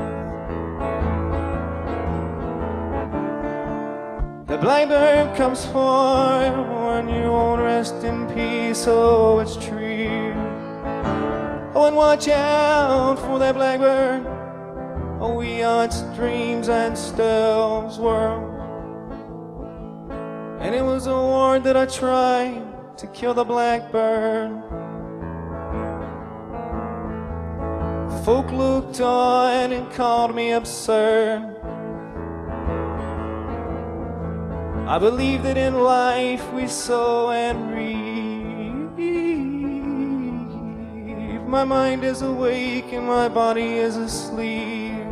Speaker 22: The blackbird comes forth when you won't rest in peace, oh, it's true. Oh, and watch out for that blackbird. Oh, we are its dreams and Stell's world. And it was a war that I tried to kill the blackbird. Folk looked on and called me absurd. I believe that in life we sow and reap. My mind is awake and my body is asleep.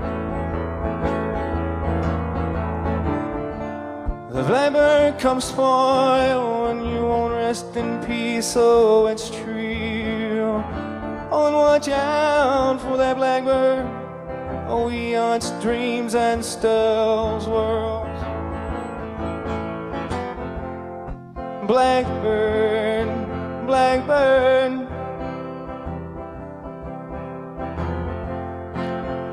Speaker 22: The blackbird comes forth when you won't rest in peace, oh, it's true. Oh, and watch out for that blackbird. Oh, we are its dreams and Stell's world. Blackbird, blackbird,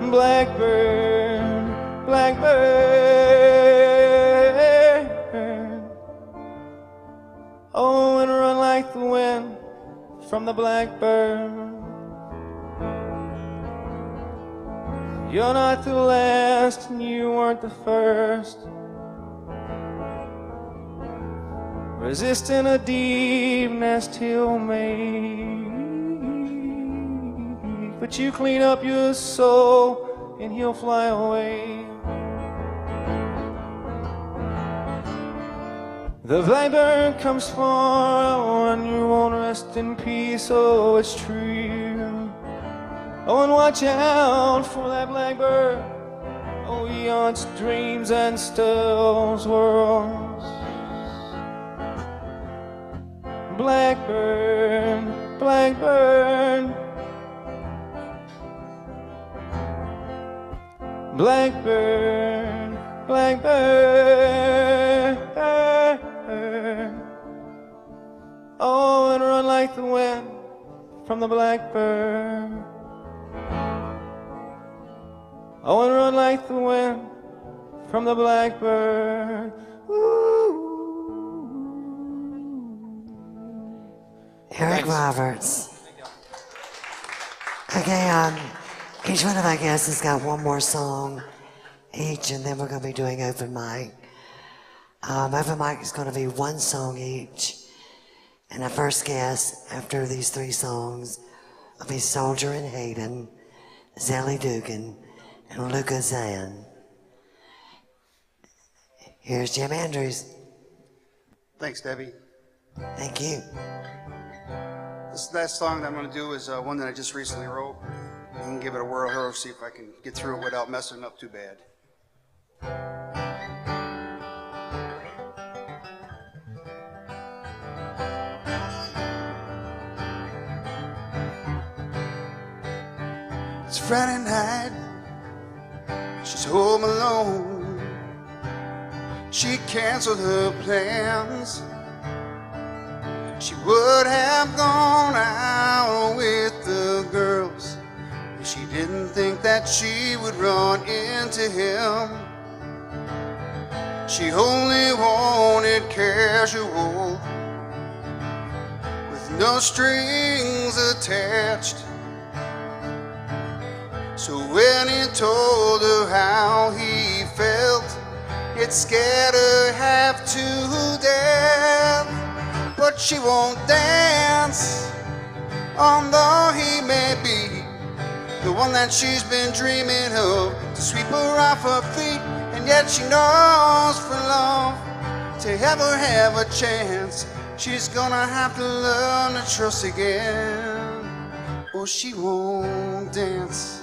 Speaker 22: blackbird, blackbird. Oh, and run like the wind from the blackbird. You're not the last and you weren't the first. Resisting a deep nest he'll make. But you clean up your soul and he'll fly away. The blackbird comes for and you won't rest in peace, oh it's true. Oh, and watch out for that blackbird. Oh, he haunts dreams and stirs worlds. Blackbird, blackbird, blackbird, blackbird. Oh, and run like the wind from the blackbird. Oh, and run like the wind from the blackbird.
Speaker 6: Eric Roberts. Okay, each one of our guests has got one more song each, and then we're going to be doing open mic. Open mic is going to be one song each, and our first guest after these three songs will be Soldier and Hayden, Zelly Dugan, and Luca Zan. Here's Jim Andrews.
Speaker 2: Thanks, Debbie.
Speaker 6: Thank you.
Speaker 2: This last song that I'm going to do is one that I just recently wrote. I'm going to give it a whirl, see if I can get through it without messing up too bad. It's Friday night, she's home alone. She canceled her plans. She would have gone out with the girls if she didn't think that she would run into him. She only wanted casual, with no strings attached. So when he told her how he felt, it scared her half to death. But she won't dance, although he may be the one that she's been dreaming of, to sweep her off her feet. And yet she knows for love to ever have a chance, she's gonna have to learn to trust again, or she won't dance.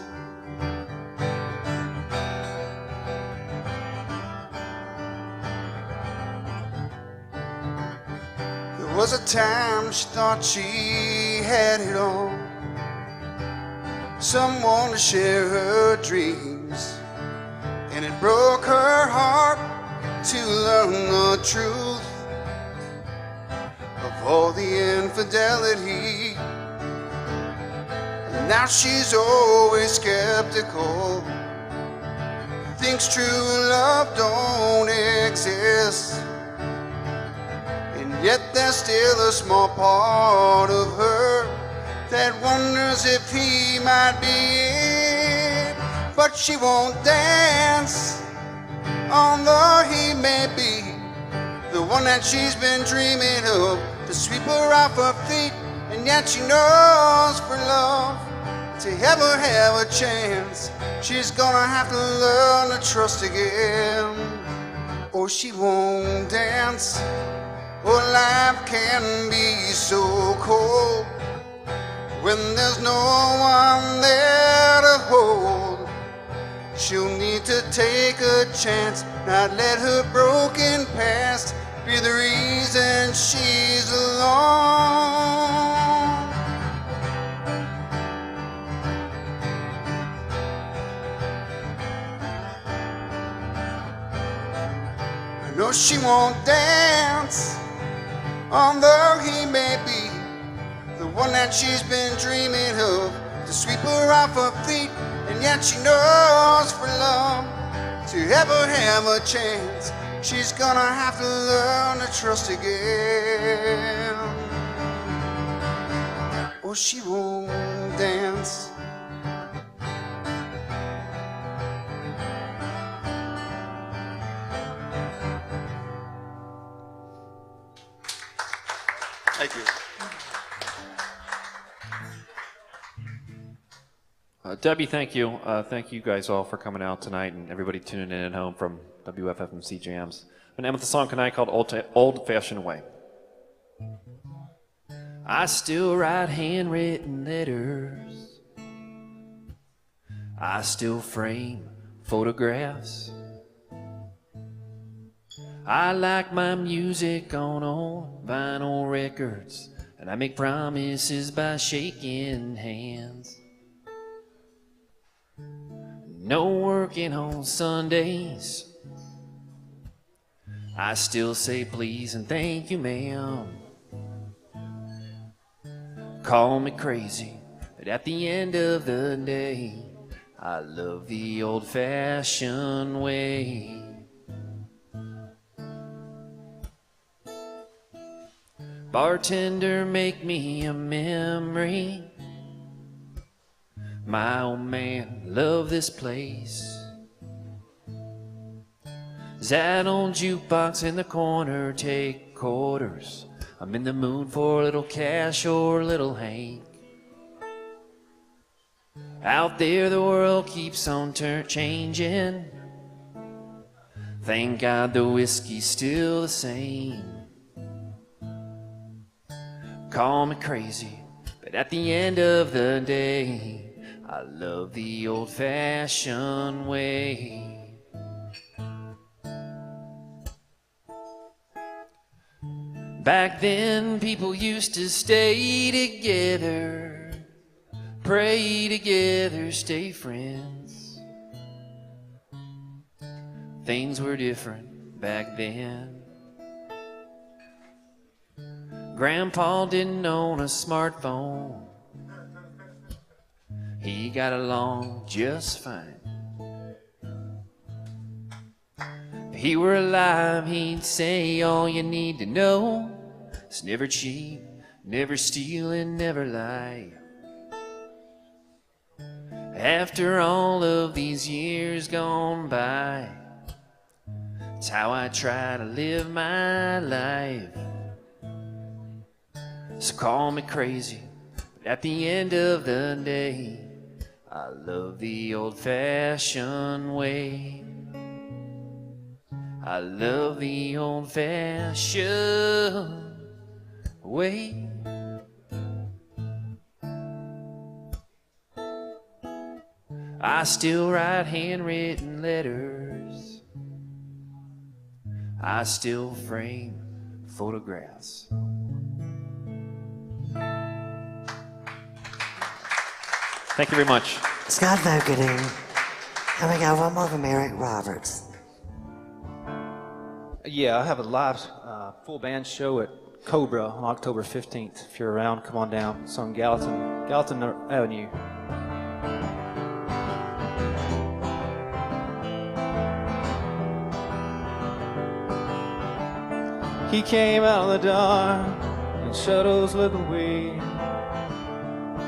Speaker 2: There was a time she thought she had it all, someone to share her dreams, and it broke her heart to learn the truth of all the infidelity. And now she's always skeptical, thinks true love don't exist. And yet there's still a small part of her that wonders if he might be it. But she won't dance, although he may be the one that she's been dreaming of, to sweep her off her feet. And yet she knows for love to ever have a chance, she's gonna have to learn to trust again, or she won't dance. Oh, life can be so cold when there's no one there to hold. She'll need to take a chance, not let her broken past be the reason she's alone. I know she won't dance, although he may be the one that she's been dreaming of, to sweep her off her feet. And yet she knows for love to ever have a chance, she's gonna have to learn to trust again, or she won't dance. Thank you.
Speaker 8: Debbie, thank you. Thank you guys all for coming out tonight, and everybody tuning in at home from WFFMC Jams. And end with a song tonight called Old Fashioned Way. I still write handwritten letters. I still frame photographs. I like my music on old vinyl records, and I make promises by shaking hands. No working on Sundays. I still say please and thank you, ma'am. Call me crazy, but at the end of the day, I love the old-fashioned way. Bartender, make me a memory. My old man, love this place. That old jukebox in the corner, take quarters. I'm in the mood for a little cash or a little Hank. Out there the world keeps on changing. Thank God the whiskey's still the same. Call me crazy, but at the end of the day, I love the old-fashioned way. Back then, people used to stay together, pray together, stay friends. Things were different back then. Grandpa didn't own a smartphone. He got along just fine. If he were alive, he'd say all you need to know. It's never cheat, never steal, and never lie. After all of these years gone by, it's how I try to live my life. So call me crazy, but at the end of the day, I love the old-fashioned way. I love the old-fashioned way. I still write handwritten letters. I still frame photographs. Thank you very much.
Speaker 6: Scott Vogading. And we got one more from Eric Roberts.
Speaker 22: Yeah, I have a live full band show at Cobra on October 15th. If you're around, come on down. It's on Gallatin Avenue. He came out of the dark and shadows led the way.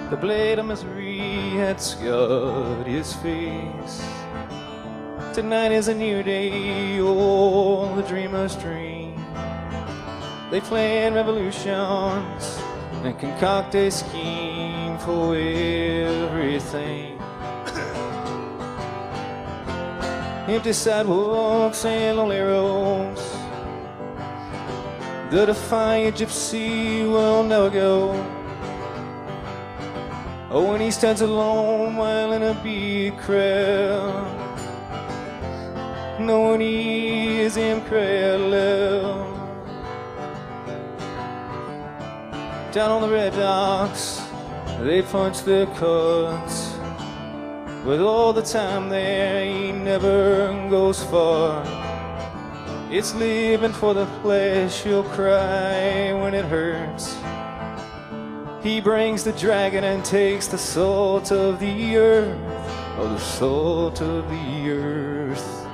Speaker 22: The blade of misery had scarred his face. Tonight is a new day, oh, the dreamer's dream. They plan revolutions and concoct a scheme for everything. Empty sidewalks and lonely roads. The defiant gypsy will never go. Oh, when he stands alone while in a big crowd, no one is incredible. Down on the red docks, they punch their cards. With all the time there, he never goes far. It's living for the flesh, you'll cry when it hurts. He brings the dragon and takes the salt of the earth, oh, the salt of the earth.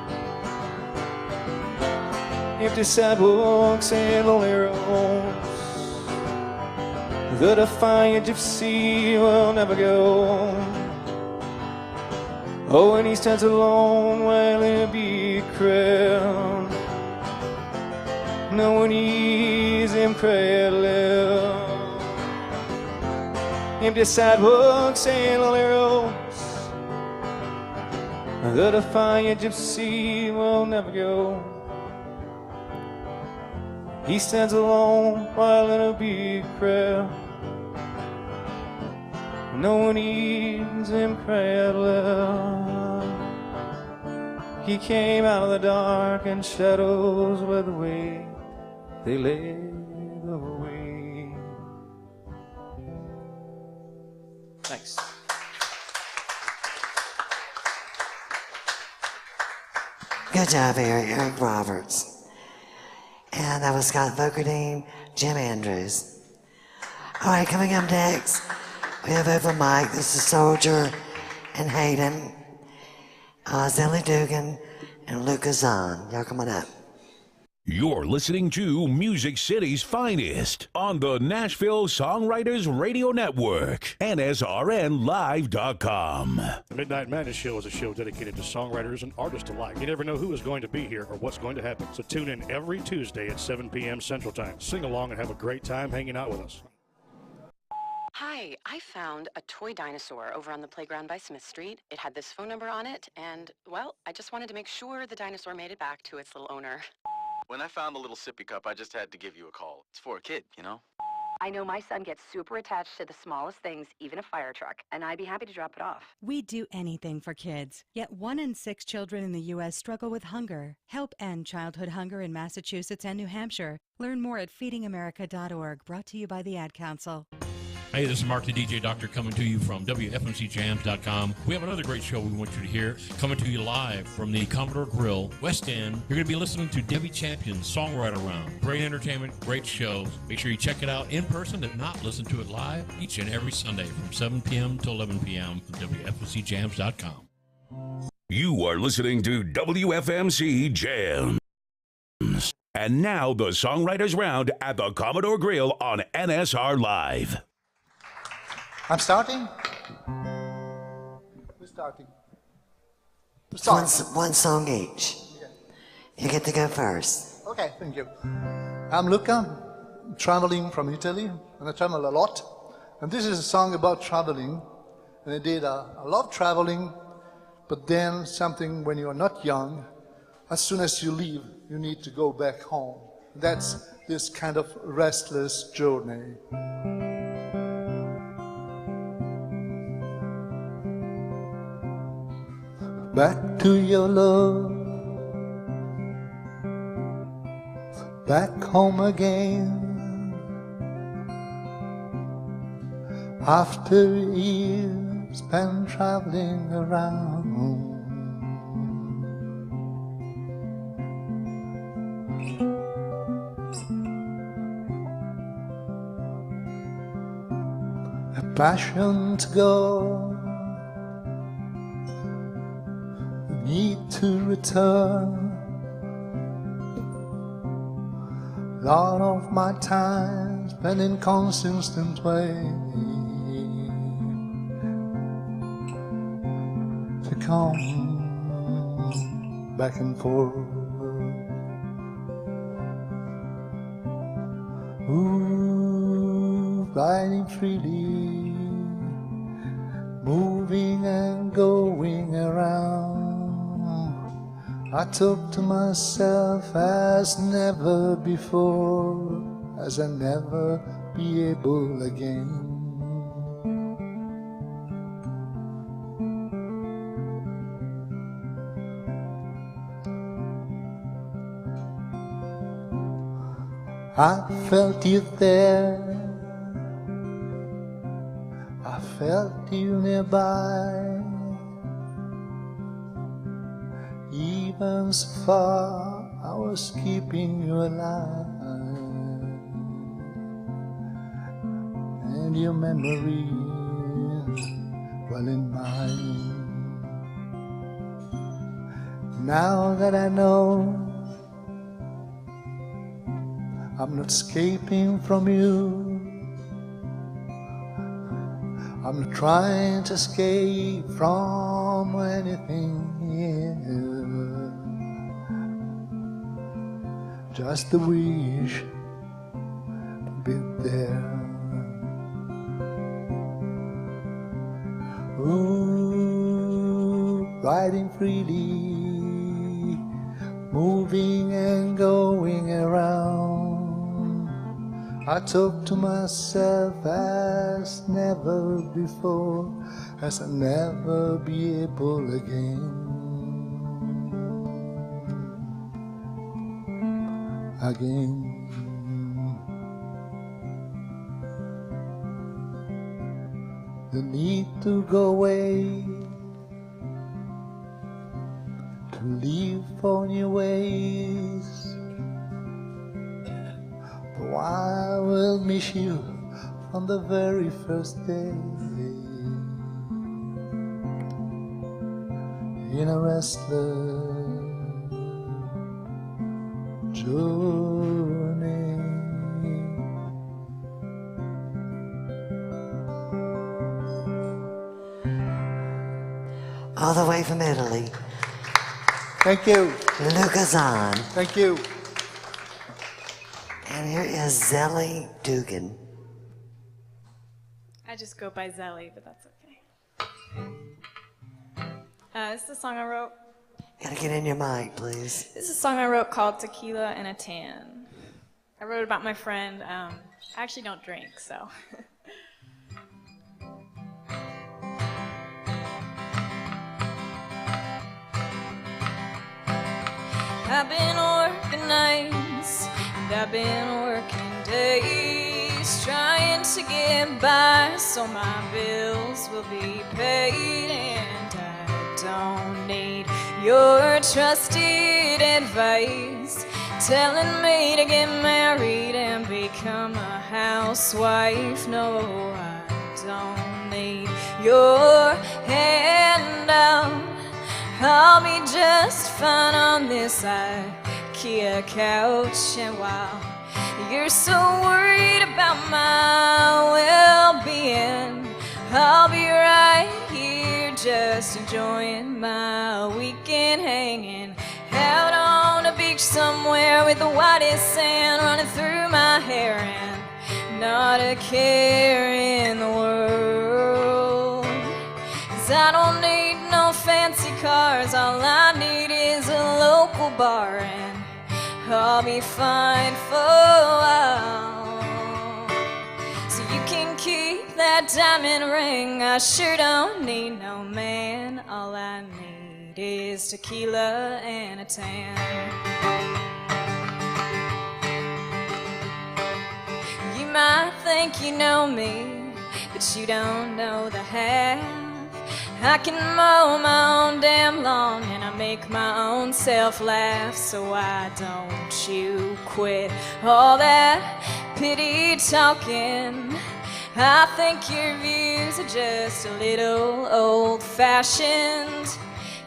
Speaker 22: Empty sidewalks and lonely roads. The defiant gypsy will never go. Oh, and he stands alone while in a big crowd. No one is incredible. Empty sidewalks and lonely roads. The defiant gypsy will never go. He stands alone while in a big crowd. No one hears him cry out loud. He came out of the dark and shadows led the way. They led the way. Thanks.
Speaker 6: Good job, Eric Roberts. And that was Scott Vokerdine, Jim Andrews. All right, coming up next, we have open mic. This is Soldier and Hayden, Zelly Dugan, and Luca Zahn. Y'all come on up.
Speaker 4: You're listening to Music City's finest on the Nashville Songwriters Radio Network, NSRNlive.com.
Speaker 9: The Midnight Madness Show is a show dedicated to songwriters and artists alike. You never know who is going to be here or what's going to happen. So tune in every Tuesday at 7 p.m. Central Time. Sing along and have a great time hanging out with us.
Speaker 10: Hi, I found a toy dinosaur over on the playground by Smith Street. It had this phone number on it, and, well, I just wanted to make sure the dinosaur made it back to its little owner.
Speaker 11: When I found the little sippy cup, I just had to give you a call. It's for a kid, you know?
Speaker 5: I know my son gets super attached to the smallest things, even a fire truck, and I'd be happy to drop it off.
Speaker 12: We'd do anything for kids, yet 1 in 6 children in the U.S. struggle with hunger. Help end childhood hunger in Massachusetts and New Hampshire. Learn more at feedingamerica.org, brought to you by the Ad Council.
Speaker 13: Hey, this is Mark the DJ Doctor coming to you from WFMCJams.com. We have another great show we want you to hear, coming to you live from the Commodore Grille, West End. You're going to be listening to Debbie Champion's Songwriter Round. Great entertainment, great shows. Make sure you check it out in person. If not, listen to it live each and every Sunday from 7 p.m. to 11 p.m. at WFMCJams.com.
Speaker 4: You are listening to WFMC Jams. And now the Songwriters Round at the Commodore Grille on NSR Live.
Speaker 14: I'm starting? Who's starting?
Speaker 6: One song each. You get to go first.
Speaker 14: Okay, thank you. I'm Luca, traveling from Italy, and I travel a lot. And this is a song about traveling. And I did, I love traveling, but then something when you are not young, as soon as you leave, you need to go back home. That's this kind of restless journey. Back to your love, back home again. After years spent traveling around, a passion to go, need to return. Lot of my time spent in consistent way to come back and forth. Ooh, riding freely, moving and going around. I talk to myself as never before, as I never be able again. I felt you there, I felt you nearby. Even so far, I was keeping you alive, and your memory well in mind. Now that I know I'm not escaping from you, I'm not trying to escape from anything here. Just the wish to be there. Ooh, riding freely, moving and going around. I talk to myself as never before, as I never be able again. The need to go away, to live for new ways. Though I will miss you from the very first day. In a restless journey.
Speaker 6: All the way from Italy.
Speaker 14: Thank you.
Speaker 6: Luca Zahn.
Speaker 14: Thank you.
Speaker 6: And here is Zelly Dugan.
Speaker 7: I just go by Zelly, but that's okay. This is a song I wrote.
Speaker 6: Gotta get in your mic, please.
Speaker 7: This is a song I wrote called Tequila and a Tan. I wrote it about my friend. I actually don't drink, so. I've been working nights, and I've been working days, trying to get by so my bills will be paid, and I don't need your trusted advice, telling me to get married and become a housewife. No, I don't need your handout. I'll be just fine on this IKEA couch. And while you're so worried about my well-being, I'll be right here just enjoying my weekend, hanging out on a beach somewhere with the whitest sand running through my hair and not a care in the world. 'Cause I don't need no fancy cars, all I need is a local bar, and I'll be fine for a while. So you can keep that diamond ring, I sure don't need no man. All I need is tequila and a tan. You might think you know me, but you don't know the half. I can mow my own damn lawn, and I make my own self laugh. So why don't you quit all that pity talking? I think your views are just a little old-fashioned.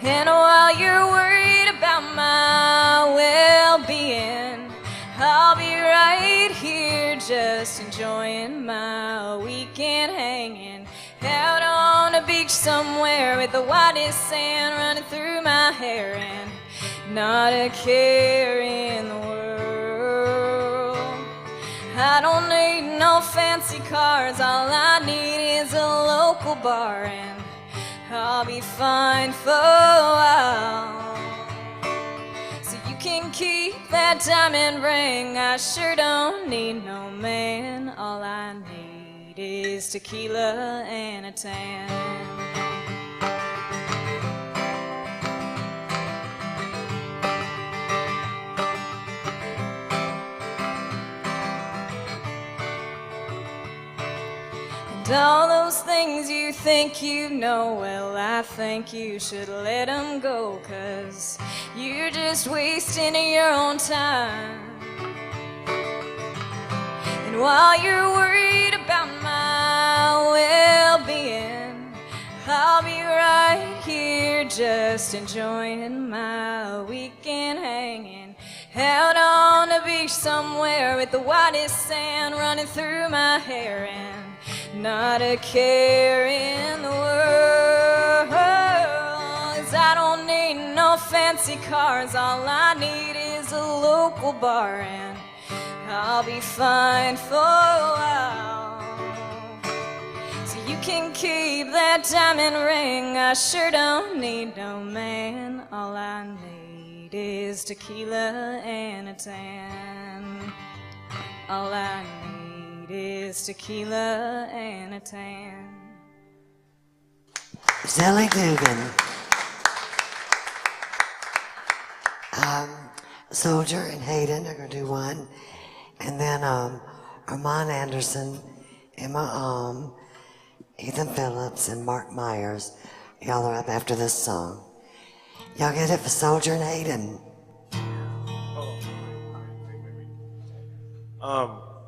Speaker 7: And while you're worried about my well-being, I'll be right here just enjoying my weekend, hanging out on a beach somewhere with the whitest sand running through my hair and not a care in the world. I don't need no fancy cars, all I need is a local bar, and I'll be fine for a while. So you can keep that diamond ring, I sure don't need no man. All I need is tequila and a tan. And all those things you think you know, well, I think you should let them go, 'cause you're just wasting your own time. And while you're worried about my well-being, I'll be right here just enjoying my weekend, hanging out on a beach somewhere with the whitest sand running through my hair and not a care in the world. 'Cause I don't need no fancy cars, all I need is a local bar, and I'll be fine for a while. So you can keep that diamond ring, I sure don't need no man. All I need is tequila and a tan. All I need need is tequila and a tan.
Speaker 6: Sally Dugan. Soldier and Hayden are going to do one. And then Armand Anderson, Emma Ethan Phillips, and Mark Myers. Y'all are up after this song. Y'all get it for Soldier and Hayden.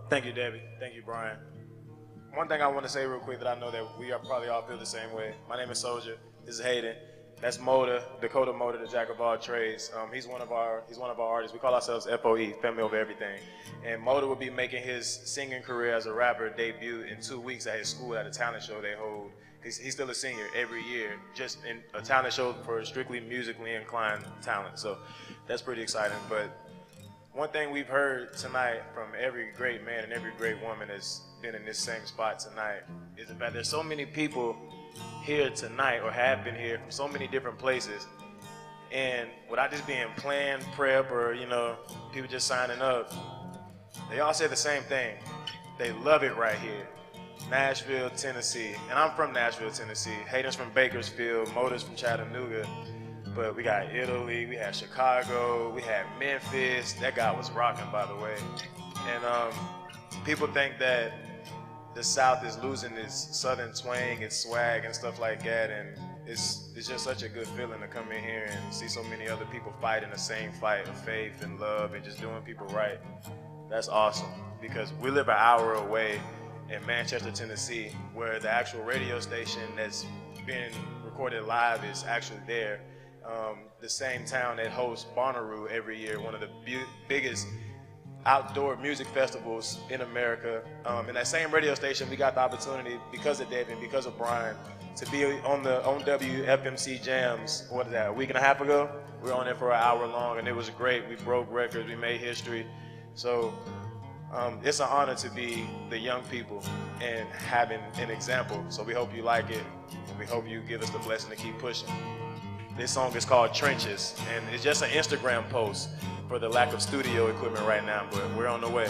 Speaker 17: Thank you, Debbie. Thank you, Brian. One thing I want to say real quick that I know that we are probably all feel the same way. My name is Soldier. This is Hayden. That's Moda, Dakota Moda, the jack of all trades. He's one of our artists. We call ourselves FOE, Family Over Everything. And Moda will be making his singing career as a rapper debut in 2 weeks at his school at a talent show they hold. He's still a senior every year, just in a talent show for strictly musically inclined talent. So that's pretty exciting. But one thing we've heard tonight from every great man and every great woman that's been in this same spot tonight is the fact there's so many people here tonight or have been here from so many different places, and without just being planned prep or people just signing up, they all say the same thing. They love it right here. Nashville, Tennessee, and I'm from Nashville, Tennessee. Hayden's from Bakersfield, Moda's from Chattanooga, but we got Italy, we had Chicago, we had Memphis. That guy was rocking, by the way. And people think that the South is losing its Southern twang, its swag, and stuff like that, and it's just such a good feeling to come in here and see so many other people fighting the same fight of faith and love and just doing people right. That's awesome, because we live an hour away in Manchester, Tennessee, where the actual radio station that's been recorded live is actually there. The same town that hosts Bonnaroo every year, one of the biggest outdoor music festivals in America. In that same radio station, we got the opportunity, because of David and because of Brian, to be on WFMC Jams, what is that, a week and a half ago? We were on there for an hour long, and it was great. We broke records, we made history. So it's an honor to be the young people and having an example. So we hope you like it, and we hope you give us the blessing to keep pushing. This song is called Trenches, and it's just an Instagram post for the lack of studio equipment right now, but we're on the way.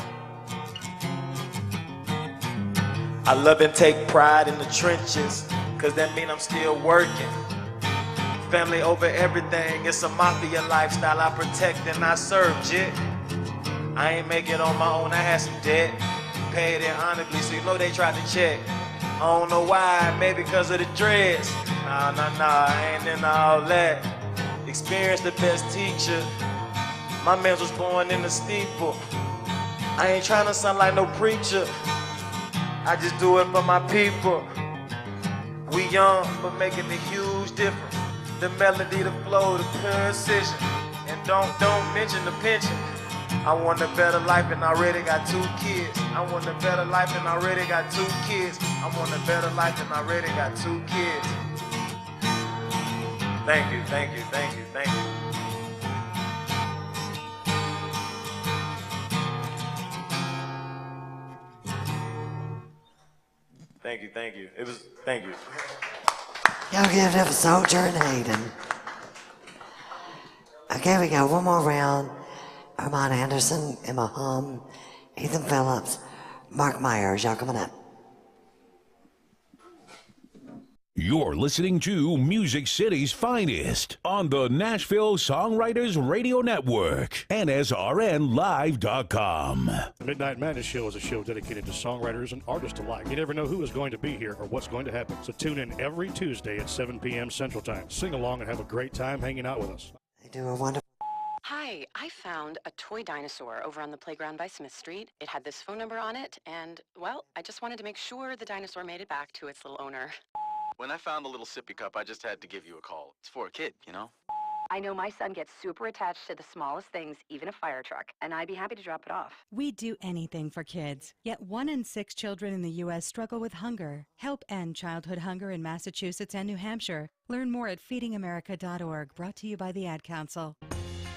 Speaker 17: I love and take pride in the trenches, cause that mean I'm still working. Family over everything, it's a mafia lifestyle I protect and I serve, jit. I ain't make it on my own, I had some debt. Paid it honorably, so you know they tried to check. I don't know why, maybe cause of the dreads. Nah, I ain't into all that. Experience the best teacher. My man was born in the steeple. I ain't trying to sound like no preacher. I just do it for my people. We young, but making a huge difference. The melody, the flow, the precision. And don't mention the pension. I want a better life and already got 2 kids. I want a better life and already got 2 kids. I want a better life and already got 2 kids. Thank you, thank you, thank you, thank you. Thank you, thank you. Thank you.
Speaker 6: Y'all give it up for Soldier and Hayden. Okay, we got one more round. Armand Anderson, Emma Ethan Phillips, Mark Myers. Y'all coming up.
Speaker 4: You're listening to Music City's finest on the Nashville Songwriters Radio Network, NSRNlive.com.
Speaker 9: The Midnight Madness Show is a show dedicated to songwriters and artists alike. You never know who is going to be here or what's going to happen. So tune in every Tuesday at 7 p.m. Central Time. Sing along and have a great time hanging out with us.
Speaker 6: They do a wonderful.
Speaker 10: Hi, I found a toy dinosaur over on the playground by Smith Street. It had this phone number on it, and, well, I just wanted to make sure the dinosaur made it back to its little owner.
Speaker 11: When I found the little sippy cup, I just had to give you a call. It's for a kid, you know?
Speaker 5: I know my son gets super attached to the smallest things, even a fire truck, and I'd be happy to drop it off.
Speaker 12: We do anything for kids, yet 1 in 6 children in the U.S. struggle with hunger. Help end childhood hunger in Massachusetts and New Hampshire. Learn more at feedingamerica.org, brought to you by the Ad Council.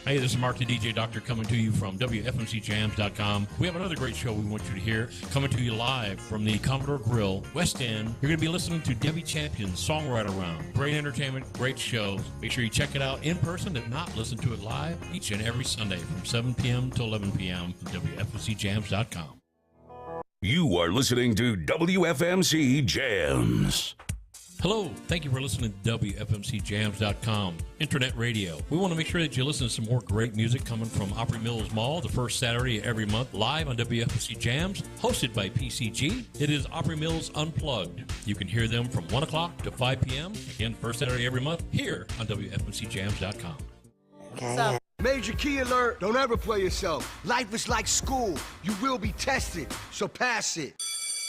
Speaker 13: Hey, this is Mark the DJ Doctor coming to you from WFMCJams.com. We have another great show we want you to hear, coming to you live from the Commodore Grille, West End. You're going to be listening to Debbie Champion's Songwriter Round. Great entertainment, great shows. Make sure you check it out in person. If not, listen to it live each and every Sunday from 7 p.m. to 11 p.m. from WFMCJams.com.
Speaker 4: You are listening to WFMC Jams.
Speaker 13: Hello, thank you for listening to WFMCJams.com, internet radio. We want to make sure that you listen to some more great music coming from Opry Mills Mall the first Saturday every month, live on WFMC Jams, hosted by PCG. It is Opry Mills Unplugged. You can hear them from 1 o'clock to 5 p.m., again, first Saturday every month, here on WFMCJams.com.
Speaker 6: Okay.
Speaker 18: Major key alert, don't ever play yourself. Life is like school. You will be tested, so pass it.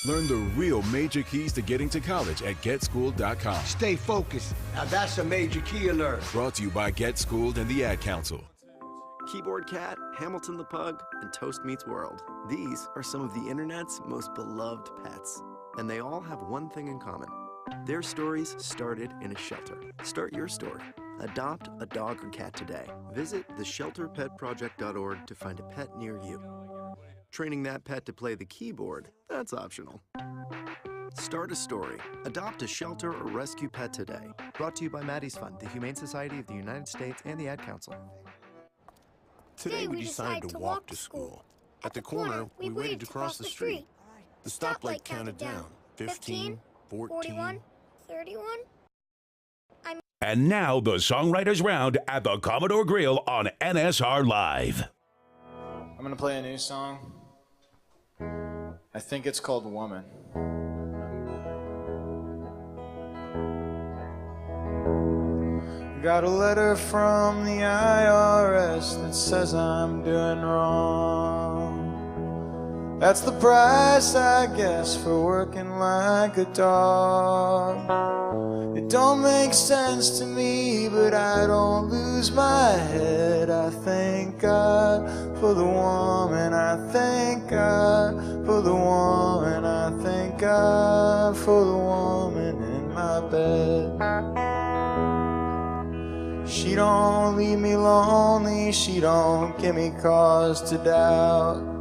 Speaker 19: Learn the real major keys to getting to college at GetSchooled.com.
Speaker 18: Stay focused. Now that's a major key alert.
Speaker 19: Brought to you by Get Schooled and the Ad Council.
Speaker 23: Keyboard Cat, Hamilton the Pug, and Toast Meets World. These are some of the internet's most beloved pets. And they all have one thing in common. Their stories started in a shelter. Start your story. Adopt a dog or cat today. Visit theshelterpetproject.org to find a pet near you. Training that pet to play the keyboard, that's optional. Start a story. Adopt a shelter or rescue pet today. Brought to you by Maddie's Fund, the Humane Society of the United States, and the Ad Council.
Speaker 24: Today we decided to walk to school. At the corner, we waited to cross the street. The stoplight counted down. 15, 14, 31.
Speaker 4: And now the Songwriters Round at the Commodore Grille on NSR Live.
Speaker 25: I'm gonna play a new song. I think it's called Woman. Got a letter from the IRS that says I'm doing wrong. That's the price, I guess, for working like a dog. It don't make sense to me, but I don't lose my head. I thank God for the woman. I thank God for the woman. I thank God for the woman in my bed. She don't leave me lonely. She don't give me cause to doubt.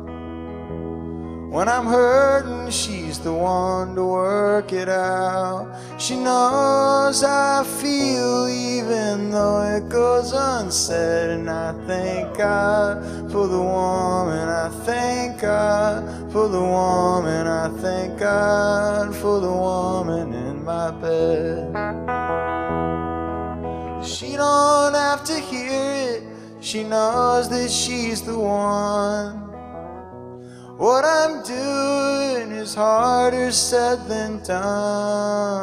Speaker 25: When I'm hurting, she's the one to work it out. She knows how I feel even though it goes unsaid. And I thank God for the woman. I thank God for the woman. I thank God for the woman in my bed. She don't have to hear it. She knows that she's the one. What I'm doing is harder said than done.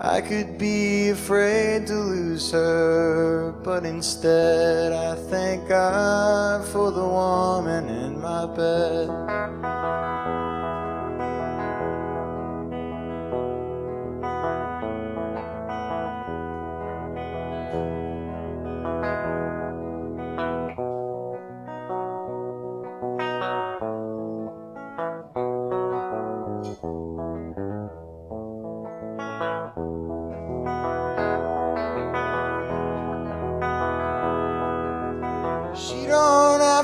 Speaker 25: I could be afraid to lose her, but instead I thank God for the woman in my bed.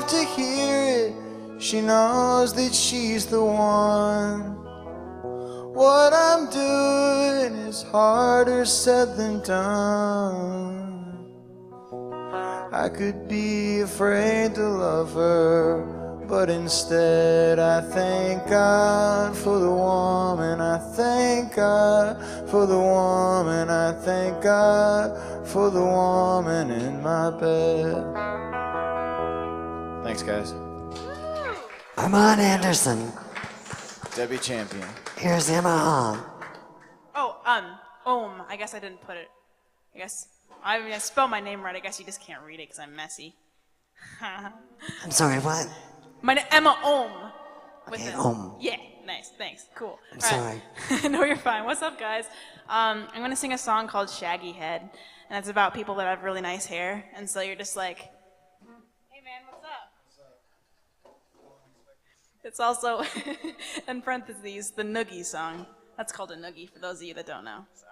Speaker 25: To hear it, she knows that she's the one. What I'm doing is harder said than done. I could be afraid to love her, but instead I thank God for the woman. I thank God for the woman. I thank God for the woman in my bed. Thanks, guys.
Speaker 6: Armand Anderson.
Speaker 25: Debbie Champion.
Speaker 6: Here's Emma Hall.
Speaker 26: Oh, I guess I didn't put it. I spell my name right. I guess you just can't read it because I'm messy.
Speaker 6: I'm sorry, what?
Speaker 26: My name Emma Ohm.
Speaker 6: Okay, Ohm.
Speaker 26: Yeah, nice, thanks, cool.
Speaker 6: I'm sorry.
Speaker 26: No, you're fine. What's up, guys? I'm gonna sing a song called Shaggy Head, and it's about people that have really nice hair, and so you're just like, hey man, what's up? It's also, in parentheses, the Noogie song. That's called a Noogie for those of you that don't know. So.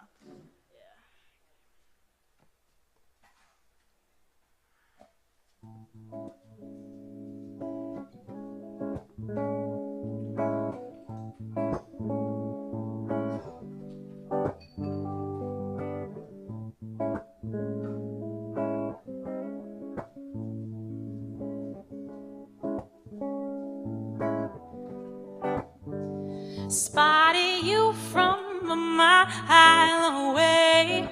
Speaker 7: spotted you from a mile away.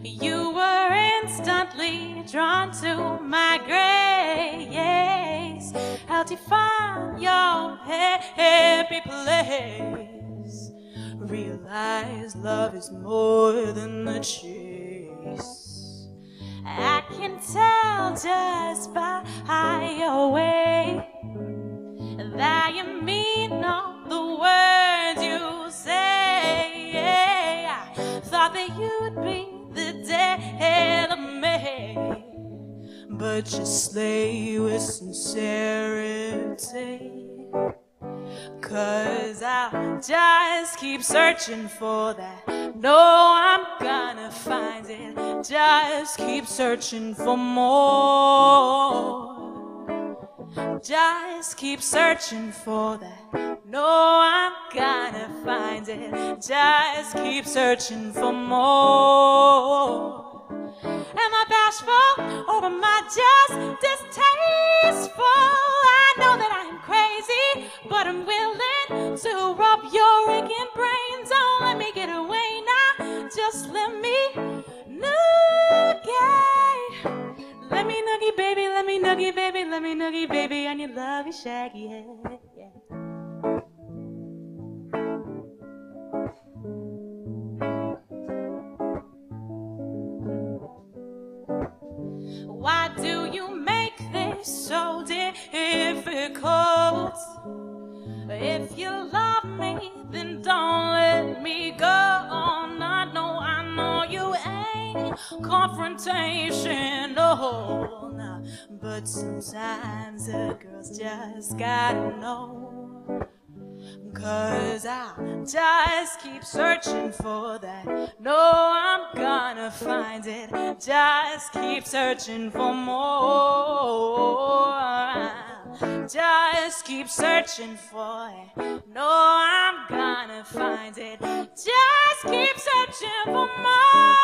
Speaker 7: You were instantly drawn to my grace. How to find your happy place. Realize love is more than the chase. I can tell just by your way that you mean all the words you say. I thought that you'd be the death of me, but you slay with sincerity. 'Cause I'll just keep searching for that. No, I'm gonna find it. Just keep searching for more. Just keep searching for that. No, I'm gonna find it. Just keep searching for more. Am I bashful or am I just distasteful? I know that I'm crazy, but I'm willing to rub your aching brains. Oh, let me get away now. Just let me noogie. Let me noogie, baby, let me noogie, baby, let me noogie, baby, and your lovely shaggy head. Yeah. Why do you make this so difficult? If you love me, then don't let me go. I know you ain't confrontational, nah. But sometimes a girl's just gotta know. 'Cause I'll just keep searching for that. No, I'm gonna find it. Just keep searching for more. Just keep searching for it. No, I'm gonna find it. Just keep searching for more.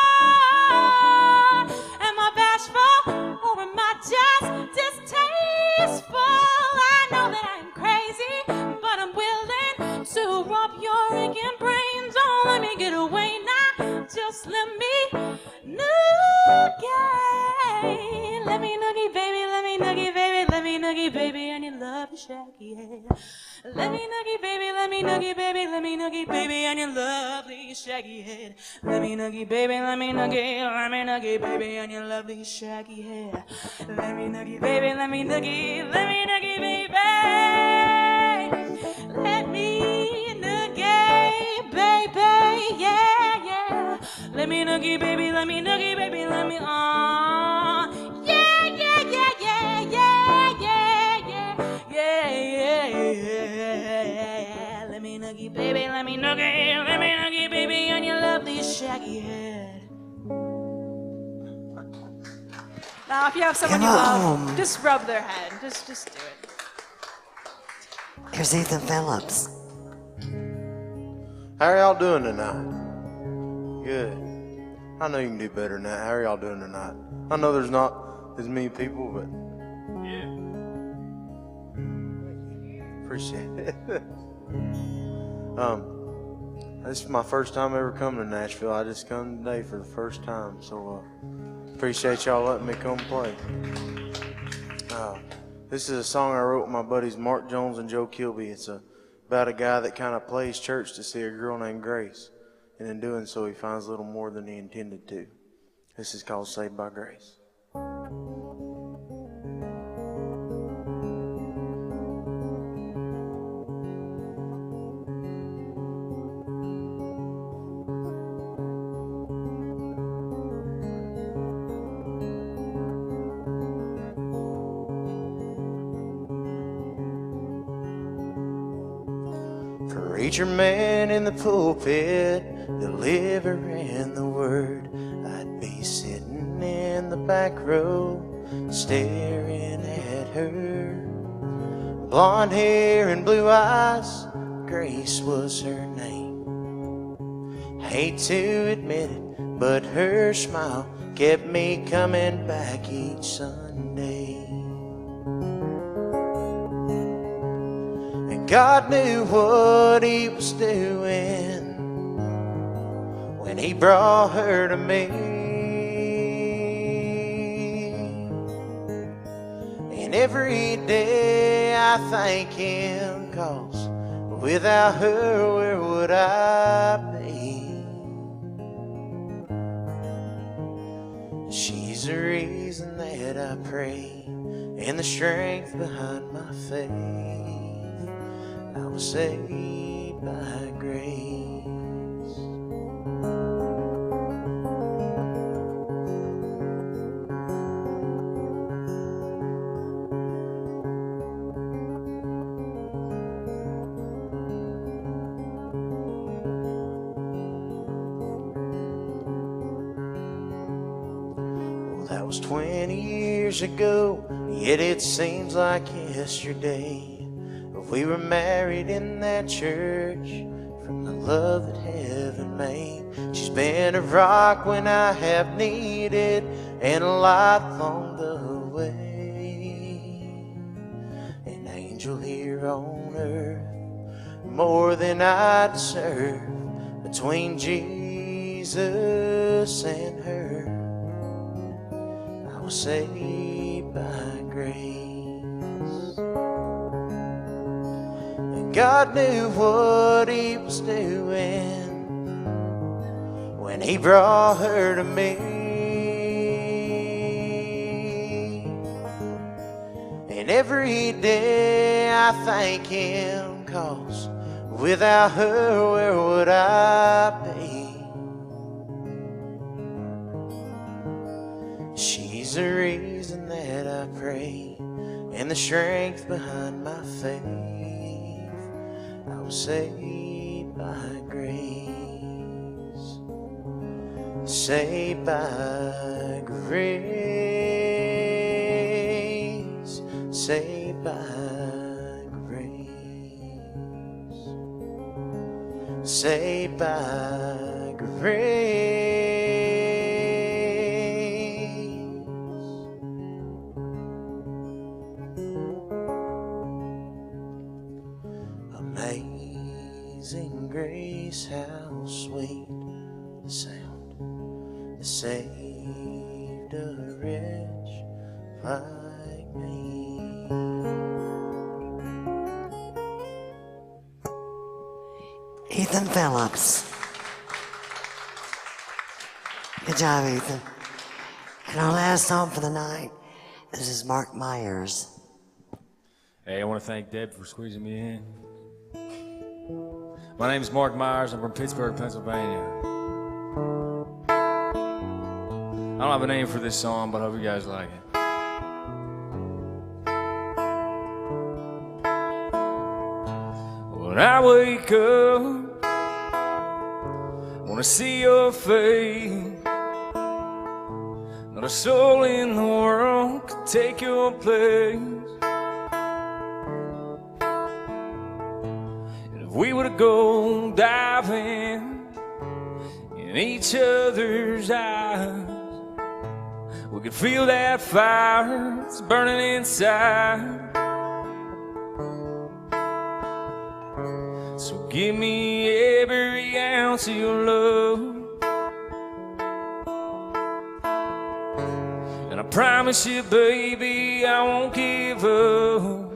Speaker 7: Am I bashful or am I just distasteful? I know that I'm crazy, but I'm willing to rub your aching brains. Oh, let me get away now. Just let me noogie. Let me noogie, baby, let me noogie, baby, let me noogie, baby, and you love the shaggy head. Let me noogie, baby, let me noogie, baby, let me noogie, baby, and your lovely shaggy head. Let me noogie, baby, let me noogie, baby, and your lovely shaggy head. Let me noogie, baby, let me noogie, baby. Let me noogie, baby, yeah, yeah. Let me noogie, baby, let me noogie, baby, let me, yeah, yeah, yeah, yeah, yeah, yeah, yeah, yeah, yeah. Let me noogie, baby, let me noogie, baby, on your lovely shaggy head. Now, if you have someone you love, just rub their head. Just do it.
Speaker 6: Here's Ethan Phillips.
Speaker 1: How are y'all doing tonight? Good. I know you can do better than that. How are y'all doing tonight? I know there's not as many people, but yeah. Appreciate it. This is my first time ever coming to Nashville. I just come today for the first time, so appreciate y'all letting me come play. This is a song I wrote with my buddies Mark Jones and Joe Kilby. It's about a guy that kind of plays church to see a girl named Grace, and in doing so he finds a little more than he intended to. This is called Saved by Grace. Preacher man in the pulpit, delivering the word. I'd be sitting in the back row, staring at her. Blonde hair and blue eyes, Grace was her name. Hate to admit it, but her smile kept me coming back each Sunday.
Speaker 25: God knew what he was doing when he brought her to me. And every day I thank him, 'cause without her, where would I be? She's the reason that I pray, and the strength behind my faith. I was saved by grace. That was 20 years ago, yet it seems like yesterday. We were married in that church from the love that heaven made. She's been a rock when I have needed, and a light along the way. An angel here on earth, more than I deserve. Between Jesus and her, I was saved by grace. And God knew what he was doing when he brought her to me. And every day I thank him, 'cause without her, where would I be? She's the reason that I pray, and the strength behind my faith. I was saved by grace, saved by grace, saved by grace, saved by grace. Amazing grace, how sweet the sound that saved a wretch like me.
Speaker 6: Ethan Phillips. Good job, Ethan. And our last song for the night, this is Mark Myers.
Speaker 2: Hey, I want to thank Deb for squeezing me in. My name is Mark Myers. I'm from Pittsburgh, Pennsylvania. I don't have a name for this song, but I hope you guys like it. When I wake up, I want to see your face. Not a soul in the world could take your place. We would go diving in each other's eyes. We could feel that fire that's burning inside. So give me every ounce of your love, and I promise you, baby, I won't give up.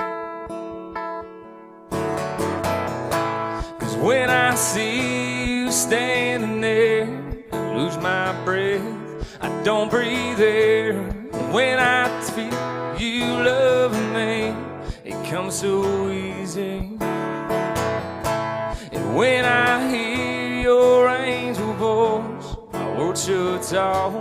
Speaker 2: When I see you standing there, I lose my breath, I don't breathe air. When I feel you loving me, it comes so easy. And when I hear your angel voice, my world shuts off,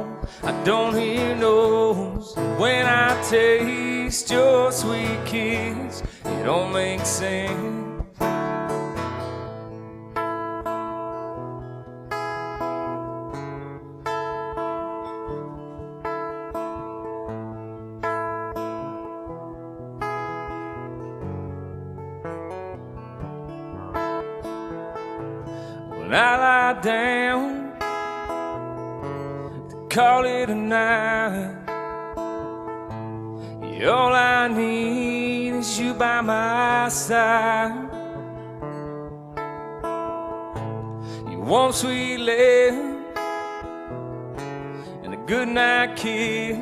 Speaker 2: I don't hear no's. When I taste your sweet kiss, it all makes sense. When I lie down to call it a night, all I need is you by my side. warm sweet love and a good night kiss.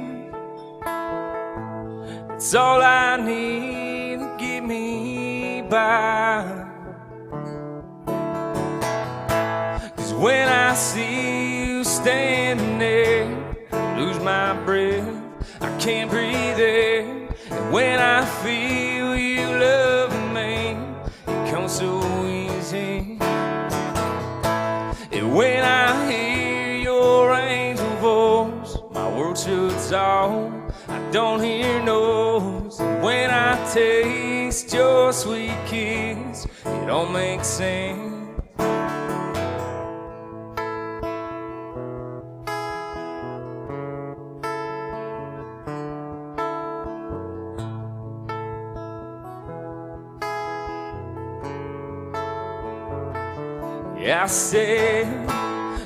Speaker 2: It's all I need to get me by. 'Cause when I see you standing there, I lose my breath, I can't breathe there. And when I feel you loving me, it comes so easy. And when I hear your angel voice, my world shuts off, I don't hear noise. And when I taste your sweet kiss, it all makes sense. Yeah, I said,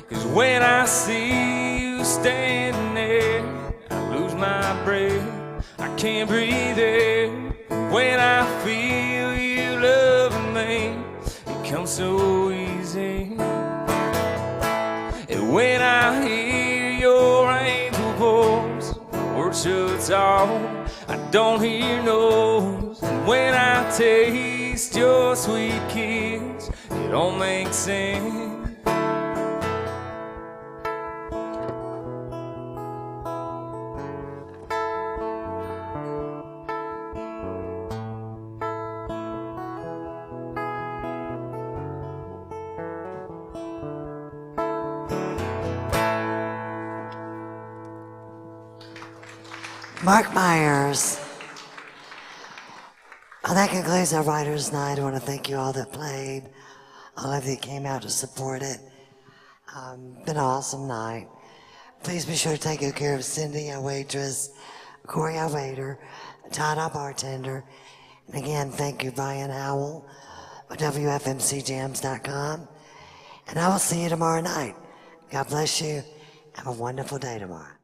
Speaker 2: 'cause when I see you standing there, I lose my breath, I can't breathe there. When I feel you loving me, it comes so easy. And when I hear your angel voice, my world shuts off, I don't hear noise. And when I taste your sweet kiss, it all makes sense.
Speaker 6: Mark Myers. Well, that concludes our Writers' Night. I want to thank you all that played, all of you that came out to support it. Been an awesome night. Please be sure to take good care of Cindy, our waitress, Corey, our waiter, Todd, our bartender. And again, thank you, Brian Howell of WFMCJams.com. And I will see you tomorrow night. God bless you. Have a wonderful day tomorrow.